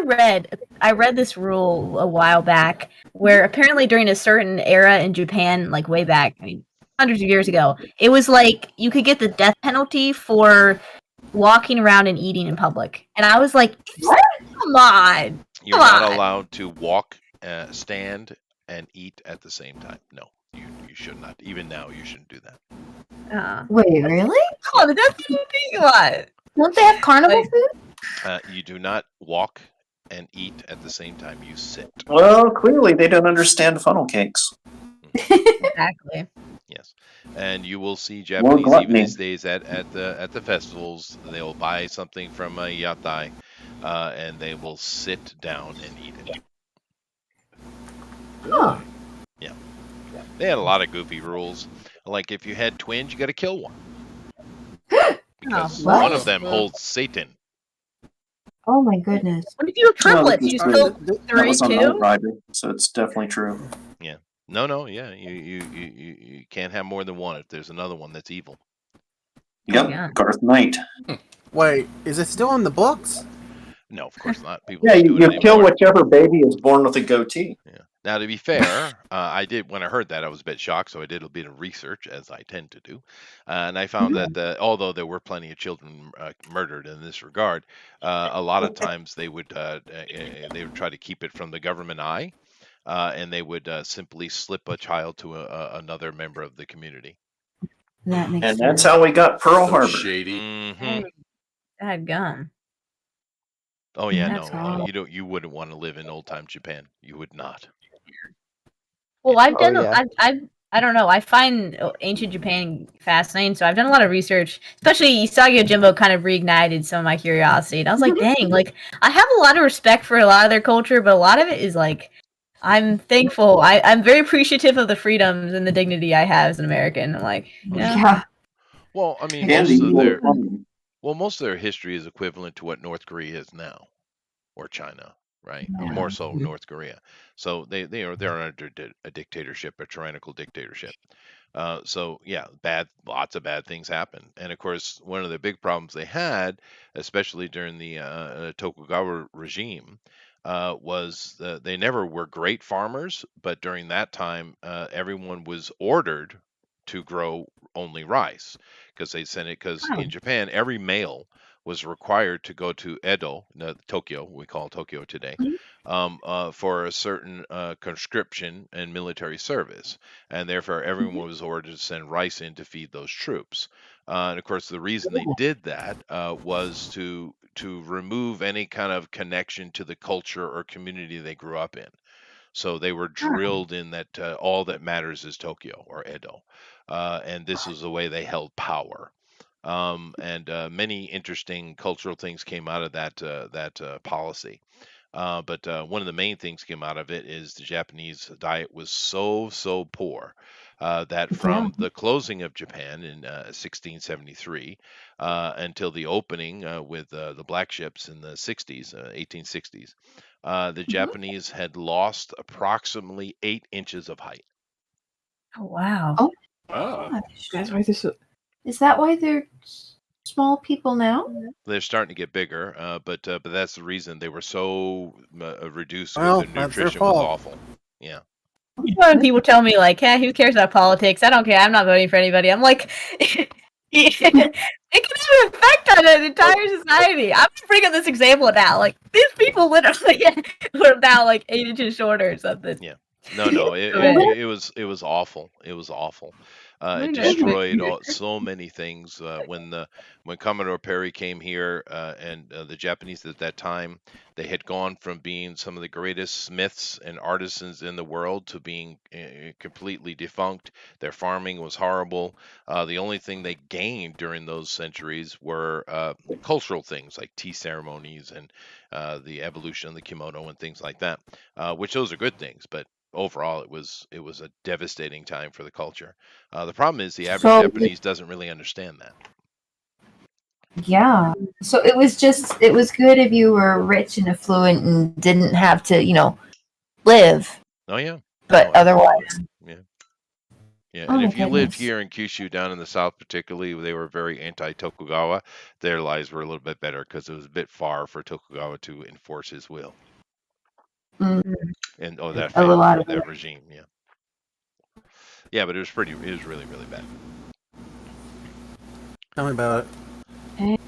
read this rule a while back, where apparently during a certain era in Japan, like way back, I mean, hundreds of years ago, it was like you could get the death penalty for walking around and eating in public. And I was like, come on. You're Come not on. allowed to walk, stand, and eat at the same time. No, you should not. Even now, you shouldn't do that. Wait, really? Oh, that's the thing. What? Don't they have carnival food? You do not walk and eat at the same time. You sit. Well, clearly they don't understand funnel cakes. Exactly. Yes, and you will see Japanese even gluttony. these days at the festivals. They will buy something from a yatai, and they will sit down and eat it. Huh. Yeah, they had a lot of goofy rules. Like if you had twins, you got to kill one because what? one of them holds Satan. Oh my goodness. What if you have triplets? You Well, still that 3 was on 2? Outrider, so it's definitely true. No, yeah, you can't have more than one if there's another one that's evil. Yep, yeah. Garth Knight. Wait, is it still in the books? No, of course not. People Yeah, don't do you it kill anymore. whichever baby is born with a goatee. Yeah. Now, to be fair, when I heard that, I was a bit shocked, so I did a bit of research, as I tend to do, and I found that although there were plenty of children murdered in this regard, a lot of times they would try to keep it from the government eye, and they would simply slip a child to another member of the community. That makes And sense. that's how we got Pearl So Harbor. shady. Mhm. That gun. Oh yeah, That's no, horrible. you wouldn't want to live in old time Japan. You would not. Well, I've done. yeah. I don't know. I find ancient Japan fascinating, so I've done a lot of research. Especially Usagi Yojinbo kind of reignited some of my curiosity, and I was like, dang, like I have a lot of respect for a lot of their culture, but a lot of it is like, I'm thankful. I'm very appreciative of the freedoms and the dignity I have as an American. I'm like, yeah. Yeah. Well, I mean, And the evil plumbing. most of their history is equivalent to what North Korea is now, or China, right? Or Yeah. more so North Korea. So they're under a dictatorship, a tyrannical dictatorship. So yeah, lots of bad things happen. And of course, one of the big problems they had, especially during the Tokugawa regime, was they never were great farmers, but during that time, everyone was ordered to grow only rice because they sent it because in Japan every male was required to go to Edo, Tokyo, we call Tokyo today, for a certain conscription and military service, and therefore everyone was ordered to send rice in to feed those troops. And of course, the reason they did that was to remove any kind of connection to the culture or community they grew up in. So they were drilled in that all that matters is Tokyo or Edo, and this was the way they held power. And many interesting cultural things came out of that policy. But one of the main things came out of it is the Japanese diet was so poor that from the closing of Japan in 1673 until the opening with the black ships in the 60s, 1860s, the Japanese had lost approximately 8 inches of height. Oh wow. Oh. Wow. Gosh, that's why this. Is that why they're small people now? They're starting to get bigger, but that's the reason they were so reduced Well, because their that's their nutrition was fault. awful. Yeah. When people tell me like, "Hey, who cares about politics? I don't care. I'm not voting for anybody." I'm like, it can have an effect on an entire society. I'm just bringing this example now. Like these people literally were now like 8 inches shorter or something. Yeah. No, it was awful. It was awful. I It know. destroyed so many things. When Commodore Perry came here, and the Japanese at that time, they had gone from being some of the greatest smiths and artisans in the world to being completely defunct. Their farming was horrible. The only thing they gained during those centuries were cultural things like tea ceremonies and the evolution of the kimono and things like that, which those are good things, but overall it was a devastating time for the culture. The problem is the average So Japanese doesn't really understand that. yeah. So it was good if you were rich and affluent and didn't have to, live. Oh yeah. But Oh, otherwise, absolutely. Yeah. Yeah, oh and my if you lived goodness. here in Kyushu, down in the south particularly, they were very anti-Tokugawa. Their lives were a little bit better because it was a bit far for Tokugawa to enforce his will. Mm, And that a little family, out of that it. regime, yeah. Yeah, but it was really, really bad. Tell me about it.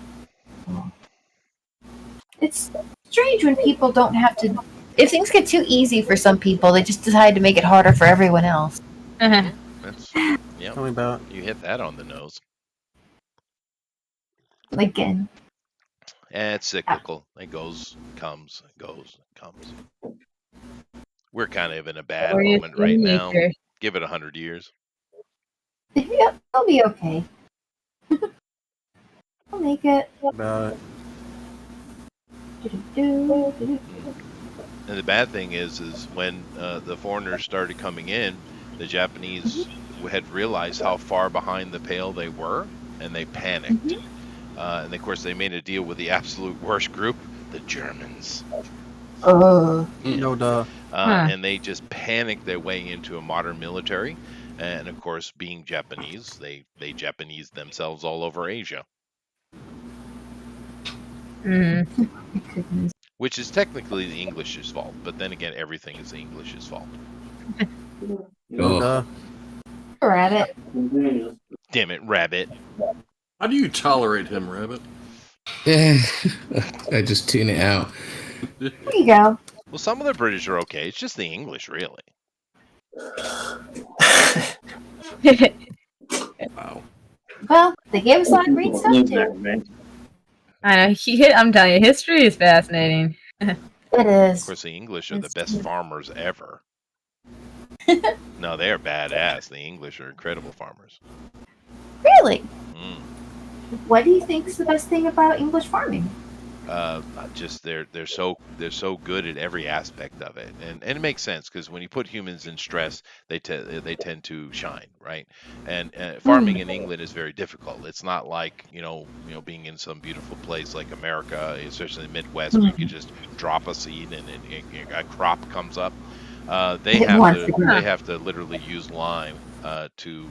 It's strange when people don't have to. If things get too easy for some people, they just decide to make it harder for everyone else. Yeah, that's yeah. Tell me about it. You hit that on the nose. Again. And it's cyclical. It goes, comes, goes, comes. We're kind of in a bad Glorious moment right now. nature. Give it 100 years. Yep, they'll be okay. I'll make it. About it. Do-do-do, And the bad thing is when the foreigners started coming in, the Japanese had realized how far behind the pale they were, and they panicked. And of course, they made a deal with the absolute worst group, the Germans. No duh. And they just panicked their way into a modern military. And of course, being Japanese, they Japanese themselves all over Asia, which is technically the English's fault. But then again, everything is the English's fault. No duh. Rabbit. Damn it, rabbit. How do you tolerate him, Rabbit? I just tune it out. There you go. Well, some of the British are okay. It's just the English, really. Wow. Well, they gave us a lot of great stuff too. I know. I'm telling you, history is fascinating. It Of is. course, the English are the It's best true. farmers ever. No, they are badass. The English are incredible farmers. Really? Mm. What do you think is the best thing about English farming? Just they're so good at every aspect of it, and it makes sense because when you put humans in stress, they tend to shine, right? And farming in England is very difficult. It's not like being in some beautiful place like America, especially the Midwest, where you can just drop a seed and a crop comes up. They have to literally use lime to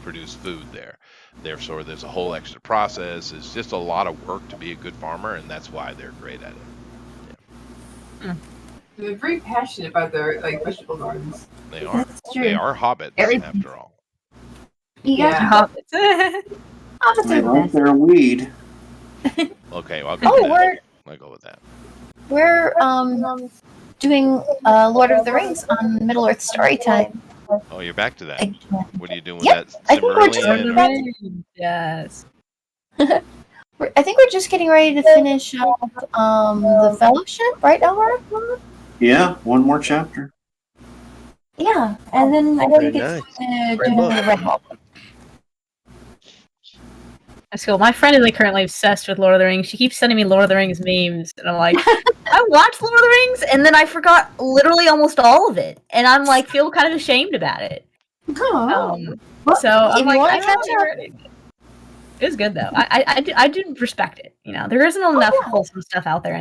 produce food there. Therefore, there's a whole extra process. It's just a lot of work to be a good farmer, and that's why they're great at it. They're very passionate about their vegetable gardens. They are. That's true. They are hobbits, after all. Yeah. Hobbits. Hobbits They are the like best. their weed. Okay, well, I'll go with that. I'll go with that. We're doing Lord of the Rings on Middle Earth Storytime. Oh, you're back to that. Again. What are you doing Yep, with that? I think we're just Cimmerillion or- Yes. I think we're just getting ready to finish up the Fellowship, right, Elmer? Yeah, one more chapter. Yeah, and then I gotta Very get nice. to do the Red Hall. That's cool. My friend is currently obsessed with Lord of the Rings. She keeps sending me Lord of the Rings memes, and I'm like, I watched Lord of the Rings, and then I forgot literally almost all of it, and I'm feel kind of ashamed about it. Oh. So I'm if you want I to don't catch know. up, It was good though. I do respect it. There isn't enough wholesome stuff out there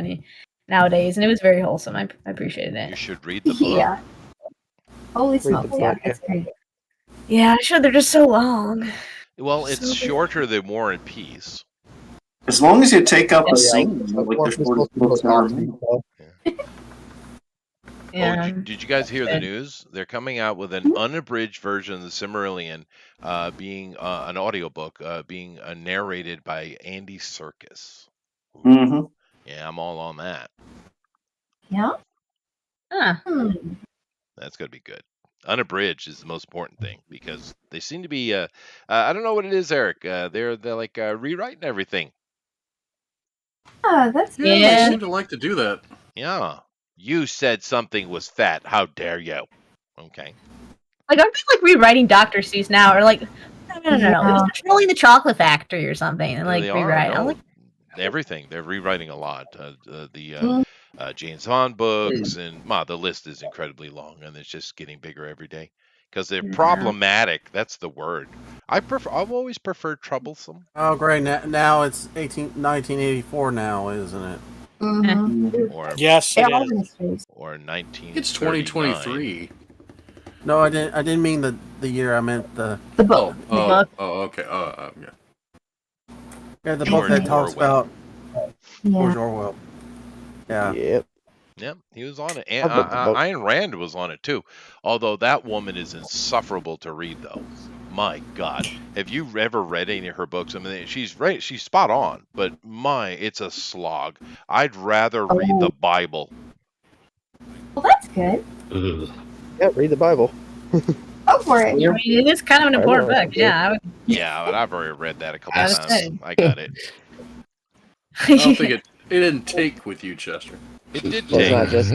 nowadays, and it was very wholesome. I appreciated You it. should read the book. yeah. Holy smokes, book, yeah, yeah. that's great. Yeah, I'm sure they're just so long. Well, it's shorter the War and Peace. As long as you take out the Yeah, scenes, like, like more there's physical 40 books skills, now. Yeah. Oh, did you guys hear the news? They're coming out with an unabridged version of the Cimmerillion, being an audiobook, being narrated by Andy Serkis. Mm-hmm. Yeah, I'm all on that. Yeah? Huh. Hmm. That's gonna be good. Unabridged is the most important thing because they seem to be. I don't know what it is, Eric. They're like rewriting everything. That's Yeah, they Yeah. seem to like to do that. Yeah, you said something was fat. How dare you? Okay. Like, aren't they like rewriting Dr. Seuss now? Or like, no. It was Charlie and the Chocolate Factory or something. And like They rewrite. are. I'm No, like, everything. They're rewriting a lot. The James Bond books and the list is incredibly long, and it's just getting bigger every day because they're problematic. That's the word. I've always preferred troublesome. Oh, great. Now it's 1984 now, isn't it? Mm-hmm. Or Yes, it is. or 19. It's 2023. No, I didn't mean the year. I meant the book. Oh, okay. Yeah, the George book that talks Orwell. about George Orwell. Yeah. Yep. Yep, he was on it. And I've read the book. Ayn Rand was on it too. Although that woman is insufferable to read, though. My God, have you ever read any of her books? I mean, she's right. She's spot on, but it's a slog. I'd rather read the Bible. Well, that's good. Yeah, read the Bible. Go for it. I mean, it is kind of an important book. Yeah, I would. Yeah, but I've already read that a couple I was times. saying. I got it. I don't think it didn't take with you, Chester. It did Well, it's not take. just.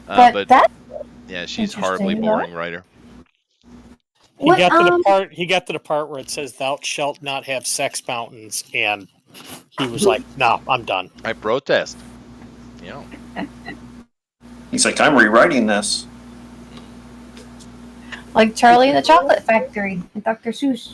But that's yeah, she's horribly interesting, boring writer. He got to the part. He got to the part where it says, "Thou shalt not have sex mountains," and he was like, "No, I'm done." I protest. Yeah. He's like, I'm rewriting this. like Charlie and the Chocolate Factory and Dr. Seuss.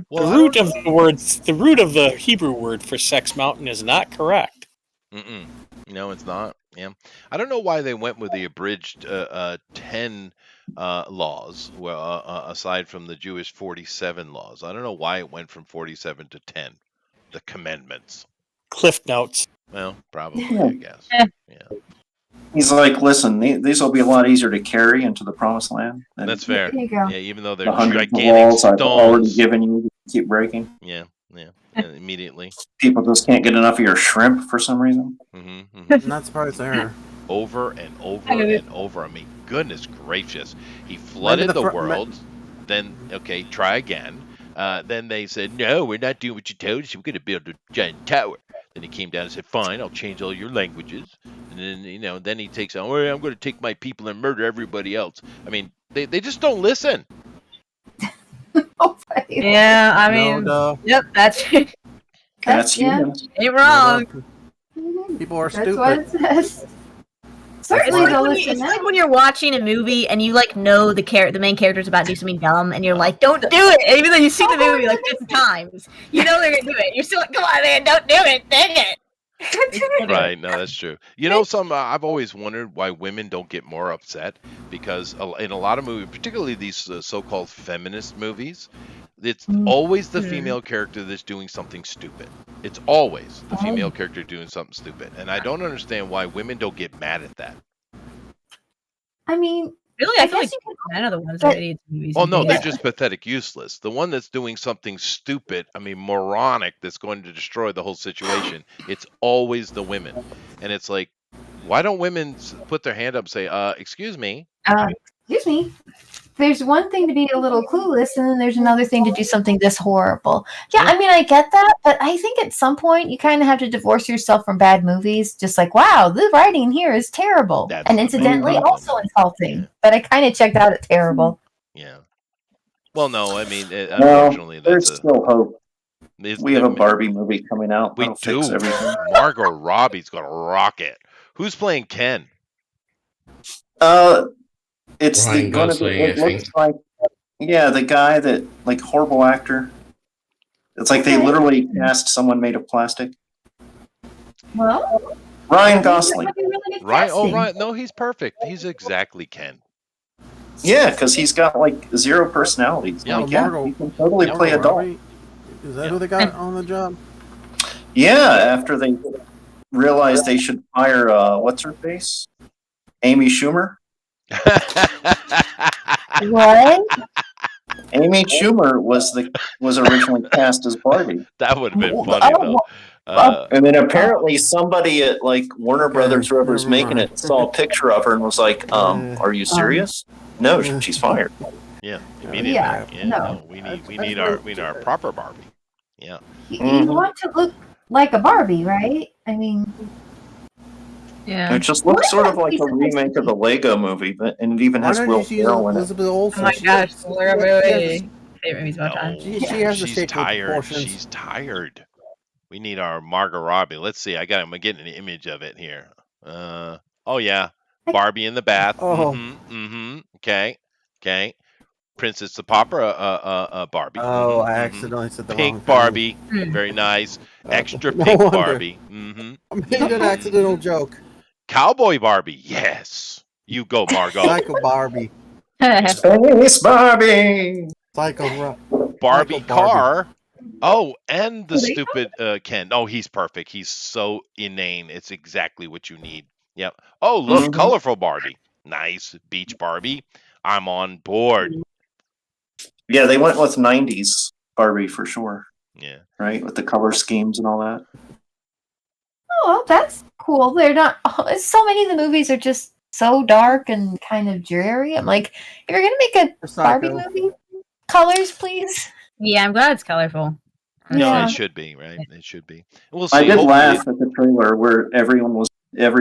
Well, The root of the words, the root of the Hebrew word for sex mountain is not correct. Mm-mm. No, it's not. Yeah, I don't know why they went with the abridged 10 laws. Well, aside from the Jewish 47 laws, I don't know why it went from 47 to 10. The commandments. Cliff notes. Well, probably, Yeah. I guess. Yeah, He's like, listen, these will be a lot easier to carry into the promised land than that's fair. There you go. Yeah, even though they're the hundreds of gigantic walls I've already stones. given you to keep breaking. Yeah, immediately. People just can't get enough of your shrimp for some reason. I'm not surprised there. Over and over and over. I mean, goodness gracious. He flooded the world. Then, okay, try again. Then they said, no, we're not doing what you told us. We're going to build a giant tower. Then he came down and said, fine, I'll change all your languages. And then, then he takes on, well, I'm going to take my people and murder everybody else. I mean, they just don't listen. Yeah, I mean, yep, that's That's yeah. ain't wrong. People are That's what it stupid. says. Certainly they'll listen It's now. like when you're watching a movie and you like know the main character's about to do something dumb and you're like, don't do it, even though you've seen the movie like 50 times. You know they're gonna do it. You're still like, come on, man, don't do it, dang it. Right, no, that's true. You know, I've always wondered why women don't get more upset because in a lot of movies, particularly these so-called feminist movies, it's always the female character that's doing something stupid. It's always the female character doing something stupid, and I don't understand why women don't get mad at that. I mean, Really, I feel like men are the ones that are idiots in movies. Oh no, they're Yeah. just pathetic, useless. The one that's doing something stupid, I mean moronic, that's going to destroy the whole situation, it's always the women. And it's like, why don't women put their hand up and say, excuse me? Excuse me. There's one thing to be a little clueless, and then there's another thing to do something this horrible. Yeah, I mean, I get that, but I think at some point you kind of have to divorce yourself from bad movies. Just like, wow, the writing here is terrible, and incidentally also insulting. But I kind of checked out at terrible. Yeah. Well, no, I mean, unfortunately, there's that's still hope. We have a Barbie movie coming out. We That'll do. fix everything. Margot Robbie's gonna rock it. Who's playing Ken? It's Ryan gonna be. Gosling, It I looks like, yeah, the guy that like horrible actor. It's like they literally cast someone made of plastic. Well, Ryan Gosling. Right? Oh, right. No, he's perfect. He's exactly Ken. Yeah, because he's got like zero personalities. Yeah, Like, yeah, he can totally play a doll. Is that who they got on the job? Yeah, after they realized they should hire what's her face, Amy Schumer. What? Amy Schumer was originally cast as Barbie. That would have been funny though. And then apparently somebody at like Warner Brothers, whoever's never making mind. it, saw a picture of her and was like, "Are you serious? No, she's fired." Yeah, immediately. Yeah, Yeah, no. no, we need our proper Barbie. Yeah. You want to look like a Barbie, right? I mean, Yeah. It just looks sort of like a remake of the Lego movie, and it even Why has don't Will you just use Ferrell in it. Elizabeth Olsen? Oh my gosh, we're She favorite movies of all time. She has the she's shape of tired. proportions. She's tired. We need our Margot Robbie. Let's see. I'm getting an image of it here. Oh yeah, Barbie in the bath. Oh. Okay. Princess the Pauper, Barbie. Oh, I accidentally said the wrong Pink thing. Barbie. Very nice. Extra no pink wonder. Barbie. I made an accidental joke. Cowboy Barbie. Yes. You go, Margot. Psycho Barbie. Space Barbie. Psycho Barbie Barbie. car. Oh, and the stupid Ken. Oh, he's perfect. He's so inane. It's exactly what you need. Yep. Oh, look, colorful Barbie. Nice. Beach Barbie. I'm on board. Yeah, they went with 90s Barbie for sure. Yeah. Right? With the color schemes and all that. oh, well, that's cool. They're not. So many of the movies are just so dark and kind of dreary. I'm like, if you're gonna make a Barbie movie, colors, please. Yeah, I'm glad it's colorful. No, Yeah. it should be, right? It should be. We'll see. I did Hopefully- laugh at the trailer where every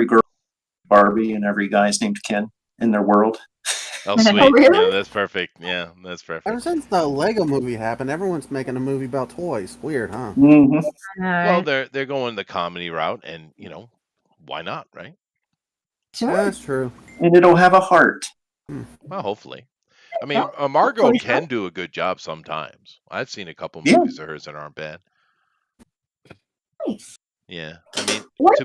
girl Barbie and every guy's named Ken in their world. Oh, sweet. Oh, really? Yeah, that's perfect. Yeah, that's perfect. Ever since the Lego movie happened, everyone's making a movie about toys. Weird, huh? Well, they're going the comedy route, and why not, right? Sure. That's true. And it'll have a heart. Well, hopefully. I mean, Margot hopefully can do a good job sometimes. I've seen a couple Yeah. movies of hers that aren't bad. Nice. Yeah, I mean, What?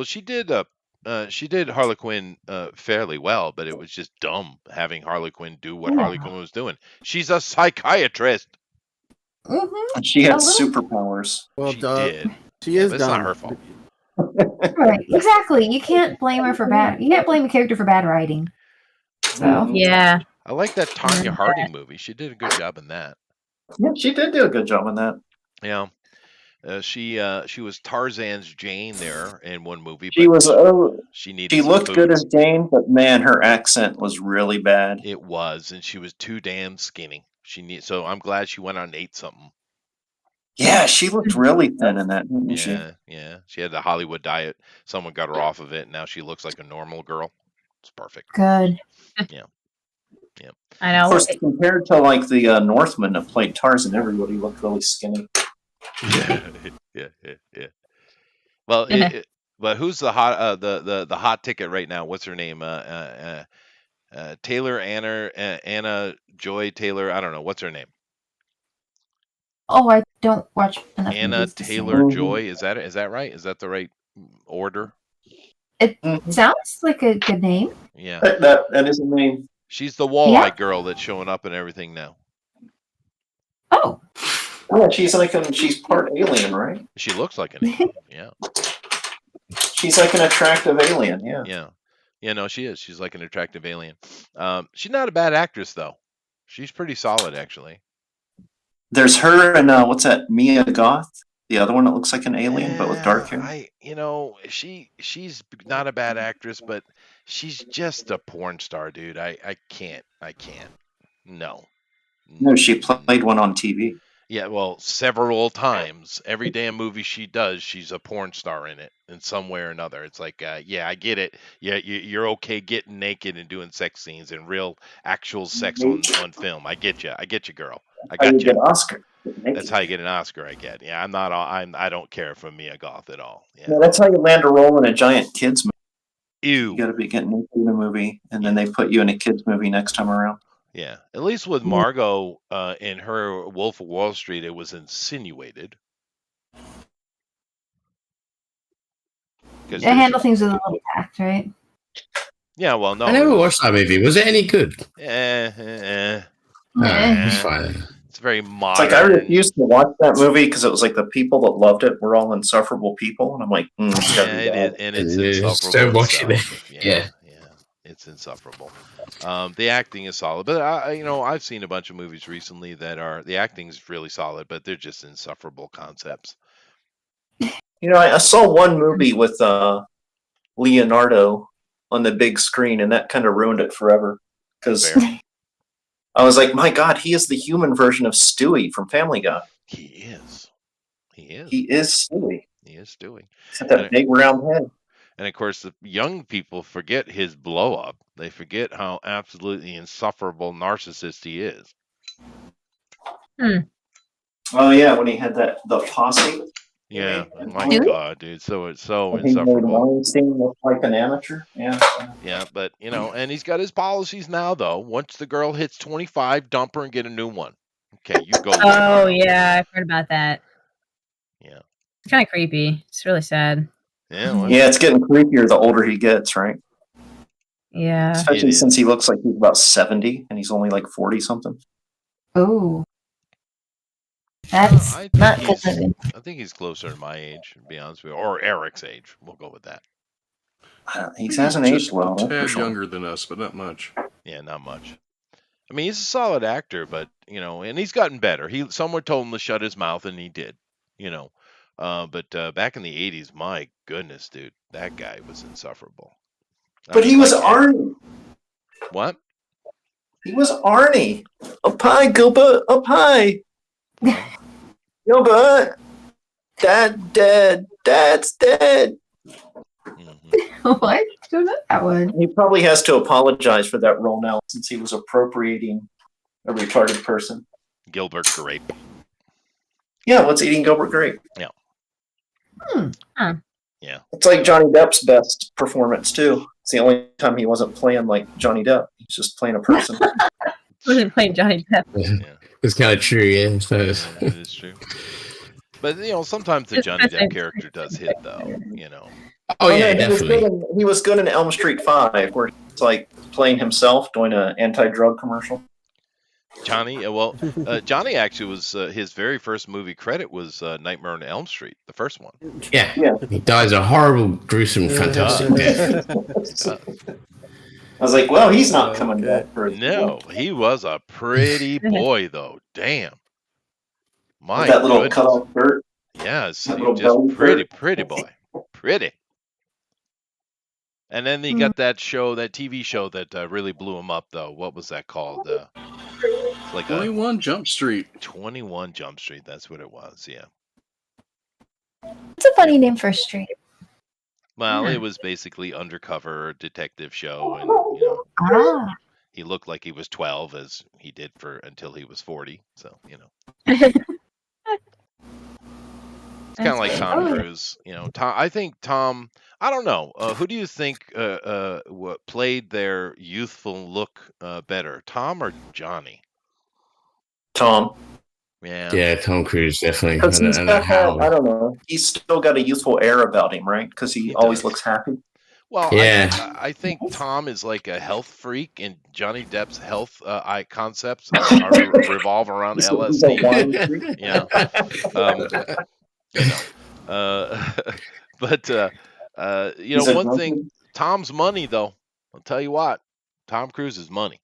she did Harley Quinn fairly well, but it was just dumb having Harley Quinn do what Harley Quinn was doing. She's a psychiatrist. Mm-hmm. And she had A little- superpowers. Well, She did. She is But it's dumb. not her fault. Right. Exactly. You can't blame her for bad. You can't blame a character for bad writing. So. Yeah. I like that Tanya Harding movie. She did a good job in that. Yeah, she did do a good job in that. Yeah. She was Tarzan's Jane there in one movie. She but was. She needed. She some looked food. good as Jane, but man, her accent was really bad. It was, and she was too damn skinny. So I'm glad she went out and ate something. Yeah, she looked really thin in that, didn't she? Yeah. She had the Hollywood diet. Someone got her off of it, and now she looks like a normal girl. It's perfect. Good. Yeah. I know. Of course, compared to like the Northman that played Tarzan, everybody looked really skinny. Yeah. Well, but who's the hot the hot ticket right now? What's her name? Taylor Anna Joy Taylor. I don't know. What's her name? Oh, I don't watch enough Anna movies to see. Taylor Joy. Is that right? Is that the right order? It sounds like a good name. Yeah. That is a name. She's the walleye girl that's showing up and everything now. Oh. Yeah, she's part alien, right? She looks like an alien. Yeah. She's like an attractive alien. Yeah. Yeah. Yeah, no, she is. She's like an attractive alien. She's not a bad actress though. She's pretty solid actually. There's her and what's that? Mia Goth, the other one that looks like an alien but with dark hair. She's not a bad actress, but she's just a porn star, dude. I can't. No. No, she played one on TV. Yeah, well, several times. Every damn movie she does, she's a porn star in it in some way or another. It's like, yeah, I get it. Yeah, you're okay getting naked and doing sex scenes and real, actual sex on film. I get you, girl. I got you you. get Oscar. That's how you get an Oscar. I get. Yeah, I don't care for Mia Goth at all. Yeah. No, that's how you land a role in a giant kids movie. Ew. You got to be getting naked in a movie, and then they put you in a kids movie next time around. Yeah, at least with Margot in her Wolf of Wall Street, it was insinuated. They handle things with a little tact, right? Yeah, well, no. I never watched that movie. Was it any good? Eh. It's fine. It's very It's modern. like I refused to watch that movie because it was like the people that loved it were all insufferable people, and I'm like, it's gotta be bad. and it's Yeah, insufferable. so watching it. itself. Yeah, it's insufferable. The acting is solid, but I've seen a bunch of movies recently that the acting is really solid, but they're just insufferable concepts. You know, I saw one movie with Leonardo on the big screen, and that kind of ruined it forever. Because Fair. I was like, my God, he is the human version of Stewie from Family Guy. He is. He is. He is Stewie. He is Stewie. He's got that And, big round head. and of course, the young people forget his blow up. They forget how absolutely insufferable narcissist he is. Oh yeah, when he had the posse. Yeah, made my him. God, dude, so it's so He made insufferable. Weinstein look like an amateur. Yeah. Yeah, but and he's got his policies now. Though once the girl hits 25, dump her and get a new one. Okay, you go. Oh yeah, I've heard about that. Yeah. It's kind of creepy. It's really sad. Yeah. Well, Yeah, it's getting creepier the older he gets, right? Yeah. Especially It is. since he looks like he's about 70 and he's only like 40 something. Oh. That's I not think good. I think he's closer to my age, to be honest with you, or Eric's age. We'll go with that. He hasn't Just aged well. a that's for tad sure. younger than us, but not much. Yeah, not much. I mean, he's a solid actor, but and he's gotten better. Someone told him to shut his mouth, and he did. But back in the '80s, my goodness, dude, that guy was insufferable. But he was Arnie. What? He was Arnie. Up high, Gilbert. Up high. Gilbert. Dad dead. Dad's dead. What? I don't know that one. He probably has to apologize for that role now since he was appropriating a retarded person. Gilbert Grape. Yeah, what's eating Gilbert Grape? Yeah. Yeah. It's like Johnny Depp's best performance too. It's the only time he wasn't playing like Johnny Depp. He's just playing a person. Wasn't playing Johnny Depp. It's kind of true, yeah. So It is true. But sometimes the Johnny Depp character does hit, though. Oh yeah, he was definitely. he was good in Elm Street 5, where he's like playing himself doing an anti-drug commercial. Johnny, Johnny actually was his very first movie credit was Nightmare on Elm Street, the first one. Yeah. He dies a horrible, gruesome, fantastic death. I was like, well, he's not coming back for No, he was a pretty boy, though. Damn. My With that little goodness. cut off shirt. Yes, That he little just belly shirt. pretty boy. Pretty. And then he got that TV show that really blew him up, though. What was that called? It's like 21 Jump Street. 21 Jump Street. That's what it was. Yeah. It's a funny name for a street. Well, Yeah. it was basically undercover detective show, and Ah. he looked like he was 12, as he did until he was 40. So it's kind of like Tom Cruise. I think Tom. I don't know. Who do you think what played their youthful look better, Tom or Johnny? Tom. Yeah. Yeah, Tom Cruise definitely. Because he's I don't know got how. I don't know. He's still got a youthful air about him, right? Because he always does. looks happy. Well, Yeah. I think Tom is like a health freak, and Johnny Depp's health concepts revolve around He's a LSD. wine freak. Yeah. But He's a one thing, drunkard. Tom's money though. I'll tell you what, Tom Cruise is money.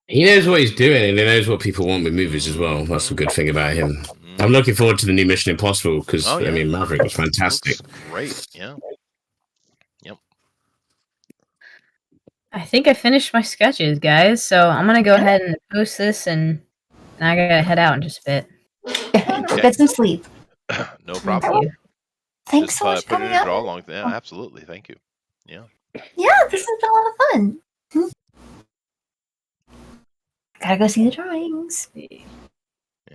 He knows what he's doing, and he knows what people want with movies as well. That's a good thing about him. I'm looking forward to the new Mission Impossible because Oh, yeah. I mean, Maverick was fantastic. Looks great. Yeah. Yep. I think I finished my sketches, guys. So I'm gonna go ahead and post this, and I gotta head out in just a bit. Get some sleep. No Thank problem. you. Thanks Just so much for put it coming in a out. draw along. Yeah, absolutely. Thank you. Yeah. Yeah, this has been a lot of fun. Gotta go see the drawings.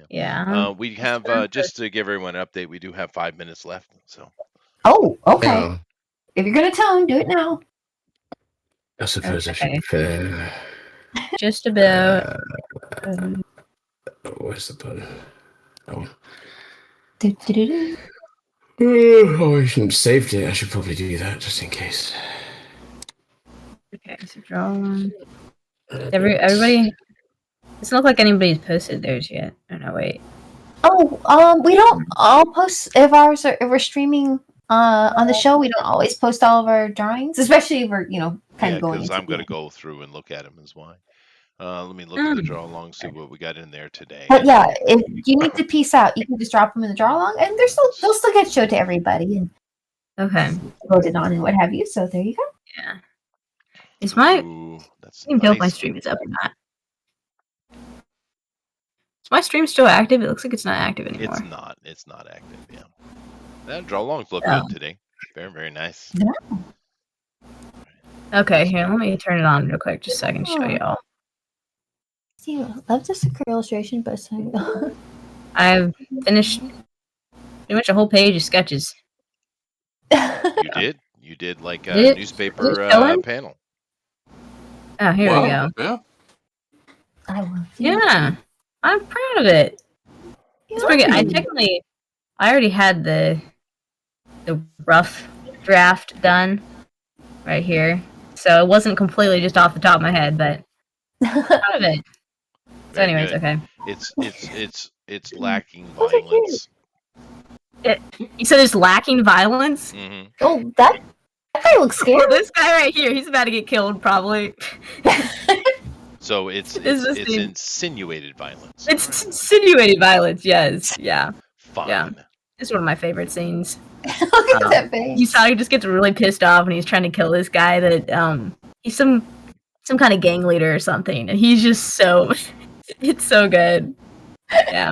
Yeah. We have just to give everyone an update. We do have 5 minutes left. So. Oh, okay. Yeah, If you're gonna tone, do it now. I suppose Okay. I should. Just about. Where's the button? Oh. Do-do-do-do. Oh, I shouldn't have saved it. I should probably do that just in case. Okay, so draw one. Everybody. Doesn't look like anybody's posted theirs yet. Oh no, wait. Oh, we don't all post if we're streaming on the show. We don't always post all of our drawings, especially if we're kind Yeah, of going. because into I'm going to the- go through and look at them as well. Let me look at the draw along, see what we got in there today. But yeah, if you need to peace out, you can just drop them in the draw along, and they'll still get showed to everybody and voted on and what have you. So there you go. Yeah. Is my that's I hope my stream is up or not. Is my stream still active? It looks like it's not active anymore. It's not. It's not active. Yeah. That draw alongs look good today. Very, very nice. Yeah. Okay, here, let me turn it on real quick, just so I can show y'all. See, love this illustration, but I've finished pretty much a whole page of sketches. You did? You did like a newspaper panel. Oh, here we go. Yeah. Yeah, I'm proud of it. It's pretty good. I already had the rough draft done right here, so it wasn't completely just off the top of my head, but I'm proud of it. So, anyways, okay. It's lacking violence. You said it's lacking violence? Mm-hmm. Oh, that guy looks scary. Well, this guy right here, he's about to get killed, probably. So it's insinuated violence. It's insinuated violence, yes. Yeah. Fine. Yeah. It's one of my favorite scenes. Look at that face. Usagi just gets really pissed off when he's trying to kill this guy that he's some kind of gang leader or something, and he's just so it's so good. Yeah.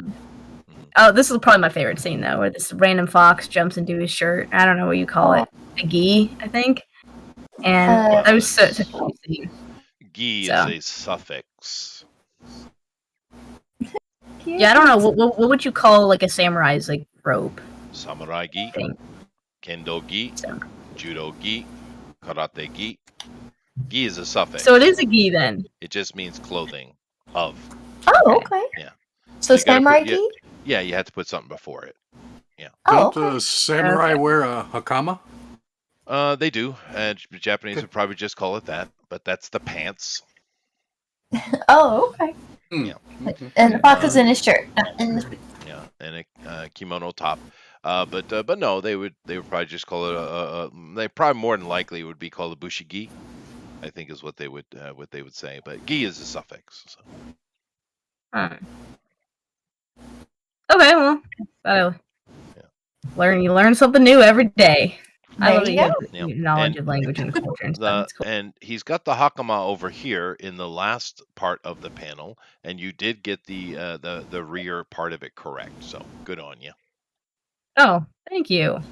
Oh, this is probably my favorite scene though, where this random fox jumps into his shirt. I don't know what you call it. A gi, I think. And that was such a cool scene. Gi is a suffix. Yeah, I don't know. What would you call like a samurai's like robe? Samurai gi, kendo gi, judo gi, karate gi. Gi is a suffix. So it is a gi then. It just means clothing of. Oh, okay. Yeah. So samurai gi? Yeah, you had to put something before it. Yeah. Don't the samurai wear a hakama? They do. Japanese would probably just call it that, but that's the pants. Oh, okay. Yeah. And the fox is in his shirt. Yeah, and a kimono top. But no, they would probably just call it they probably more than likely would be called a bushigi, I think is what they would say. But gi is a suffix. So. Okay, well, you learn something new every day. I love knowledge of language and culture and stuff. It's cool. And he's got the hakama over here in the last part of the panel, and you did get the rear part of it correct. So good on you. Oh, thank you.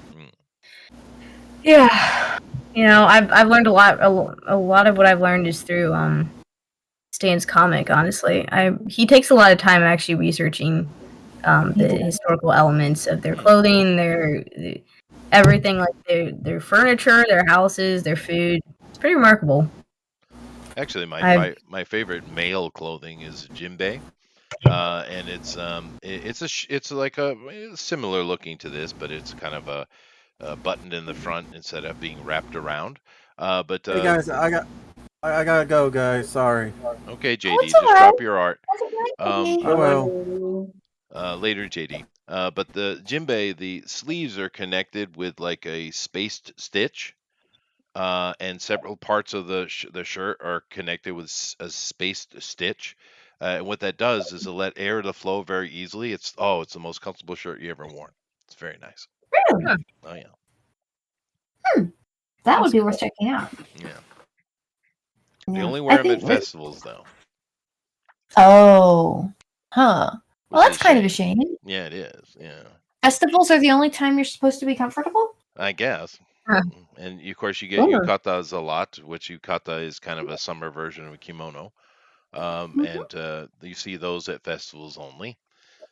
Yeah, I've learned a lot. A lot of what I've learned is through Stan's comic. Honestly, he takes a lot of time actually researching the historical elements of their clothing, their everything, like their furniture, their houses, their food. It's pretty remarkable. Actually, my favorite male clothing is Jinbei, and it's like a similar looking to this, but it's kind of a buttoned in the front instead of being wrapped around. But hey guys, I gotta go, guys. Sorry. Okay, JD, just drop your art. I will. Later, JD. But the Jinbei, the sleeves are connected with like a spaced stitch, and several parts of the shirt are connected with a spaced stitch. And what that does is it let air to flow very easily. It's the most comfortable shirt you ever worn. It's very nice. Really? Oh yeah. That would be worth checking out. Yeah. They only wear them at festivals, though. Oh, huh. Well, that's kind of a shame. Yeah, it is. Yeah. Festivals are the only time you're supposed to be comfortable? I guess. And of course, you get yukatas a lot, which yukata is kind of a summer version of a kimono. And you see those at festivals only.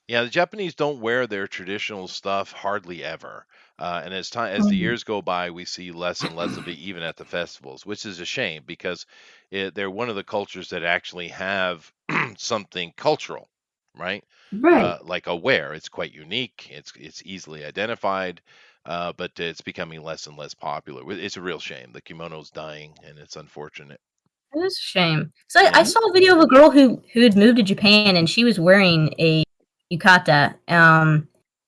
Yeah, the Japanese don't wear their traditional stuff hardly ever. And as the years go by, we see less and less of it, even at the festivals, which is a shame because they're one of the cultures that actually have something cultural, right? Right. Like a wear. It's quite unique. It's easily identified, but it's becoming less and less popular. It's a real shame. The kimono's dying, and it's unfortunate. It is a shame. So I saw a video of a girl who had moved to Japan, and she was wearing a yukata.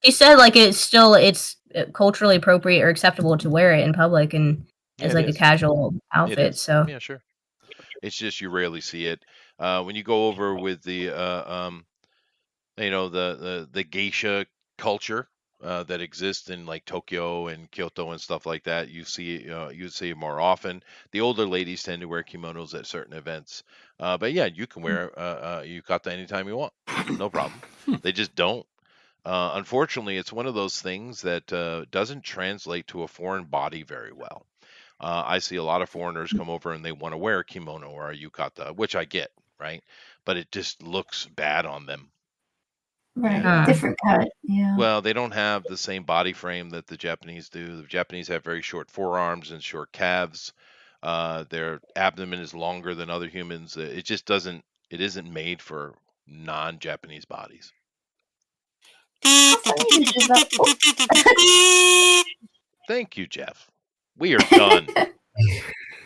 She said like it's culturally appropriate or acceptable to wear it in public and as like a casual outfit. So yeah, sure. It's just you rarely see it. When you go over with the the geisha culture that exists in like Tokyo and Kyoto and stuff like that, you see it more often. The older ladies tend to wear kimonos at certain events, but yeah, you can wear yukata anytime you want, no problem. They just don't. Unfortunately, it's one of those things that doesn't translate to a foreign body very well. I see a lot of foreigners come over and they want to wear a kimono or a yukata, which I get, right? But it just looks bad on them. Right. And Different cut. Yeah. well, they don't have the same body frame that the Japanese do. The Japanese have very short forearms and short calves. Their abdomen is longer than other humans. It just doesn't. It isn't made for non-Japanese bodies. Thank you, Jeff. We are done.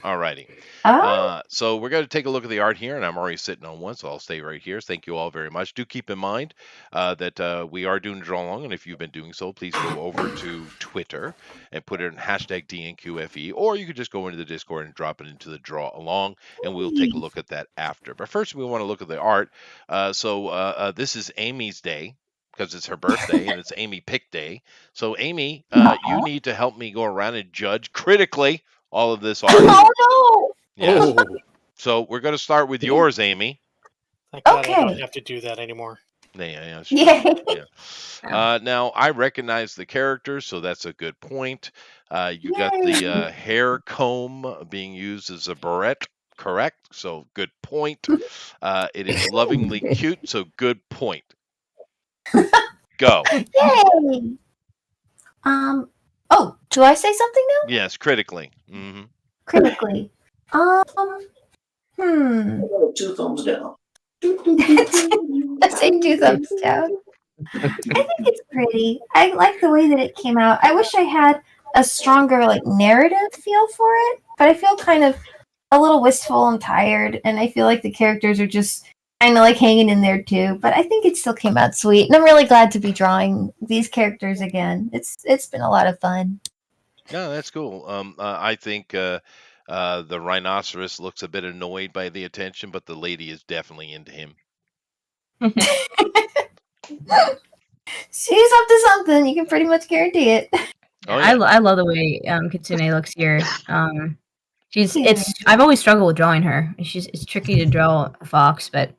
Alrighty. Oh. So we're going to take a look at the art here, and I'm already sitting on one, so I'll stay right here. Thank you all very much. Do keep in mind that we are doing draw along, and if you've been doing so, please go over to Twitter and put it in hashtag DNQFE, or you could just go into the Discord and drop it into the draw along, and we'll take a look at that after. But first, we want to look at the art. So this is Amy's day, because it's her birthday and it's Amy Pick Day. So Amy, you need to help me go around and judge critically all of this art. Oh no! Yes. So we're going to start with yours, Amy. Thank God I Okay. don't have to do that anymore. Yeah. Yay. Now I recognize the characters, so that's a good point. You got the hair comb being used as a barrette, correct? So good point. It is lovingly cute, so good point. Go. Yay! Oh, do I say something now? Yes, critically. Mm-hmm. Critically. 2 thumbs down. I say 2 thumbs down. I think it's pretty. I like the way that it came out. I wish I had a stronger like narrative feel for it, but I feel kind of a little wistful and tired, and I feel like the characters are just kind of like hanging in there too. But I think it still came out sweet, and I'm really glad to be drawing these characters again. It's been a lot of fun. No, that's cool. I think the rhinoceros looks a bit annoyed by the attention, but the lady is definitely into him. She's up to something. You can pretty much guarantee it. Oh, yeah. I love the way Kitsune looks here. I've always struggled with drawing her. It's tricky to draw a fox, but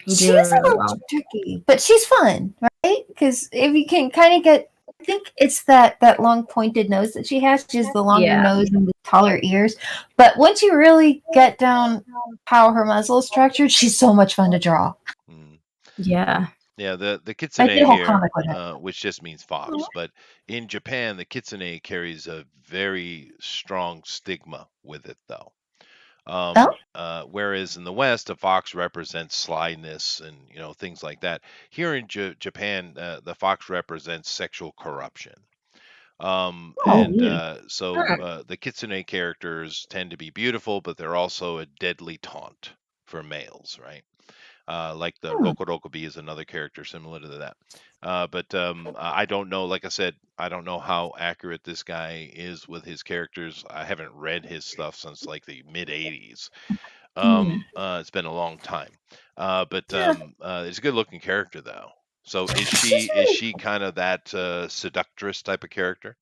you do She's it a really little well. tricky, but she's fun, right? Because if you can kind of get, I think it's that long pointed nose that she has. She has the longer nose and the taller ears. But once you really get down how her muzzle is structured, she's so much fun to draw. Yeah. Yeah, the kitsune I did a whole here, comic with it. which just means fox, but in Japan, the kitsune carries a very strong stigma with it, though. Whereas in the West, a fox represents slyness and things like that. Here in Japan, the fox represents sexual corruption. The kitsune characters tend to be beautiful, but they're also a deadly taunt for males, right? Like the Rokorokobi is another character similar to that. I don't know, like I said, I don't know how accurate this guy is with his characters. I haven't read his stuff since like the mid 80s. It's been a long time. It's a good looking character though. So is she kind of that seductress type of character?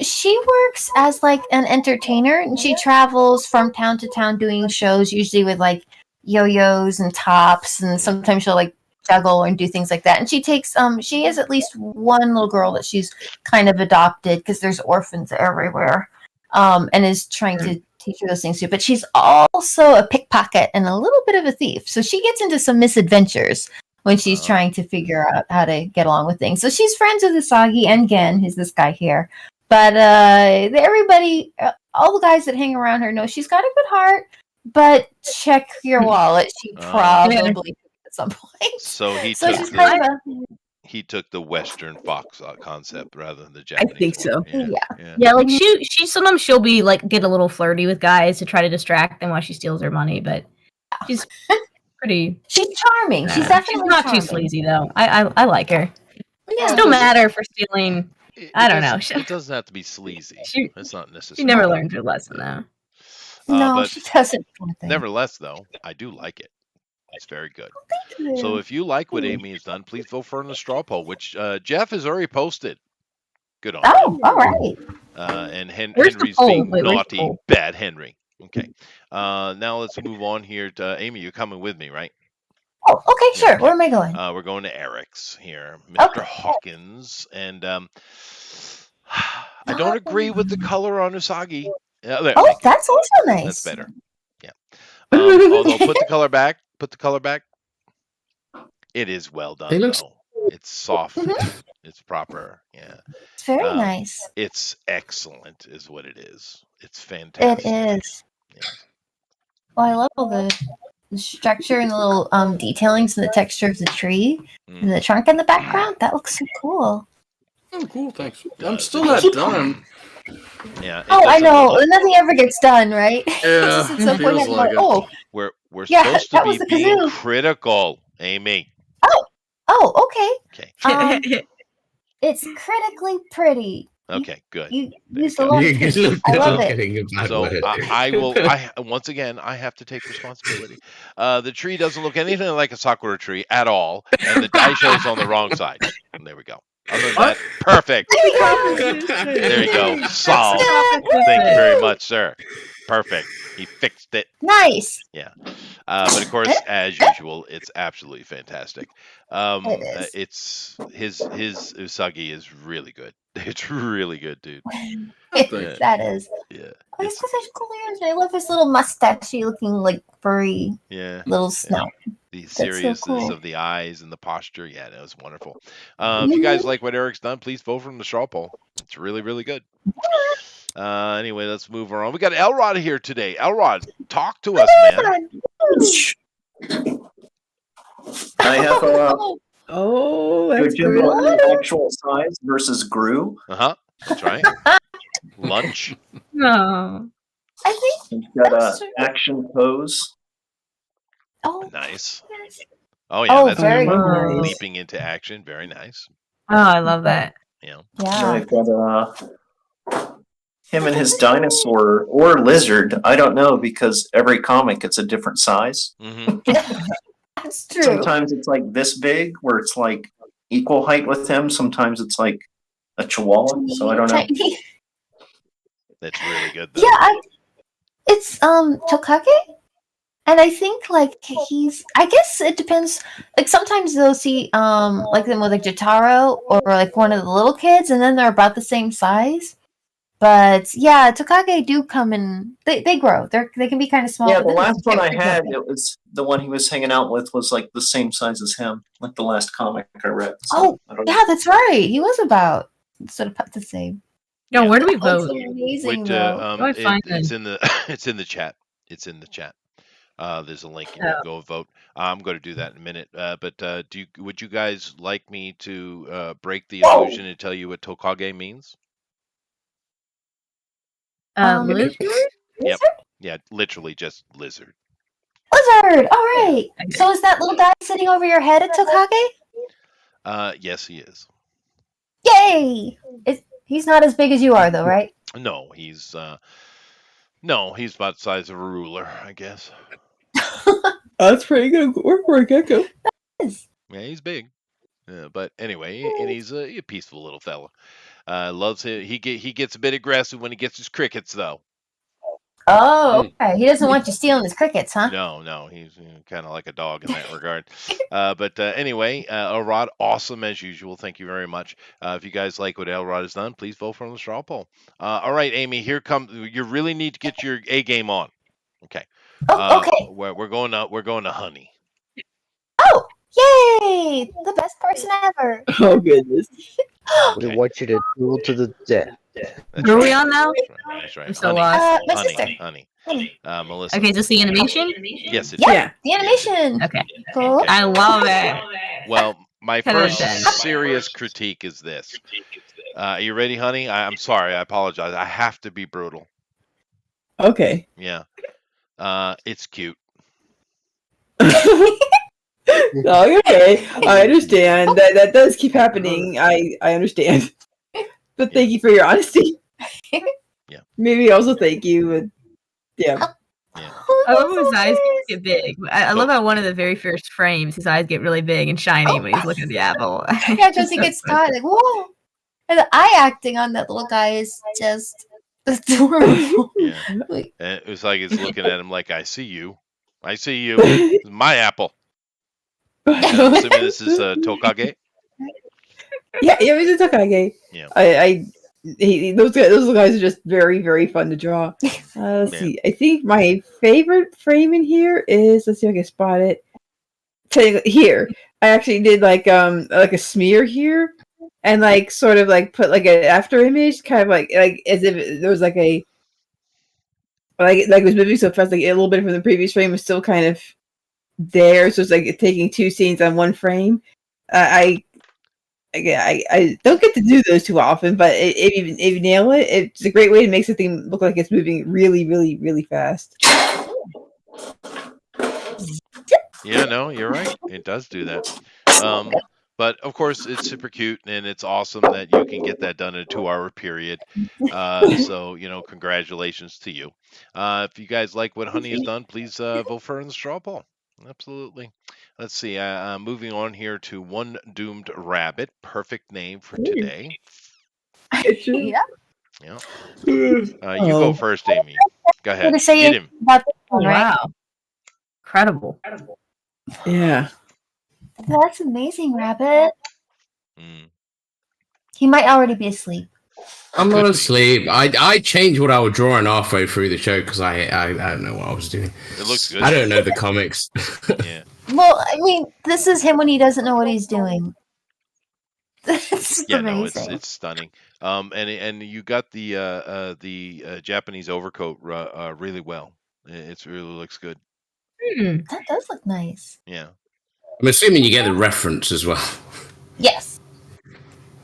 She works as like an entertainer, and she travels from town to town doing shows, usually with like yo-yos and tops, and sometimes she'll like juggle and do things like that. And she takes she has at least one little girl that she's kind of adopted because there's orphans everywhere, and is trying to teach her those things too. But she's also a pickpocket and a little bit of a thief, so she gets into some misadventures when she's trying to figure out how to get along with things. So she's friends with Usagi and Gen, who's this guy here. But everybody, all the guys that hang around her know she's got a good heart, but check your wallet. She probably at some point. So he took the Western fox concept rather than the Japanese. I think so. Yeah, like she sometimes she'll be like get a little flirty with guys to try to distract them while she steals their money, but she's pretty. She's charming. She's definitely not charming. too sleazy though. I like her. Yeah. Still mad at her for stealing. I don't know. It doesn't have to be sleazy. It's not necessary. She never learned her lesson though. No, But she doesn't. Poor thing. nevertheless, though, I do like it. It's very good. Thank So you. if you like what Amy has done, please vote for her in the straw poll, which Jeff has already posted. Good on him. Oh, all right. And Where's the Henry's poll? being Wait, where's the naughty, poll? bad Henry. Okay. Now let's move on here to Amy. You're coming with me, right? Oh, okay, sure. Where am I going? We're going to Eric's here, Mr. Hawkins, and I don't agree with the color on Usagi. Oh, that's also nice. That's better. Yeah. Although put the color back. Put the color back. It is well done, though. It's soft. It's proper. Yeah. It's very nice. It's excellent, is what it is. It's fantastic. It is. Yeah. Well, I love all the structure and the little detailings and the texture of the tree and the trunk in the background. That looks so cool. Oh, cool. Thanks. I'm still not done. Yeah. Oh, I know. Nothing ever gets done, right? Yeah. At some point, Feels like it. oh, we're yeah, supposed that to was be the being kazoo. critical, Amy. Oh, okay. Okay. It's critically pretty. Okay, good. You There used you a go. lot of pitch. I love it. So I will. Once again, I have to take responsibility. The tree doesn't look anything like a sakura tree at all, and the daisho is on the wrong side. And there we go. Other than that, perfect. There you go. Solved. Thank you very much, sir. Perfect. He fixed it. Nice. Yeah. But of course, as usual, it's absolutely fantastic. It is. It's his Usagi is really good. It's really good, dude. That is. Yeah. Oh, he's got such cool ears. I love his little mustachy looking like furry little snout. The so seriousness cool. of the eyes and the posture. Yeah, that was wonderful. If you guys like what Eric's done, please vote for him in the straw poll. It's really, really good. Anyway, let's move on. We got Elrod here today. Elrod, talk to us, man. I have a that's Yojinbo actual size versus Gru. That's right. Lunch. No. I think He's got a action pose. Oh, nice. Oh yeah, Oh, that's very good. nice. Leaping into action. Very nice. Oh, I love that. Yeah. I've got him and his dinosaur or lizard. I don't know because every comic it's a different size. That's true. Sometimes it's like this big, where it's like equal height with him. Sometimes it's like a chihuahua. So I don't know. Tiny. That's really good, though. Yeah, it's Tokage, and I think like I guess it depends. Like sometimes they'll see like them with like Jotaro or like one of the little kids, and then they're about the same size. But yeah, Tokage do come in. They grow. They can be kind of small. Yeah, but the then last one I they had, grow. it was the one he was hanging out with was like the same size as him, like the last comic I read. So, Oh, I don't know. yeah, that's right. He was about sort of the same. No, where do we That's vote? amazing, Wait, though. do I find it's in the it's in the chat. It's in the chat. There's a link and you can go vote. I'm going to do that in a minute. But would you guys like me to break the illusion and tell you what Tokage means? Lizard? Yep. Yeah, literally just lizard. Lizard. All right. So is that little guy sitting over your head at Tokage? Yes, he is. Yay! He's not as big as you are, though, right? No, he's about the size of a ruler, I guess. That's pretty good work for a gecko. Yeah, he's big. But anyway, and he's a peaceful little fella. Loves it. He gets a bit aggressive when he gets his crickets, though. Oh, okay. He doesn't want you stealing his crickets, huh? No, he's kind of like a dog in that regard. But anyway, Elrod, awesome as usual. Thank you very much. If you guys like what Elrod has done, please vote for him on the straw poll. All right, Amy, here comes. You really need to get your A game on. Okay. Oh, okay. We're going to Honey. Oh, yay! The best person ever. Oh goodness. We want you to duel to the death. Who are we on now? That's right. I'm so lost. My sister. Honey. Honey. Melissa. Okay, is this the animation? Yes, it is. Yeah, the animation. Okay. Cool. Okay. I love it. Well, my Kinda first intense. serious critique is this. Are you ready, honey? I'm sorry. I apologize. I have to be brutal. Okay. Yeah. It's cute. Oh, okay. I understand. That does keep happening. I understand. But thank you for your honesty. Yeah. Maybe also thank you. Yeah. Yeah. Oh, I love that's when his so eyes nice. get big. I love how one of the very first frames, his eyes get really big and shiny when he's looking at the apple. Yeah, because he gets caught like, whoa. And the eye acting on that little guy is just adorable. Yeah. Like, And it was like he's looking at him like, I see you. I see you. It's my apple. And I'm assuming this is Tokage. Yeah, it was a Tokage. Yeah. Those guys are just very, very fun to draw. Let's Yeah. see. I think my favorite frame in here is, let's see if I can spot it. Here, I actually did like a smear here, and like sort of like put like an after image, kind of like as if there was like a like it was moving so fast, like a little bit from the previous frame was still kind of there. So it's like taking two scenes on one frame. I don't get to do those too often, but if you nail it, it's a great way to make something look like it's moving really, really, really fast. Yeah, no, you're right. It does do that. But of course, it's super cute and it's awesome that you can get that done in a 2-hour period. So, congratulations to you. If you guys like what Honey has done, please vote for her in the straw poll. Absolutely. Let's see. Moving on here to One Doomed Rabbit. Perfect name for today. yeah. Yeah. You go first, Amy. Go ahead. To say Get him. about this one, right? Wow. Incredible. Yeah. That's amazing, Rabbit. Mm. He might already be asleep. I'm not asleep. I changed what I was drawing halfway through the show because I don't know what I was doing. It looks good. I don't know the comics. Yeah. Well, I mean, this is him when he doesn't know what he's doing. It's Yeah, amazing. no, it's stunning. And you got the Japanese overcoat really well. It really looks good. That does look nice. Yeah. I'm assuming you get the reference as well. Yes.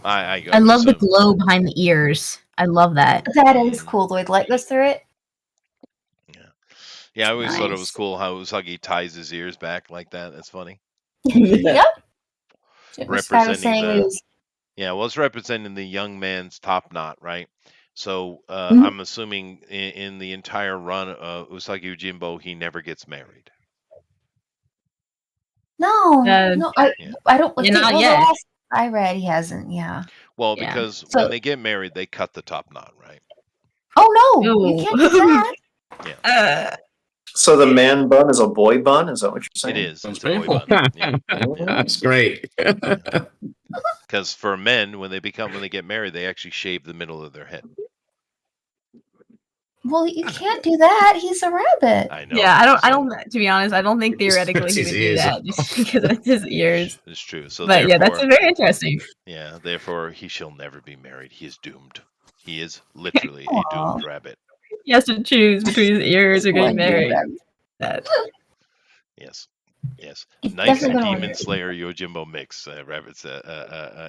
I love the assume. glow behind the ears. I love that. That is cool. The way the light goes through it. Yeah, I always thought it was Nice. cool how Usagi ties his ears back like that. That's funny. Yep. It was kind of Representing saying the it was Yeah, well, it's representing the young man's top knot, right? So Mhm. I'm assuming in the entire run of Usagi Yojinbo, he never gets married. no, no. I don't Yeah, think not the yet. last I read he hasn't. Yeah. Well, Yeah. because So- when they get married, they cut the top knot, right? Oh no, you No. can't do that. Yeah, So the man bun is a boy bun? Is that what you're saying? it is. Sounds It's a boy painful. bun. Yeah. That's great. Because for men, when they get married, they actually shave the middle of their head. Well, you can't do that. He's a rabbit. I know. Yeah, I So don't. To be honest, I don't think Just theoretically cuts he his would do ears that off. just because of his ears. It's true. So But yeah, that's therefore, very interesting. yeah, therefore he shall never be married. He is doomed. He is literally a Aw. doomed rabbit. He has to choose between his ears or getting One dude married. rabbit. That. Yes. Yes. He's Nice definitely gonna Demon win. Slayer Yojimbo mix. Rabbits.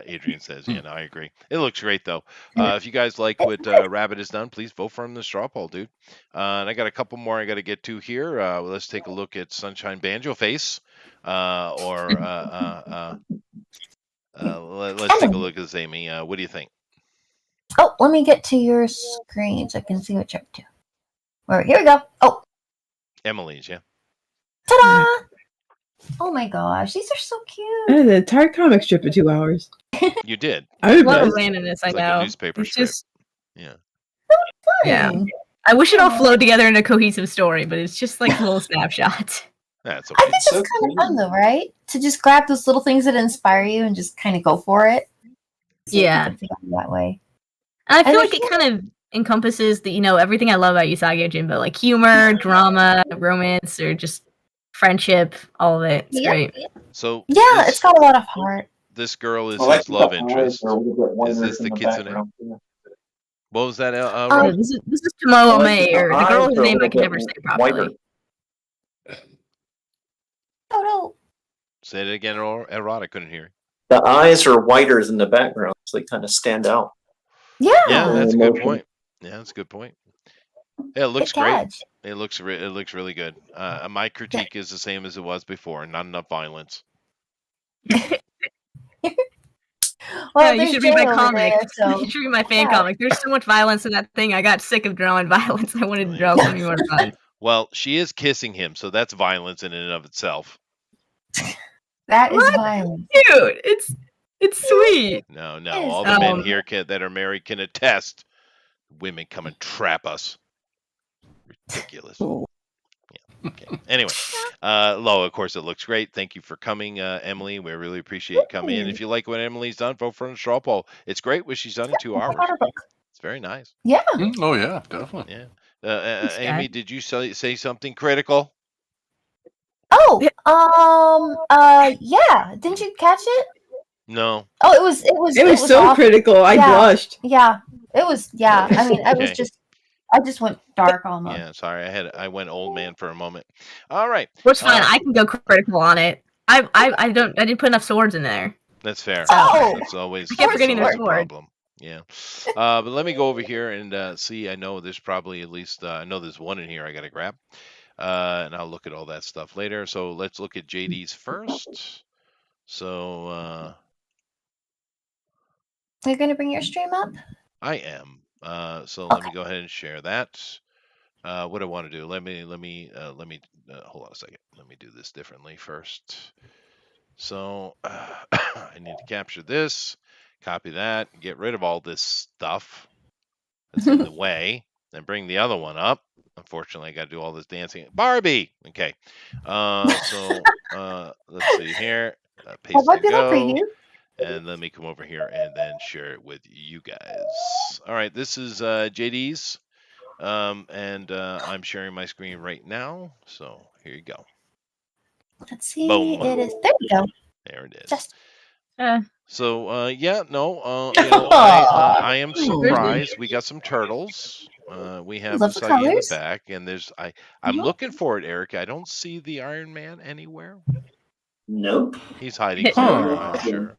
Adrian says, yeah, no, I agree. It looks great though. If you guys like what Rabbit has done, please vote for him in the straw poll, dude. And I got a couple more I got to get to here. Let's take a look at Sunshine Banjo Face. Let's take a look at this, Amy. What do you think? Oh, let me get to your screen so I can see what you're up to. All right, here we go. Oh, Emily's, yeah. ta-da! Oh my gosh, these are so I cute. had an entire comic strip in 2 hours. You did. I A lot of impressed. randomness, I It's like know. a newspaper It's strip. just, Yeah. yeah. Fun. I wish it all flowed together in a cohesive story, but it's just like little snapshots. That's I okay. think that's so kind of cute. fun though, right? To just grab those little things that inspire you and just kind of go for it. So Yeah. I think of it that way. And I feel And like it kind of encompasses the, everything I love about Usagi Yojimbo, like humor, drama, romance, or just friendship, all of it. It's Yep. great. So Yeah, this, it's got a lot of heart. this girl is I like his love the eyes interest. are a little bit Is whiter this in the the kitsune? background, yeah. What was that, Oh, Rob? this is Tomoe like May, the or the eyes girl are whose a name I little can bit never say whiter. properly. Oh no. Say it again, Rod. I couldn't hear. The eyes are whiter than the background, so they kind of stand out. Yeah. Yeah, that's a good Emotion. point. Yeah, that's a good point. Yeah, it looks Good great. catch. It looks really good. My critique is the same as it was before. Not enough violence. Well, you there's should read Jay my over comic. there, so You should read my fan yeah. comic. There's so much violence in that thing. I got sick of drawing violence. I wanted to draw something more fun. Well, she is kissing him, so that's violence in and of itself. That is What? violent. Cute. It's sweet. No, Is all the men Um, here that are married can attest. Women come and trap us. Ridiculous. Oh. Yeah. Okay. Anyway, Lo, of course, it looks great. Thank you for coming, Emily. We really appreciate you coming in. If you like what Emily's done, vote for a straw poll. It's great what she's done in 2 hours. It's very nice. Yeah. Oh yeah, definitely. Yeah. Thanks, Amy, Dad. did you say something critical? Oh, yeah. Didn't you catch it? No. Oh, it was It was so awful. critical. I Yeah. blushed. Yeah, it was. Yeah, I mean, Okay. I just went dark almost. Yeah, sorry. I went old man for a moment. All right. Which fine. I can go critical on it. I didn't put enough swords in there. That's fair. Oh! That's always, I kept forgetting always the a sword. problem. Yeah. But let me go over here and see. I know there's probably at least, I know there's one in here I got to grab. And I'll look at all that stuff later. So let's look at JD's first. So Are you gonna bring your stream up? I am. So let me go ahead and share that. What I want to do, let me hold on a second. Let me do this differently first. So I need to capture this, copy that, get rid of all this stuff that's in the way, and bring the other one up. Unfortunately, I got to do all this dancing. Barbie. Okay. So let's see here. Paste That might and be that for go. you. And let me come over here and then share it with you guys. All right, this is JD's. And I'm sharing my screen right now. So here you go. Let's see. Boom. It is. There we go. There it is. Just. So yeah, no, you know, I am surprised. We got some turtles. We have Love the Usagi in the colors. back, and there's I'm looking for it, Eric. I don't see the Iron Man anywhere. Nope. He's hiding somewhere, I'm sure.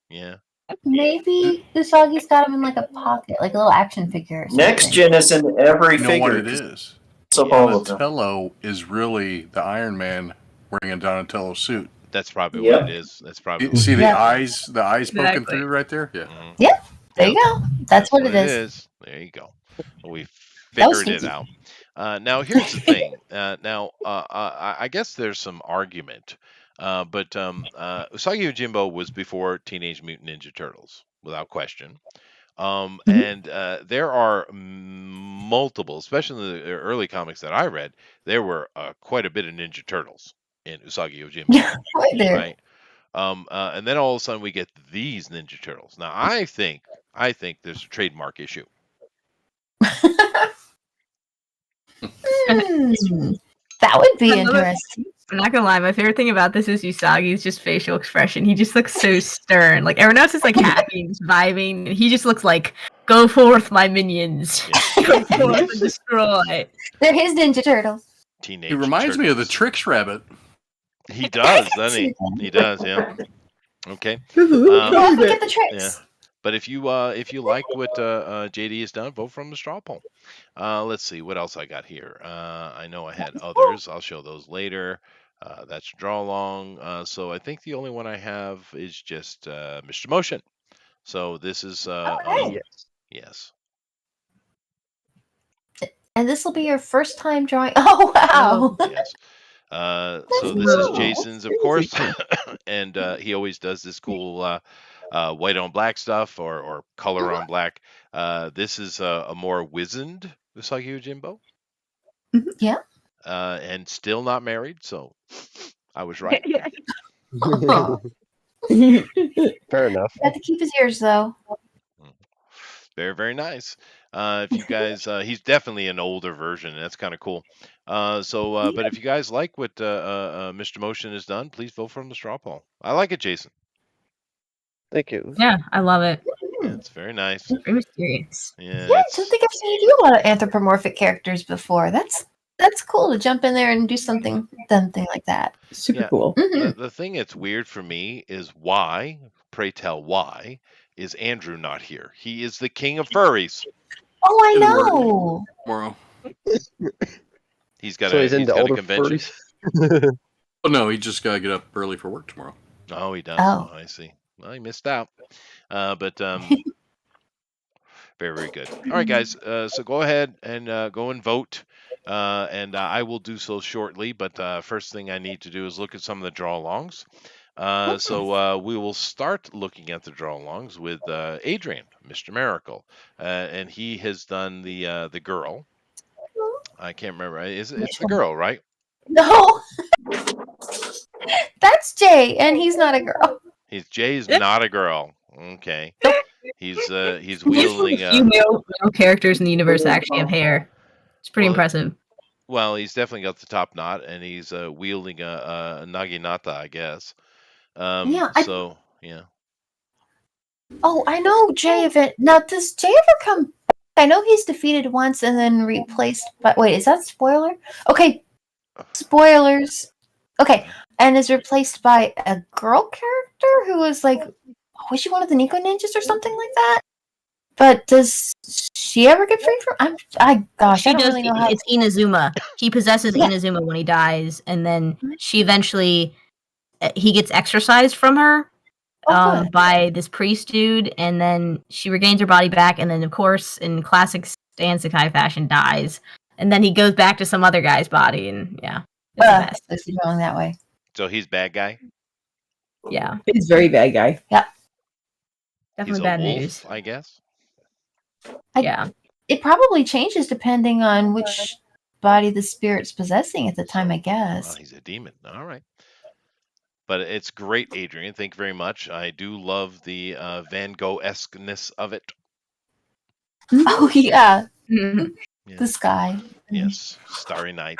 Yeah. Maybe Usagi's got him in like a pocket, like a little action figure. Or Next something. gen is in every You know figure. what it is? It's up all of them. Donatello is really the Iron Man wearing a Donatello suit. That's probably Yep. what it is. That's probably You what see it the Yeah. eyes poking Exactly. through right there? Yeah. Mhm. Yeah. There you go. That's what it is. There you go. We That was figured it sneaky. out. Now here's the thing. I guess there's some argument, but Usagi Yojinbo was before Teenage Mutant Ninja Turtles, without question. And there are multiple, especially in the early comics that I read, there were quite a bit of Ninja Turtles in Usagi Yojinbo, Right there. right? And then all of a sudden we get these Ninja Turtles. Now I think there's a trademark issue. That would be I love it. interesting. I'm not gonna lie, my favorite thing about this is Usagi's just facial expression. He just looks so stern. Like everyone else is like happy and just vibing, and he just looks like, "Go forth, my minions! Go forth and destroy." They're his Ninja Turtles. Teenage. He reminds me of the Turtles. Tricks Rabbit. He does, doesn't he? He does, yeah. Okay. You have to get the tricks. Yeah. But if you like what JD has done, vote from the straw poll. Let's see what else I got here. I know I had others. I'll show those later. That's draw along. So I think the only one I have is just Mr. Motion. So this is yes. And this will be your first time drawing. Oh wow! Yes. So this is Jason's, of course, and he always does this cool white on black stuff or color on black. This is a more wizened Usagi Yojinbo. Yeah. And still not married, so I was right. Fair enough. You have to keep his ears though. Very, very nice. If you guys, he's definitely an older version. And that's kind of cool. But if you guys like what Mr. Motion has done, please vote for him the straw poll. I like it, Jason. Thank you. Yeah, I love it. Yeah, it's very nice. Very mysterious. Yeah, Yeah, I don't think I've seen you do a lot of anthropomorphic characters before. That's cool to jump in there and do something like that. Super Yeah. cool. The thing that's weird for me is why, pray tell why, is Andrew not here? He is the king of furries. Oh, I know. Tomorrow. He's got So a he's into got a older convention. furries. Oh no, he just gotta get up early for work tomorrow. Oh, he does. Oh. Oh, I see. Well, he missed out. But very, very good. All right, guys. So go ahead and go and vote. And I will do so shortly. But first thing I need to do is look at some of the draw-alongs. So we will start looking at the draw-alongs with Adrian, Mr. Miracle, and he has done the girl. I can't remember. It's the girl, right? No, that's Jay, and he's not a girl. Jay's not a girl. Okay. He's There's wielding a few male characters in the universe that actually have hair. It's pretty impressive. Well, he's definitely got the top knot, and he's wielding a naginata, I guess. Yeah. Yeah. Oh, I know Jay event. Now, does Jay ever come back? I know he's defeated once and then replaced. But wait, is that spoiler? Okay, spoilers. Okay, and is replaced by a girl character who is like, was she one of the Nico ninjas or something like that? But does she ever get free from? She I don't does. really know how. It's Inazuma. He possesses Yeah. Inazuma when he dies, and then she eventually he gets exorcised from her by this priest dude, and then she regains her body back, and then of course in classic Stan Sakai fashion dies, and then he goes back to some other guy's body, and yeah, it's This is going that way. So he's bad guy. Yeah, He's very bad guy. Yeah, definitely He's bad a wolf, news. I guess. Yeah, it probably changes depending on which body the spirit's possessing at the time, I guess. Well, he's a demon. All right. But it's great, Adrian. Thank you very much. I do love the Van Gogh-esque-ness of it. Oh yeah. Yeah. The sky. Yes, Starry Night.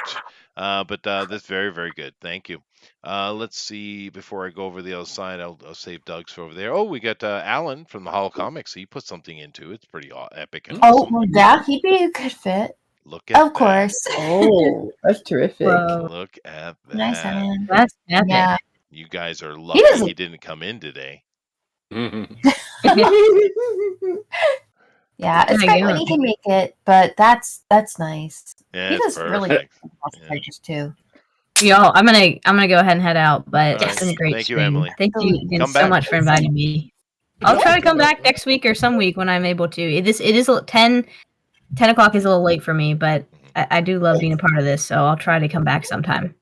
But that's very, very good. Thank you. Let's see. Before I go over the other side, I'll save Doug's for over there. Oh, we got Alan from the Hall Comics. He put something into it. It's pretty epic. And Oh, awesome. yeah, he'd be a good fit. Look at Of course. Oh, that's terrific. Look at that. Nice, Alan. that's epic. Yeah. You guys are lucky he didn't come in today. Yeah, it's great when he can make it, but that's nice. Yeah, he it's does really good pictures too. Y'all, I'm gonna go ahead and head out, but All it's right. been a great Thank you, stream. Emily. Thank you again Come so back. much for inviting me. I'll try to come back next week or some week when I'm able to. It is 10 o'clock is a little late for me, but I do love being a part of this, so I'll try to come back sometime.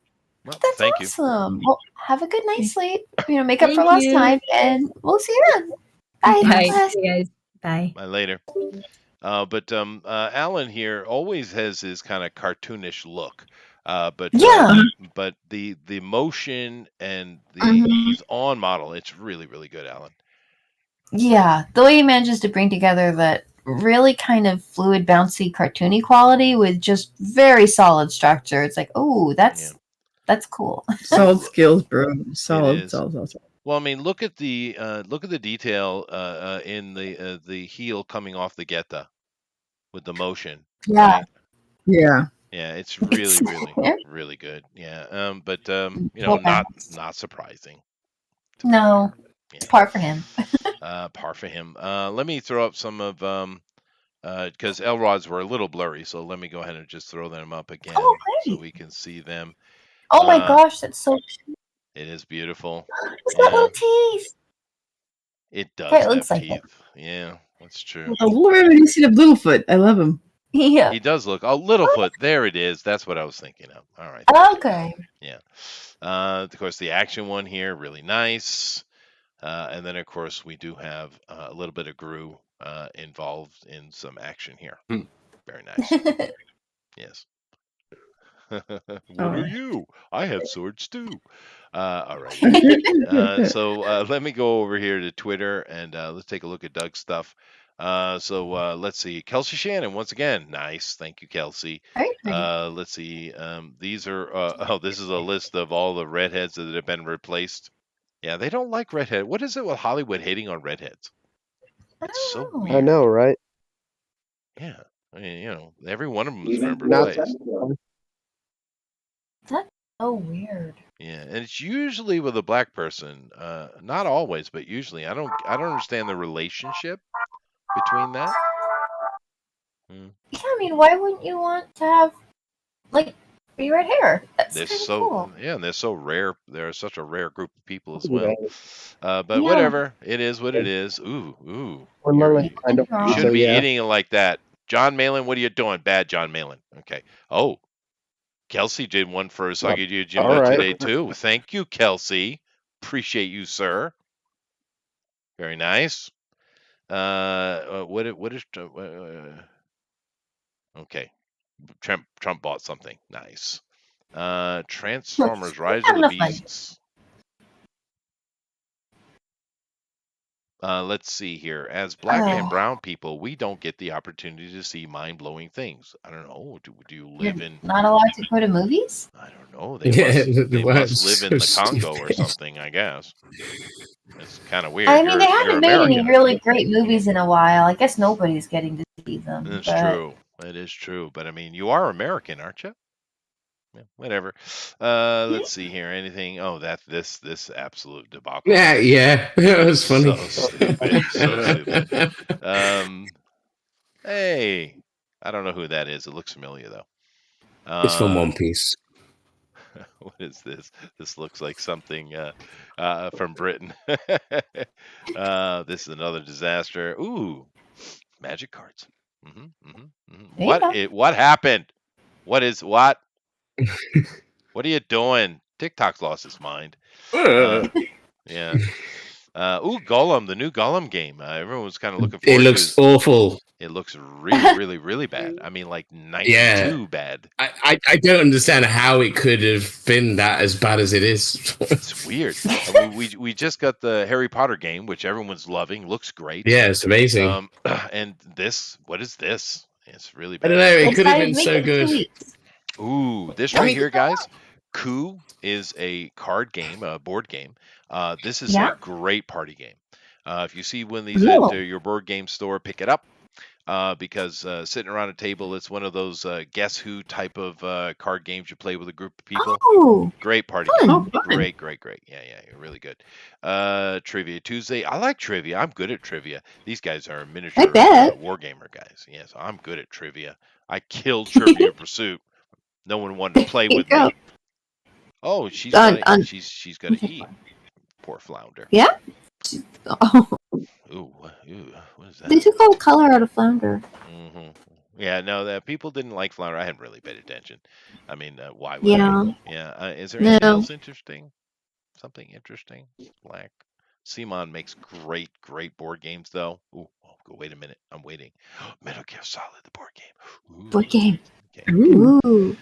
Well, That's thank awesome. Well, have a good night's sleep. Make up for Thank last you. time, and we'll see you then. Bye. Bye. See you guys. Bye. Bye later. But Alan here always has his kind of cartoonish look. But the motion and he's on model. It's really, really good, Alan. Yeah, the way he manages to bring together that really kind of fluid, bouncy, cartoony quality with just very solid structure. It's like, oh, that's cool. Solid skills, bro. It Solid. is. Well, I mean, look at the detail in the heel coming off the geta with the motion. Yeah. Right? Yeah. Yeah, it's really, really, really good. Yeah. But not surprising. No, it's par for him. Par for him. Let me throw up some of because Elrod's were a little blurry, so let me go ahead and just throw them up again so we can see them. Oh my gosh, that's so cute. It is beautiful. It's got little teeth. It does Okay, it have looks like teeth. Yeah, that's true. Oh, where have you seen a Littlefoot? I love him. Yeah. He does look. Oh, Littlefoot. There it is. That's what I was thinking of. All right. Okay. Yeah. Of course, the action one here, really nice. And then, of course, we do have a little bit of Gru involved in some action here. Very nice. Yes. What are you? I have swords too. All right. So let me go over here to Twitter and let's take a look at Doug's stuff. So let's see. Kelsey Shannon, once again. Nice. Thank you, Kelsey. Let's see. These are, this is a list of all the redheads that have been replaced. Yeah, they don't like redhead. What is it with Hollywood hating on redheads? It's so weird. I know, right? Yeah. I mean, every one of them has been replaced. That's so weird. Yeah, and it's usually with a black person. Not always, but usually. I don't understand the relationship between that. Yeah, I mean, why wouldn't you want to have, like, pretty red hair. That's They're kind of so cool. yeah, and they're so rare. They're such a rare group of people as Look at well. that. But Yeah. whatever, it is what it is. Ooh, We're you're, learning kind of. you Aw. shouldn't So be yeah. eating it like that, John Malin. What are you doing, bad John Malin? Okay. Oh, Kelsey did one for Usagi All Yojinbo right. today too. Thank you, Kelsey. Appreciate you, sir. Very nice. What is okay? Trump bought something nice. Transformers: Rise of the Having fun. Beasts. Let's see here. As black and brown people, we don't get the opportunity to see mind-blowing things. I don't know. Do you You're live in? not allowed to go to movies? I don't know. Yeah, They must live in so the Congo or stupid. something. I guess it's kind of I weird. mean, they You're haven't made any American. really great movies in a while. I guess nobody's getting to see them. That's But true. It is true. But I mean, you are American, aren't you? Yeah, whatever. Let's see here. Anything? Oh, this absolute debacle. Yeah, that was funny. So stupid. So stupid. Hey, I don't know who that is. It looks familiar though. It's from One Piece. What is this? This looks like something from Britain. This is another disaster. Ooh, magic cards. What happened? What? What are you doing? TikTok's lost its mind. Yeah. Ooh, Gollum, the new Gollum game. Everyone was kind of looking It forward to looks awful. It looks really bad. I mean, like 92 Yeah. bad. I don't understand how it could have been that as bad as it is. It's weird. We just got the Harry Potter game, which everyone's loving. Looks great. Yeah, it's amazing. And this, what is this? It's really I bad. don't know. It they could have decided been to make so it in 2 good. weeks. Ooh, this right here, guys. Coup is a card game, a board game. This is Yeah. a great party game. If you see one of these at Cool. your board game store, pick it up. Because sitting around a table, it's one of those guess who type of card games you play with a group of people. Oh, Great party fun. game. Oh, fun. Great. Yeah, you're really good. Trivia Tuesday. I like trivia. I'm good at trivia. These guys are miniature bet. wargamer guys. Yes, I'm good at trivia. I killed Trivia Pursuit. No one wanted to play There you with me. go. Oh, she's On- got on- she's got to eat. Poor flounder. Yeah. Oh, Ooh, what is that? they took all the color out of flounder. Yeah, no, that people didn't like flounder. I hadn't really paid attention. I mean, why would I? Yeah. Yeah. Is there anything No. else interesting? Something interesting? Black. Simon makes great board games, though. Ooh, wait a minute. I'm waiting. Metal Gear Solid, the board game. Ooh. Board game. Okay. Ooh.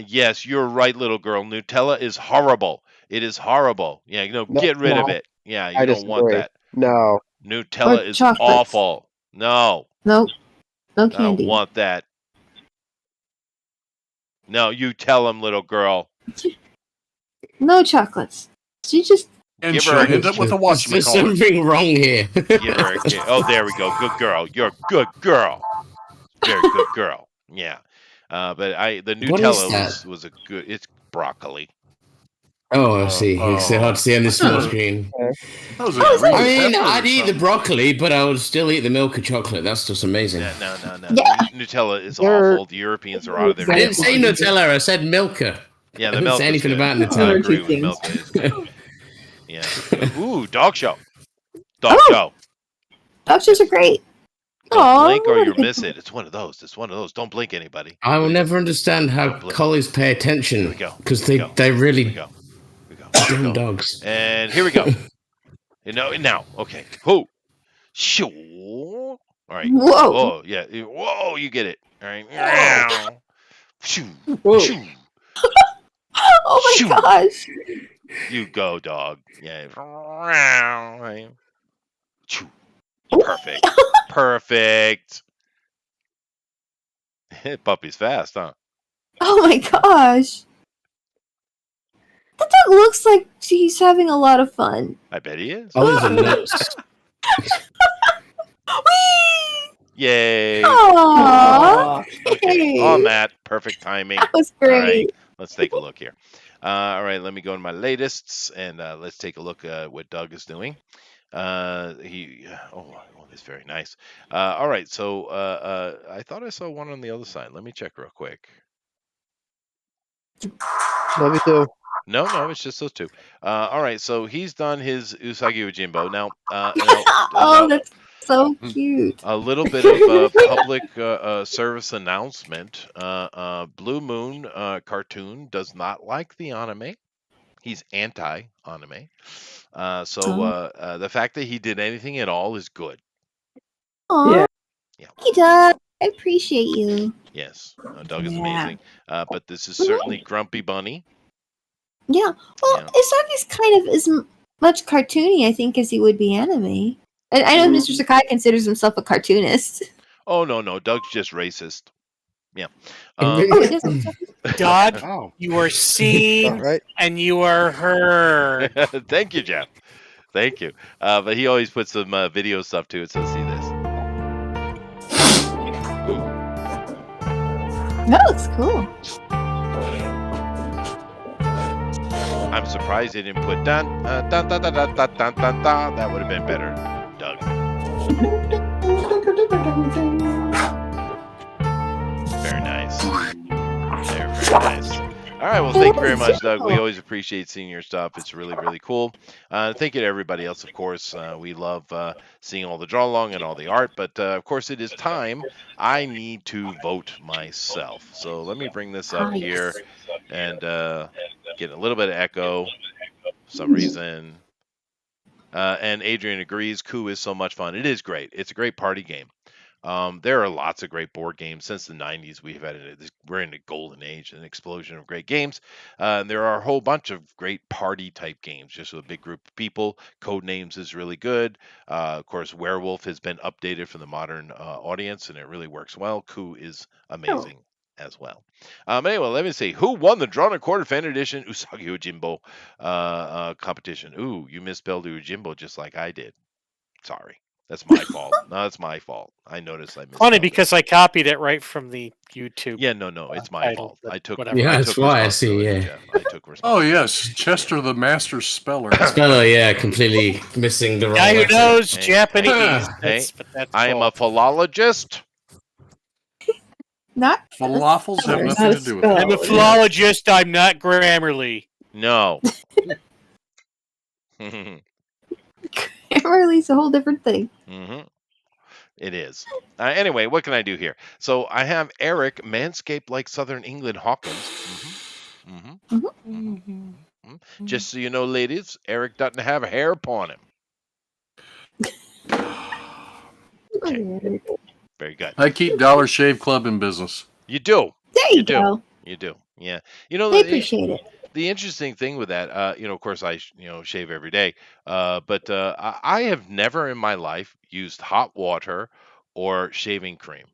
Yes, you're right, little girl. Nutella is horrible. It is horrible. Yeah, No, get rid of no. it. Yeah, I you don't want disagree. that. No. Nutella Or is chocolates. awful. No, Nope. No I don't candy. want that. No, you tell him, little girl. No chocolates. She just And Give she'll her a- end up with a There's whatchamacallit. something wrong here. Give her. Oh, there we go. Good girl. You're a good girl. Very good girl. Yeah. But the What is Nutella that? was a good. It's broccoli. Oh, I see. It's hard to see on the small screen. That was a green I mean, pepper or I'd eat the something. broccoli, but I would still eat the milk of chocolate. That's just amazing. No. Yeah. Nutella is They're- awful. The Europeans are out of their I damn didn't say mind. Nutella. I said Milka. Yeah, I the didn't milk say is anything good. about I Nutella. agree with things. milk is good. Yeah. Ooh, dog show. Dog Oh. show. dog shows are great. Don't Aw, blink or what a you'll good miss it. It's one of those. Don't blink, anybody. I will never understand how Don't blink. collies pay Here attention we go. because Here we they go. really Here we go. dumb dogs. And here we go. Now, okay. Who? Shoo. All right. Whoa. Whoa, yeah. Whoa, you get it. All right. Meow. Shoo. Whoa. Shoo. Oh my Shoo. gosh. You go, dog. Yeah. Right. Shoo. Perfect. Perfect. Puppy's fast, huh? Oh my gosh. That dog looks like he's having a lot of fun. I bet he is. Collies are nuts. Whee! Yay. Aww. Okay. Hey. On that. Perfect timing. That was All great. right. Let's take a look here. All right. Let me go to my latest and let's take a look at what Doug is doing. It's very nice. All right. So I thought I saw one on the other side. Let me check real quick. Love you too. No, it's just those two. All right, so he's done his Usagi Yojinbo. Now, Oh, that's so cute. a little bit of a public service announcement. Blue Moon Cartoon does not like the anime. He's anti-anime. The fact that he did anything at all is good. Aw, Yeah. Yeah. thank you, Doug. I appreciate you. Yes, Doug is Yeah. amazing. But this is certainly Grumpy Bunny. Yeah. Well, Yeah. Isagi's kind of as much cartoony, I think, as he would be anime. And I know Mr. Sakai considers himself a cartoonist. Oh no, Doug's just racist. Yeah. Oh, it is. Doug, Wow. you are seen All right. and you are heard. Thank you, Jeff. Thank you. But he always puts some video stuff to it. So see this. That looks cool. I'm surprised they didn't put dun dun dun dun dun dun dun dun dun. That would have been better, Doug. Very nice. Very nice. All right, well, thank you very much, Doug. We always appreciate seeing your stuff. It's really, really cool. Thank you to everybody else, of course. We love seeing all the draw along and all the art, but of course, it is time. I need to vote myself. So let me bring this up here and get a little bit of echo for some reason. And Adrian agrees. Coup is so much fun. It is great. It's a great party game. There are lots of great board games since the 90s. We're in a golden age, an explosion of great games. There are a whole bunch of great party type games, just with a big group of people. Codenames is really good. Of course, Werewolf has been updated for the modern audience, and it really works well. Coup is amazing as well. Anyway, let me see. Who won the Drawn and Quartered Fan Edition Usagi Yojimbo competition? Ooh, you misspelled Yojimbo just like I did. Sorry. That's my fault. No, that's my fault. I noticed I missed. Funny because I copied it right from the YouTube. Yeah, no, it's my fault. I took. Whatever. Yeah, I that's took why I see. responsibility, Yeah. Jeff. I took Oh responsibility. yes, Chester the master speller. Speller, yeah, completely missing the wrong Guy who letter. knows Hey, Japanese. hey, That's I am all. a philologist. Not Falafels have Not nothing a to do with it. spell. I'm a philologist. I'm not Grammarly. No. Grammarly's a whole different thing. It is. Anyway, what can I do here? So I have Eric, Manscaped like Southern England Hawkins. Just so you know, ladies, Eric doesn't have hair upon him. Okay. Very good. I keep Dollar Shave Club in business. You do. There you go. You do. Yeah. You know, They appreciate it. the interesting thing with that, of course, I shave every day, but I have never in my life used hot water or shaving cream,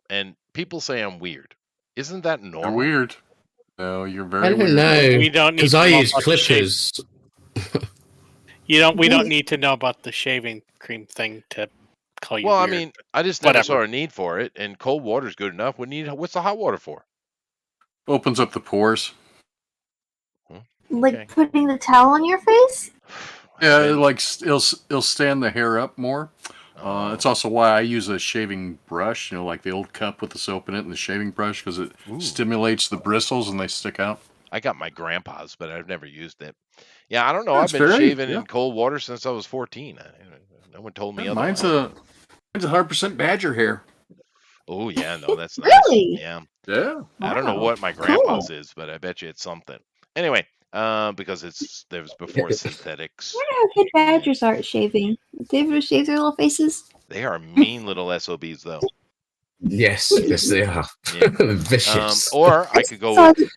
and people say I'm weird. Isn't that You're normal? weird. No, you're I very don't weird. know. We don't need Because to I know use about the shave- clippers. We don't need to know about the shaving cream thing to call you Well, weird. I mean, I just never Whatever. saw a need for it, and cold water is good enough. What's the hot water for? Opens up the pores. Like Okay. putting the towel on your face? Yeah, Then- it'll stand the hair up more. It's also why I use a shaving brush, like the old cup with the soap in it and the shaving brush, because it Ooh. stimulates the bristles and they stick out. I got my grandpa's, but I've never used it. Yeah, I don't know. That's I've been very- shaving yeah. in cold water since I was 14. No one told me Mine's otherwise. a 100% badger hair. Oh yeah, no, that's nice. Really? Yeah. Yeah. I don't know Wow. what my grandpa's is, but I bet you it's something. Anyway, because there was before synthetics. I wonder how good badgers are at shaving. Do they ever shave their little faces? They are mean little SOBs though. Yes, yes, they are. Yeah. Vicious. Or I could go saw with, th-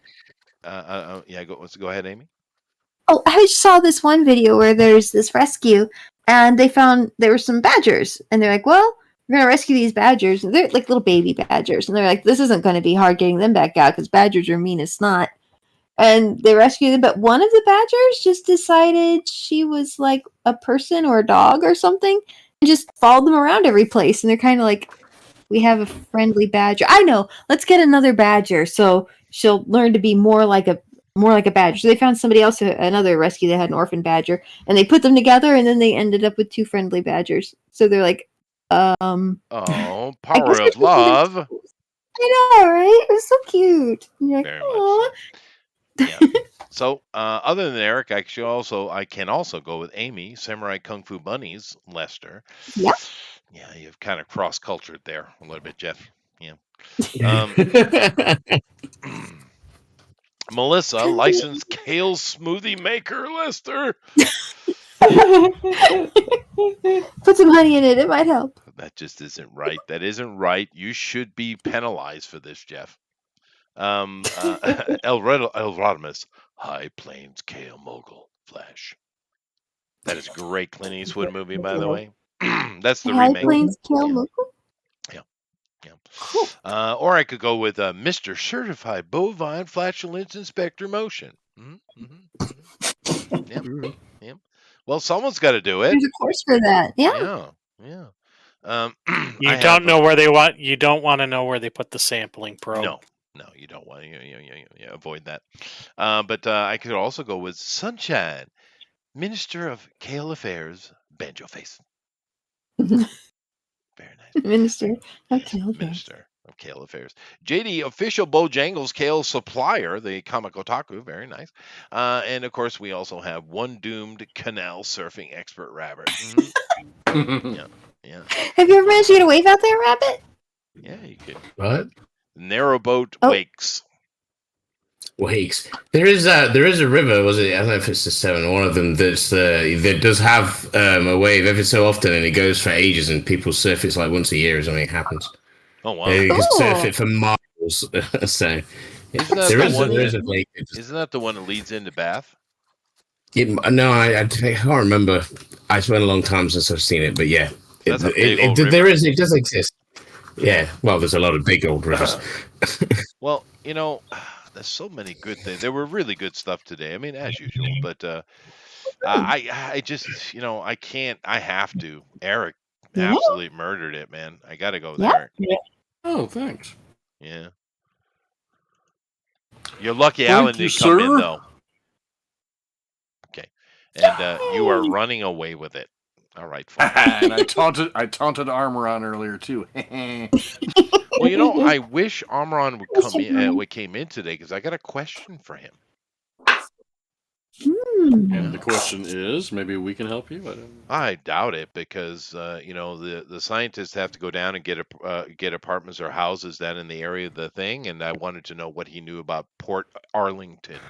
go ahead, Amy. Oh, I just saw this one video where there's this rescue, and they found there were some badgers, and they're like, "Well, we're gonna rescue these badgers." And they're like little baby badgers, and they're like, "This isn't going to be hard getting them back out because badgers are mean as snot." And they rescued them, but one of the badgers just decided she was like a person or a dog or something, and just followed them around every place. And they're kind of like, "We have a friendly badger. I know. Let's get another badger so she'll learn to be more like a badger." So they found somebody else, another rescue that had an orphan badger, and they put them together, and then they ended up with two friendly badgers. So they're like, Oh, I power guess of love. I know, right? It was so cute. And you're like, Very "Aw." much. So. Yeah. So, other than Eric, I can also go with Amy, Samurai Kung Fu Bunnies, Lester. Yep. Yeah, you've kind of cross-cultured there a little bit, Jeff. Yeah. Um, Melissa, licensed kale smoothie maker, Lester. Put some honey in it. It might help. That just isn't right. That isn't right. You should be penalized for this, Jeff. El Rodimus, High Plains Kale Mogul, Flash. That is a great Clint Eastwood movie, by the way. That's the High remake. Plains Kale Yeah. Mogul? Yeah. Or I could go with Mr. Certified Bovine Flatulence Inspector Motion. Yep. Well, someone's got to do it. There's a course for that. Yeah. Yeah. You don't know where they want. You don't want to know where they put the sampling probe. No, you don't want to. You avoid that. But I could also go with Sunshine, Minister of Kale Affairs, Banjo Face. Very nice. Minister of Kale Affairs. Minister of Kale Affairs. JD, official Bojangles Kale supplier, the Comic Otaku. Very nice. And of course, we also have one doomed canal surfing expert, Rabbit. Yeah. Have you ever managed to get a wave out there, Rabbit? Yeah, you could. What? Narrowboat Wakes. Wakes. There is a river. Was it? I don't know if it's the Severn. One of them that does have a wave every so often, and it goes for ages, and people surf it like once a year or something. It happens. Oh wow! You can surf it for miles. So there is a lake. Isn't that the one that leads into Bath? No, I can't remember. It's been a long time since I've seen it, but yeah, That's a big it old river. it does exist. Yeah, well, there's a lot of big old rivers. Well, there's so many good things. There were really good stuff today. I mean, as usual, but I just, I can't. I have to. Eric absolutely murdered it, man. I got to go with Eric. Yeah. Oh, thanks. Yeah. You're lucky Thank Alan you, didn't come in, sir. though. Okay. And you are running away with it. All right, fine. And I taunted Armoron earlier too. Well, I wish Armoron would come in. Came in today because I got a question for him. And the question is, maybe we can help you. I doubt it because the scientists have to go down and get apartments or houses down in the area of the thing, and I wanted to know what he knew about Port Arlington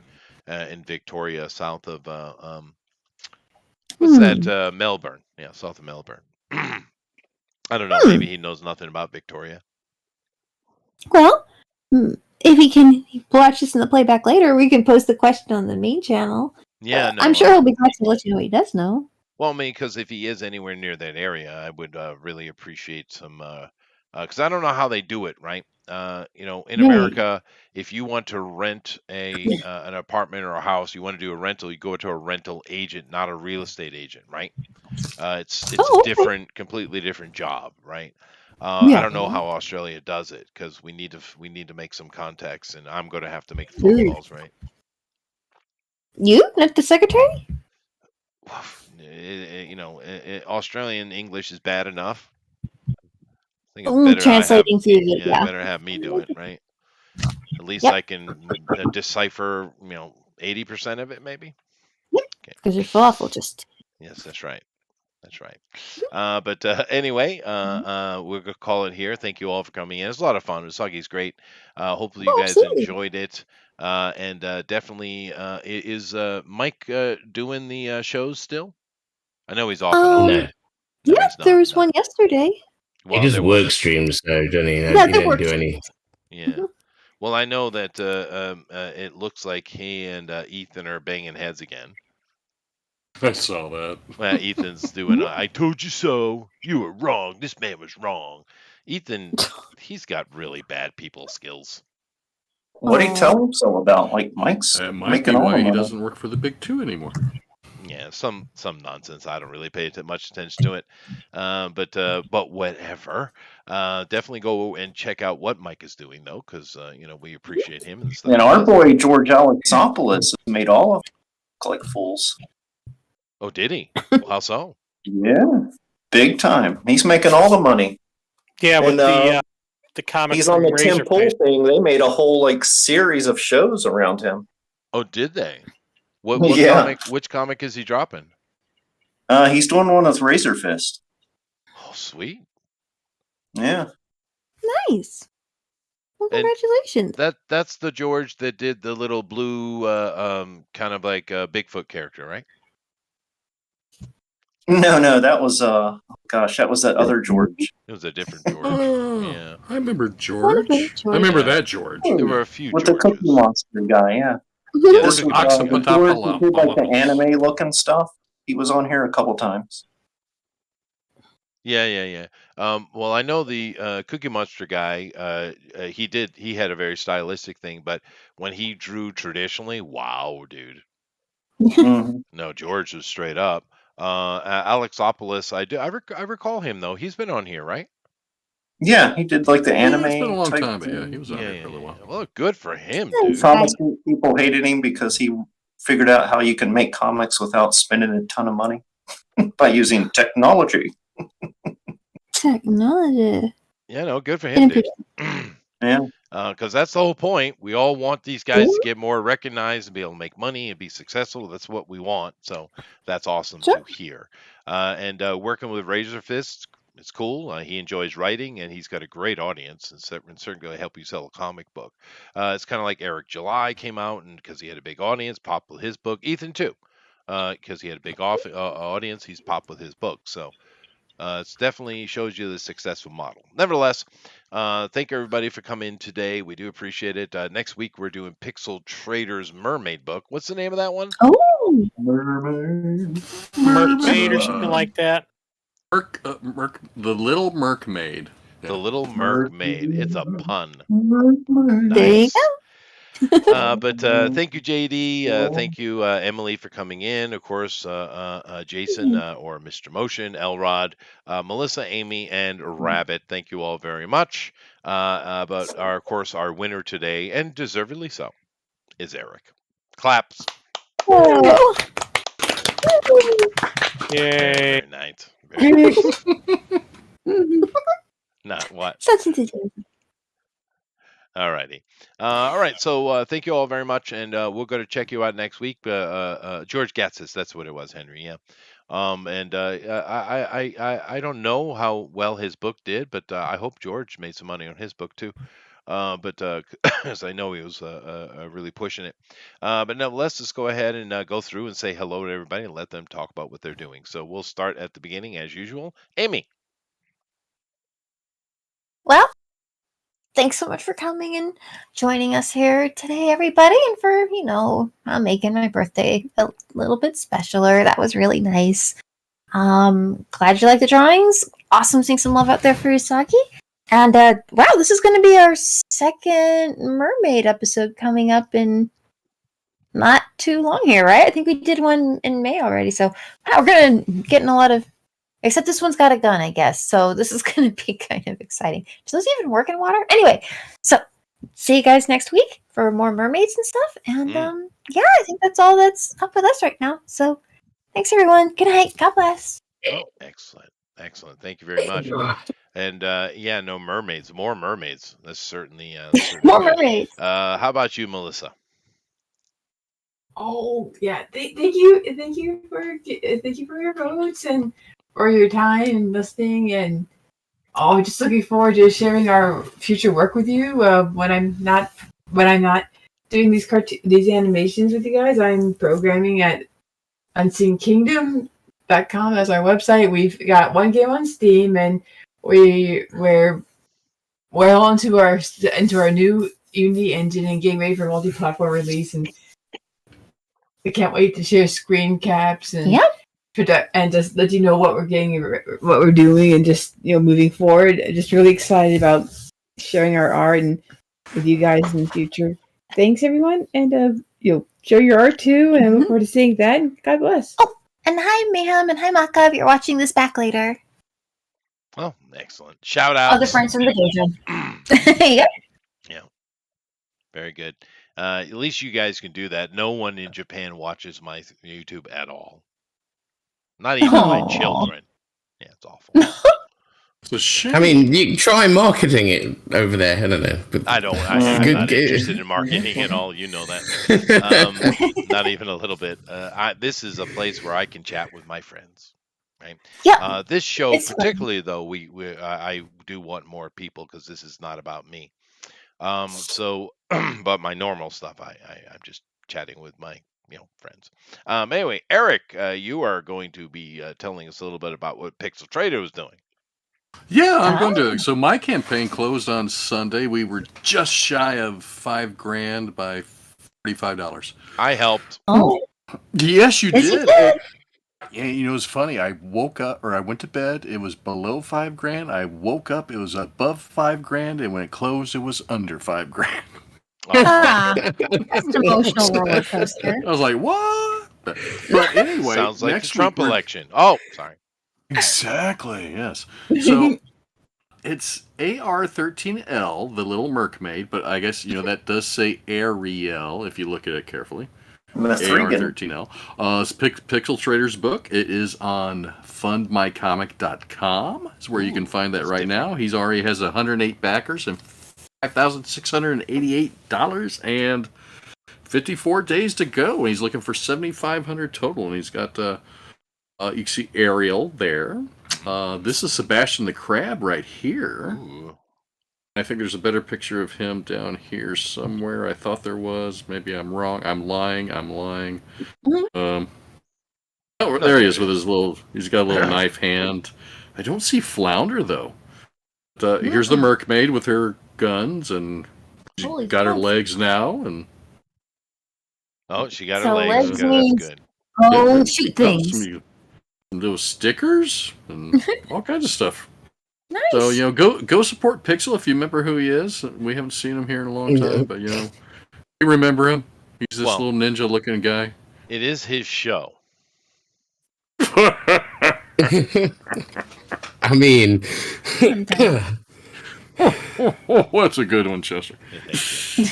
in Victoria, south of what's that? Melbourne. Yeah, south of Melbourne. I don't know. Maybe he knows nothing about Victoria. Well, if he can watch this in the playback later, we can post the question on the main channel. Yeah, I'm sure he'll be glad to let you know what he does know. Well, I mean, because if he is anywhere near that area, I would really appreciate some. Because I don't know how they do it, right? In America, if you want to rent an apartment or a house, you want to do a rental, you go to a rental agent, not a real estate agent, right? It's a different, completely different job, right? I don't know how Australia does it because we need to make some contacts, and I'm going to have to make phone calls, right? You, not the secretary? Australian English is bad enough. I think it's better translating through the better have me do it, right? At least I can decipher, 80% of it, maybe. Because you're falafel just. Yes, that's right. That's right. But anyway, we're going to call it here. Thank you all for coming in. It's a lot of fun. Usagi's great. Hopefully you guys enjoyed it. And definitely, is Mike doing the shows still? I know he's off and on. No. Yeah, there was one yesterday. He just work streams, so don't he? He don't do any. Yeah. Well, I know that it looks like he and Ethan are banging heads again. I saw that. Well, Ethan's doing I told you so. You were wrong. This man was wrong. Ethan, he's got really bad people skills. What did he tell him so about? Like Mike's that might making be all why the he money. doesn't work for the big two anymore. Yeah, some nonsense. I don't really pay much attention to it, but whatever. Definitely go and check out what Mike is doing though, because we appreciate him and stuff. And our boy George Alexopoulos made all of them look like fools. Oh, did he? Well, how so? Yeah, big time. He's making all the money. Yeah, with And, the comic. He's on the Razor Tim Pool Page. thing. They made a whole series of shows around him. Oh, did they? What Yeah. comic? Which comic is he dropping? He's doing one with Razor Fist. Oh, sweet. Yeah. Nice. Well, And congratulations. that's the George that did the little blue, kind of like a Bigfoot character, right? No, that was that was that other George. It was a different George. Oh, Yeah, I remember Wonderful George. choice. I remember Yeah. that George. there were a few With the Cookie Georges. Monster guy, yeah. Yeah, This the was Cookie the Monster. George who did like the anime looking stuff. He was on here a couple times. Yeah. Well, I know the Cookie Monster guy. He had a very stylistic thing, but when he drew traditionally, wow, dude. Mhm. No, George was straight up. Alexopoulos, I recall him though. He's been on here, right? Yeah, he did like the Yeah, it's been a anime long type time, but yeah, thing. he was on Yeah, here for a little while. Well, good for him, Nice dude. guy. Comics people hated him because he figured out how you can make comics without spending a ton of money by using technology. Technology. Yeah, no, good for him, dude. Yeah. Because that's the whole point. We all want these guys to get more recognized and be able to make money and be successful. That's what we want. So that's awesome Sure. to hear. And working with Razor Fist, it's cool. He enjoys writing and he's got a great audience and certainly going to help you sell a comic book. It's kind of like Eric July came out and because he had a big audience, popped with his book. Ethan too, because he had a big audience, he's popped with his book. So it definitely shows you the successful model. Nevertheless, thank everybody for coming today. We do appreciate it. Next week, we're doing Pixel Trader's Mermaid book. What's the name of that one? Oh, Mermaid. Mermaid or something like that. The Little Mermaid. Yeah. The Little Mermaid. It's a pun. Mermaid. there you Nice. go. But thank you, JD. Thank you, Emily, for coming in. Of course, Jason or Mr. Motion, Elrod, Melissa, Amy, and Rabbit. Thank you all very much. But of course, our winner today, and deservedly so, is Eric. Claps. Oh. Yay. Very nice. Very nice. Not what. Such enthusiasm. All righty. All right. So thank you all very much, and we'll go to check you out next week. George Gatsis, that's what it was, Henry. Yeah. And I don't know how well his book did, but I hope George made some money on his book too. But as I know he was really pushing it. But nevertheless, let's go ahead and go through and say hello to everybody and let them talk about what they're doing. So we'll start at the beginning as usual. Amy. Well, thanks so much for coming and joining us here today, everybody, and for, making my birthday a little bit specialer. That was really nice. Glad you liked the drawings. Awesome seeing some love out there for Usagi. And wow, this is going to be our second mermaid episode coming up in not too long here, right? I think we did one in May already. So wow, we're going to getting a lot of, except this one's got a gun, I guess. So this is going to be kind of exciting. Do those even work in water? Anyway, so see you guys next week for more mermaids and stuff. And yeah, I think that's all that's up with us right now. So thanks, everyone. Good night. God bless. Oh, excellent. Thank you very much. And yeah, no mermaids, more mermaids. That's certainly More good. mermaids. How about you, Melissa? Oh yeah, thank you for your votes and for your time and listening, and just looking forward to sharing our future work with you. When I'm not doing these animations with you guys, I'm programming at UnseenKingdom.com as our website. We've got one game on Steam, and we're well into our new Unity engine and getting ready for multi-platform release. And I can't wait to share screen caps and and just let you know what we're getting, what we're doing, and just moving forward. I'm just really excited about sharing our art and with you guys in the future. Thanks, everyone, and show your art too. And I look forward to seeing that. And God bless. Oh, and hi Mayhem and hi Maka if you're watching this back later. Oh, excellent! Shout out. Other friends from the dojo. Yep. Yeah. Very good. At least you guys can do that. No one in Japan watches my YouTube at all. Not even my children. Yeah, it's awful. It's a shame. I mean, you try marketing it over there. I don't know. But I don't. I'm not interested in marketing at all. You know that. Not even a little bit. This is a place where I can chat with my friends. Right. Yeah, This show, it's fun. particularly though, I do want more people because this is not about me. So, but my normal stuff, I'm just chatting with my friends. Anyway, Eric, you are going to be telling us a little bit about what Pixel Trader was doing. Yeah, I'm going to. So my campaign closed on Sunday. We were just shy of $5,000 by $35. I helped. Oh, Yes, you yes, you did. did. Yeah, you know, it's funny. I woke up or I went to bed. It was below $5,000. I woke up. It was above $5,000, and when it closed, it was under $5,000. Oh, Ah, that's an emotional roller coaster. I was like, what? But anyway, sounds like the next Trump week we're- election. Oh, sorry. Exactly. Yes. So it's AR-13L, the Little Mermaid, but I guess that does say Ariel if you look at it carefully. Mithrigan. AR-13L. It's Pixel Trader's book. It is on fundmycomic.com. It's where you can find that right now. He's already has 108 backers and $5,688 and 54 days to go. And he's looking for 7,500 total. And he's got you can see Ariel there. This is Sebastian the Crab right here. Ooh. I think there's a better picture of him down here somewhere. I thought there was. Maybe I'm wrong. I'm lying. Oh, there he is with his little. He's got a little knife hand. I don't see Flounder though. But, here's the mermaid with her guns, and she's Holy got her smokes. legs now, and Oh, she got her So legs. legs Good, means- that's good. Oh, Yeah, shoot got things. some little stickers and all kinds of stuff. Nice. So go support Pixel if you remember who he is. We haven't seen him here in a long time, but you remember him. He's this Well- little ninja-looking guy. It is his show. I mean, What's a good one, Chester? Thank you.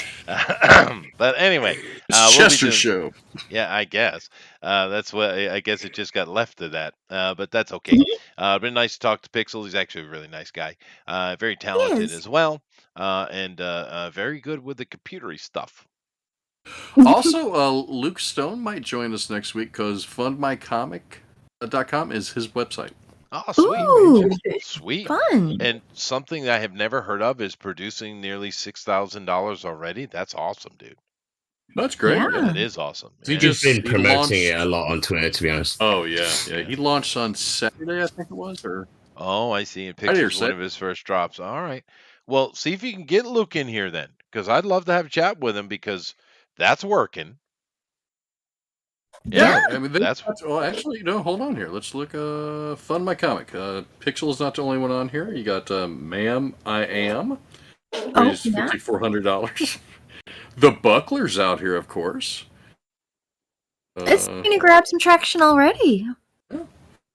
But anyway, It's we'll be Chester's show. Yeah, I guess. That's what I guess it just got left to that. But that's okay. Been nice to talk to Pixel. He's actually a really nice guy. Very talented is. as well. And very good with the computery stuff. Also, Luke Stone might join us next week because fundmycomic.com is his website. Oh, sweet. Ooh, Sweet. fun. And something that I have never heard of is producing nearly $6,000 already. That's awesome, dude. That's great. Yeah. That is awesome. He Yeah. he's been he promoting launched- it a lot on Twitter, to be honest. Oh yeah. He launched on Saturday, I think it was, or Oh, I see. And I didn't Picture's one say- of his first drops. All right. Well, see if you can get Luke in here then, because I'd love to have a chat with him because that's working. Yeah, I mean, that's- well, actually, hold on here. Let's look. Fund My Comic. Pixel is not the only one on here. You got Ma'am I Am. Raised yeah. $5,400. The Buckler's out here, of course. It's gonna grab some traction already.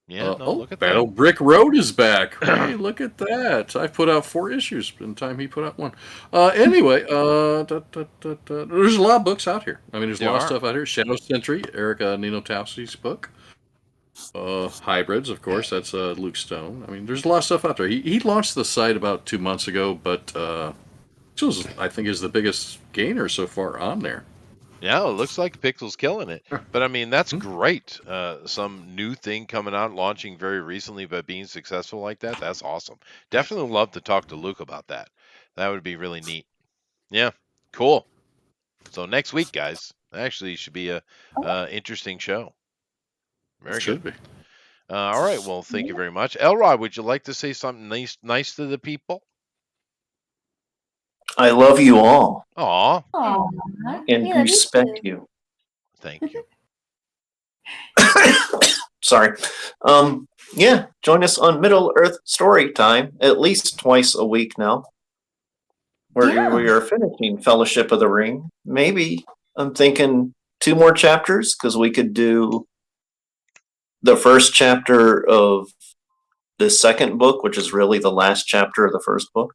Yeah. No, look at Battle that. Brick Road is back. Hey, look at that. I put out 4 issues in time he put out 1. Anyway, there's a lot of books out here. I mean, there's a There lot of are. stuff out here. Shadow Sentry, Eric Ninotowski's book. Hybrids, of course. That's Luke Stone. I mean, there's a lot of stuff out there. He launched the site about 2 months ago, but I think is the biggest gainer so far on there. Yeah, it looks like Pixel's killing it. But I mean, that's great. Some new thing coming out, launching very recently, but being successful like that. That's awesome. Definitely love to talk to Luke about that. That would be really neat. Yeah, cool. So next week, guys, actually should be a interesting show. Very Should good. be. All right. Well, thank you very much. Elrod, would you like to say something nice to the people? I love you all Aw, and respect you. thank you. Sorry. Yeah, join us on Middle Earth Story Time at least twice a week now. Where Yeah. we are finishing Fellowship of the Ring. Maybe I'm thinking 2 more chapters because we could do the first chapter of the second book, which is really the last chapter of the first book,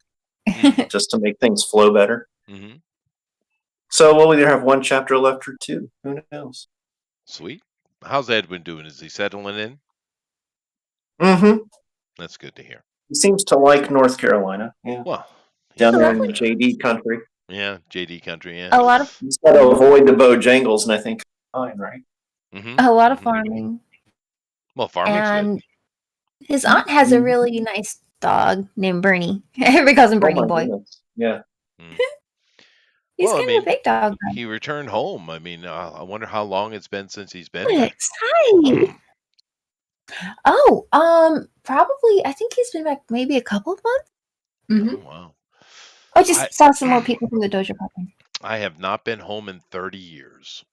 just to make things flow better. Hmm. So we'll either have 1 chapter left or 2. Who knows? Sweet. How's Edwin doing? Is he settling in? Mm-hmm. That's good to hear. He seems to like North Carolina. Yeah, Well, down there in lovely. JD country. yeah, JD country. Yeah. A lot of He's got to avoid the Bojangles, and I think fine, right? Hmm. a lot of farming, Well, farming's good. and his aunt has a really nice dog named Bernie. Everybody calls him Oh Bernie my Boy. goodness. Yeah. Mm. He's Well, I kind of mean, a big dog. he returned home. I mean, I wonder how long it's been since he's been Then. there. Exciting. Oh, probably. I think he's been back maybe a couple of months. Mhm. Oh, wow. I just saw some more people from the dojo popping. I have not been home in 30 years.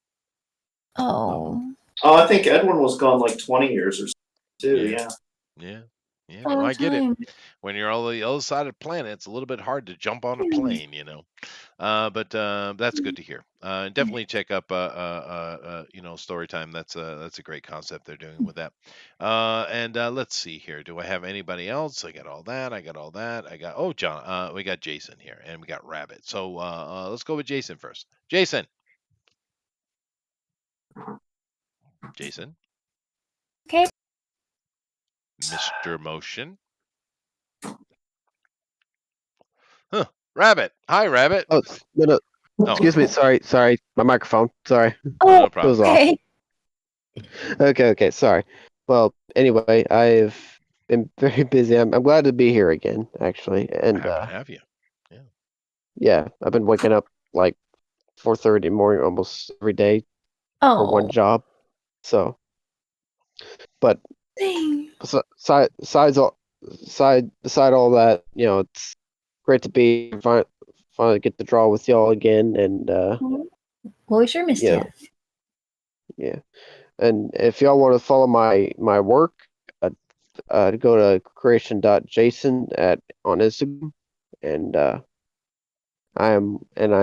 Oh. Oh, I think Edwin was gone like 20 years or so, too. Yeah. Yeah. Yeah. A No, long I get it. time. When you're on the other side of the planet, it's a little bit hard to jump on a plane, you know. But that's good to hear. Definitely check up, story time. That's a great concept they're doing with that. And let's see here. Do I have anybody else? I got all that. I got John. We got Jason here, and we got Rabbit. So let's go with Jason first. Jason. Jason. Okay. Mr. Motion. Huh. Rabbit. Hi, Rabbit. Oh, no. Oh, Excuse me. Sorry. My microphone. Sorry. no Oh, problem. was off. okay. Okay. Sorry. Well, anyway, I've been very busy. I'm glad to be here again, actually. And Happy to have you. yeah, I've been waking up like 4:30 in the morning almost every day for one Oh. job. So, but Dang. besides all that, it's great to be finally get to draw with y'all again. And Well, we sure missed Yeah. yeah. And if y'all want to follow my work, go to creation.jason on Instagram, and I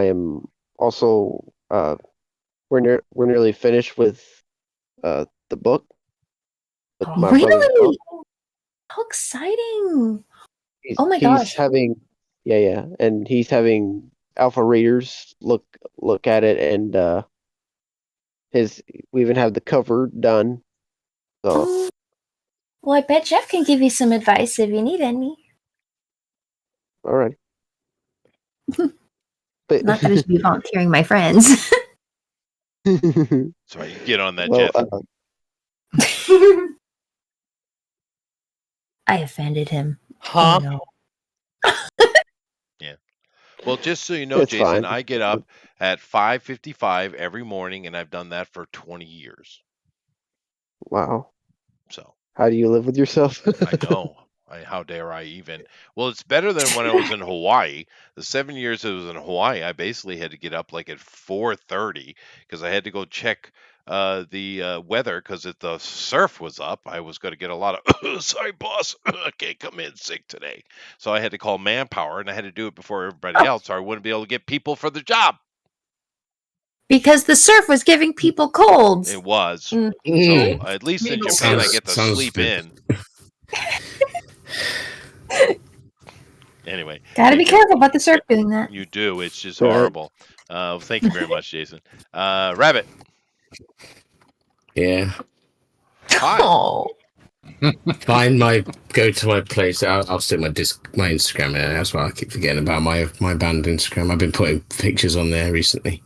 am also we're nearly finished with the book with my brother. Really? How exciting. Oh my He's gosh. having and he's having alpha readers look at it, and we even have the cover done. So Oh. Well, I bet Jeff can give you some advice if you need any. all right. But Not that I should be volunteering my friends. So you get on that, well, Jeff. I offended him. Huh? Oh, no. Well, just so you know, It's Jason, fine. I get up at 5:55 every morning, and I've done that for 20 years. Wow. So How do you live with yourself? I know. How dare I even? Well, it's better than when I was in Hawaii. The 7 years I was in Hawaii, I basically had to get up like at 4:30 because I had to go check the weather because if the surf was up, I was going to get a lot of sorry, boss, I can't come in sick today. So I had to call manpower, and I had to do it before everybody else, or I wouldn't be able to get people for the job. Because the surf was giving people colds. It was. Mm. So at least in Japan, I Sounds- get to sounds sleep good. in. Anyway, Gotta you be do- careful about the surf doing that. You do. It's just Right. horrible. Thank you very much, Jason. Rabbit. Yeah. Hi. Oh. Go to my place. I'll stick my Instagram there. That's why I keep forgetting about my band Instagram. I've been putting pictures on there recently.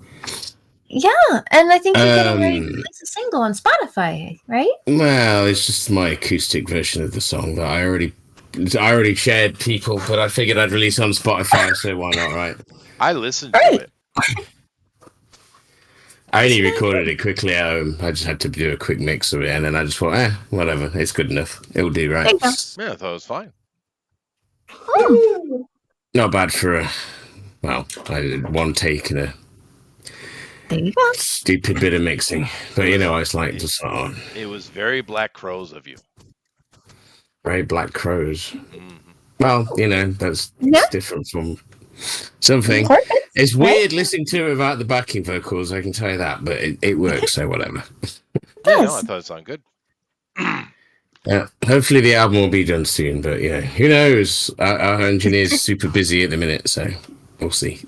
Yeah, and I think you're getting ready to Um, release a single on Spotify, right? Well, it's just my acoustic version of the song that I already shared people, but I figured I'd release on Spotify, so why not, right? I listened Right. to it. I only recorded it quickly at home. I just had to do a quick mix of it, and then I just thought, whatever, it's good enough. It'll do, right? There you go. Yeah, I thought it was fine. Oh, Not bad for I did one take and a there you go. stupid bit of mixing. But you know, it's like just It was very Black Crows of you. very Black Crows. Mhm. Well, that's Yeah. it's different from something. Perfect. It's weird listening to it without the backing vocals, I can tell you that, but it works, so whatever. Yeah, no, I Does. thought it sounded good. Yeah, hopefully the album will be done soon, but who knows? Our engineer's super busy at the minute, so we'll see.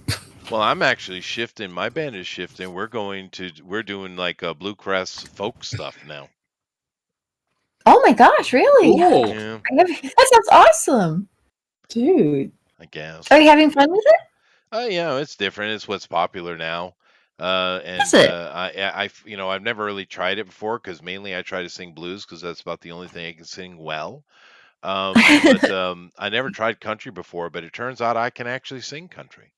Well, I'm actually shifting. My band is shifting. We're doing like bluegrass folk stuff now. Oh my gosh, really? Cool. Yeah, That sounds awesome. Dude. I guess. Are you having fun with it? Yeah, it's different. It's what's popular now. Is And it? I've never really tried it before because mainly I try to sing blues because that's about the only thing I can sing well. But I never tried country before, but it turns out I can actually sing country.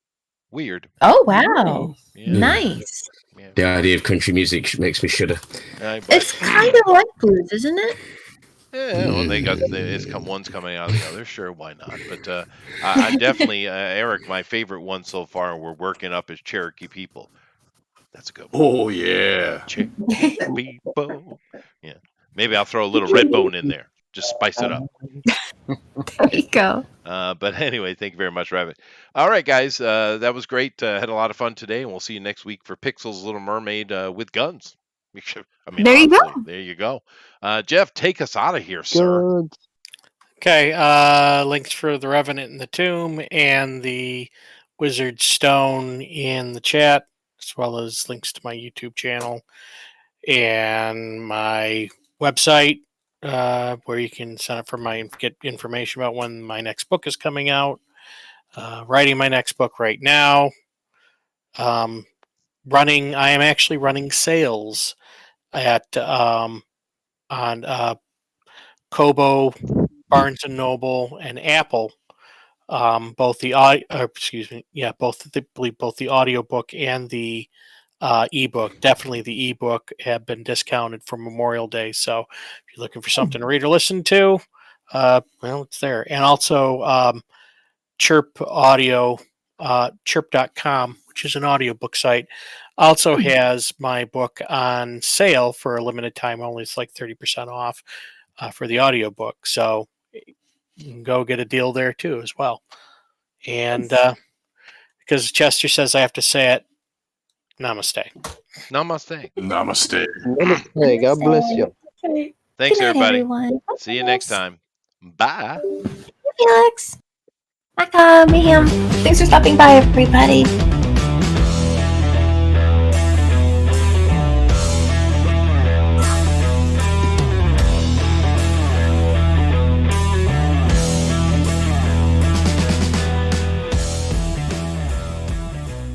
Weird. Oh wow. Nice. Yeah. Nice. Yeah. The idea of country music makes me shudder. It's kind of like blues, isn't it? Yeah, well, one's coming out of the other. Sure, why not? But I definitely, Eric, my favorite one so far, and we're working up is Cherokee People. That's a good one. Oh yeah. Cherokee People. Yeah, maybe I'll throw a little Redbone in there, just spice it up. There you go. But anyway, thank you very much, Rabbit. All right, guys, that was great. Had a lot of fun today, and we'll see you next week for Pixel's Little Mermaid with guns. I mean, There you go. honestly, there you go. Jeff, take us out of here, sir. Good. Okay, links for the Revenant in the Tomb and the Wizard Stone in the chat, as well as links to my YouTube channel and my website, where you can sign up for get information about when my next book is coming out. Writing my next book right now. I am actually running sales at on Kobo, Barnes and Noble, and Apple. Both the both the audiobook and the ebook. Definitely the ebook have been discounted for Memorial Day. So if you're looking for something to read or listen to, well, it's there. And also Chirp Audio, chirp.com, which is an audiobook site, also has my book on sale for a limited time only. It's like 30% off for the audiobook. So you can go get a deal there too as well. And because Chester says I have to say it, namaste. Namaste. Namaste. Hey, God bless you. Okay. Thanks, Good night, everybody. everyone. See you next time. Bye. Felix. Bye, Mayhem. Thanks for stopping by, everybody.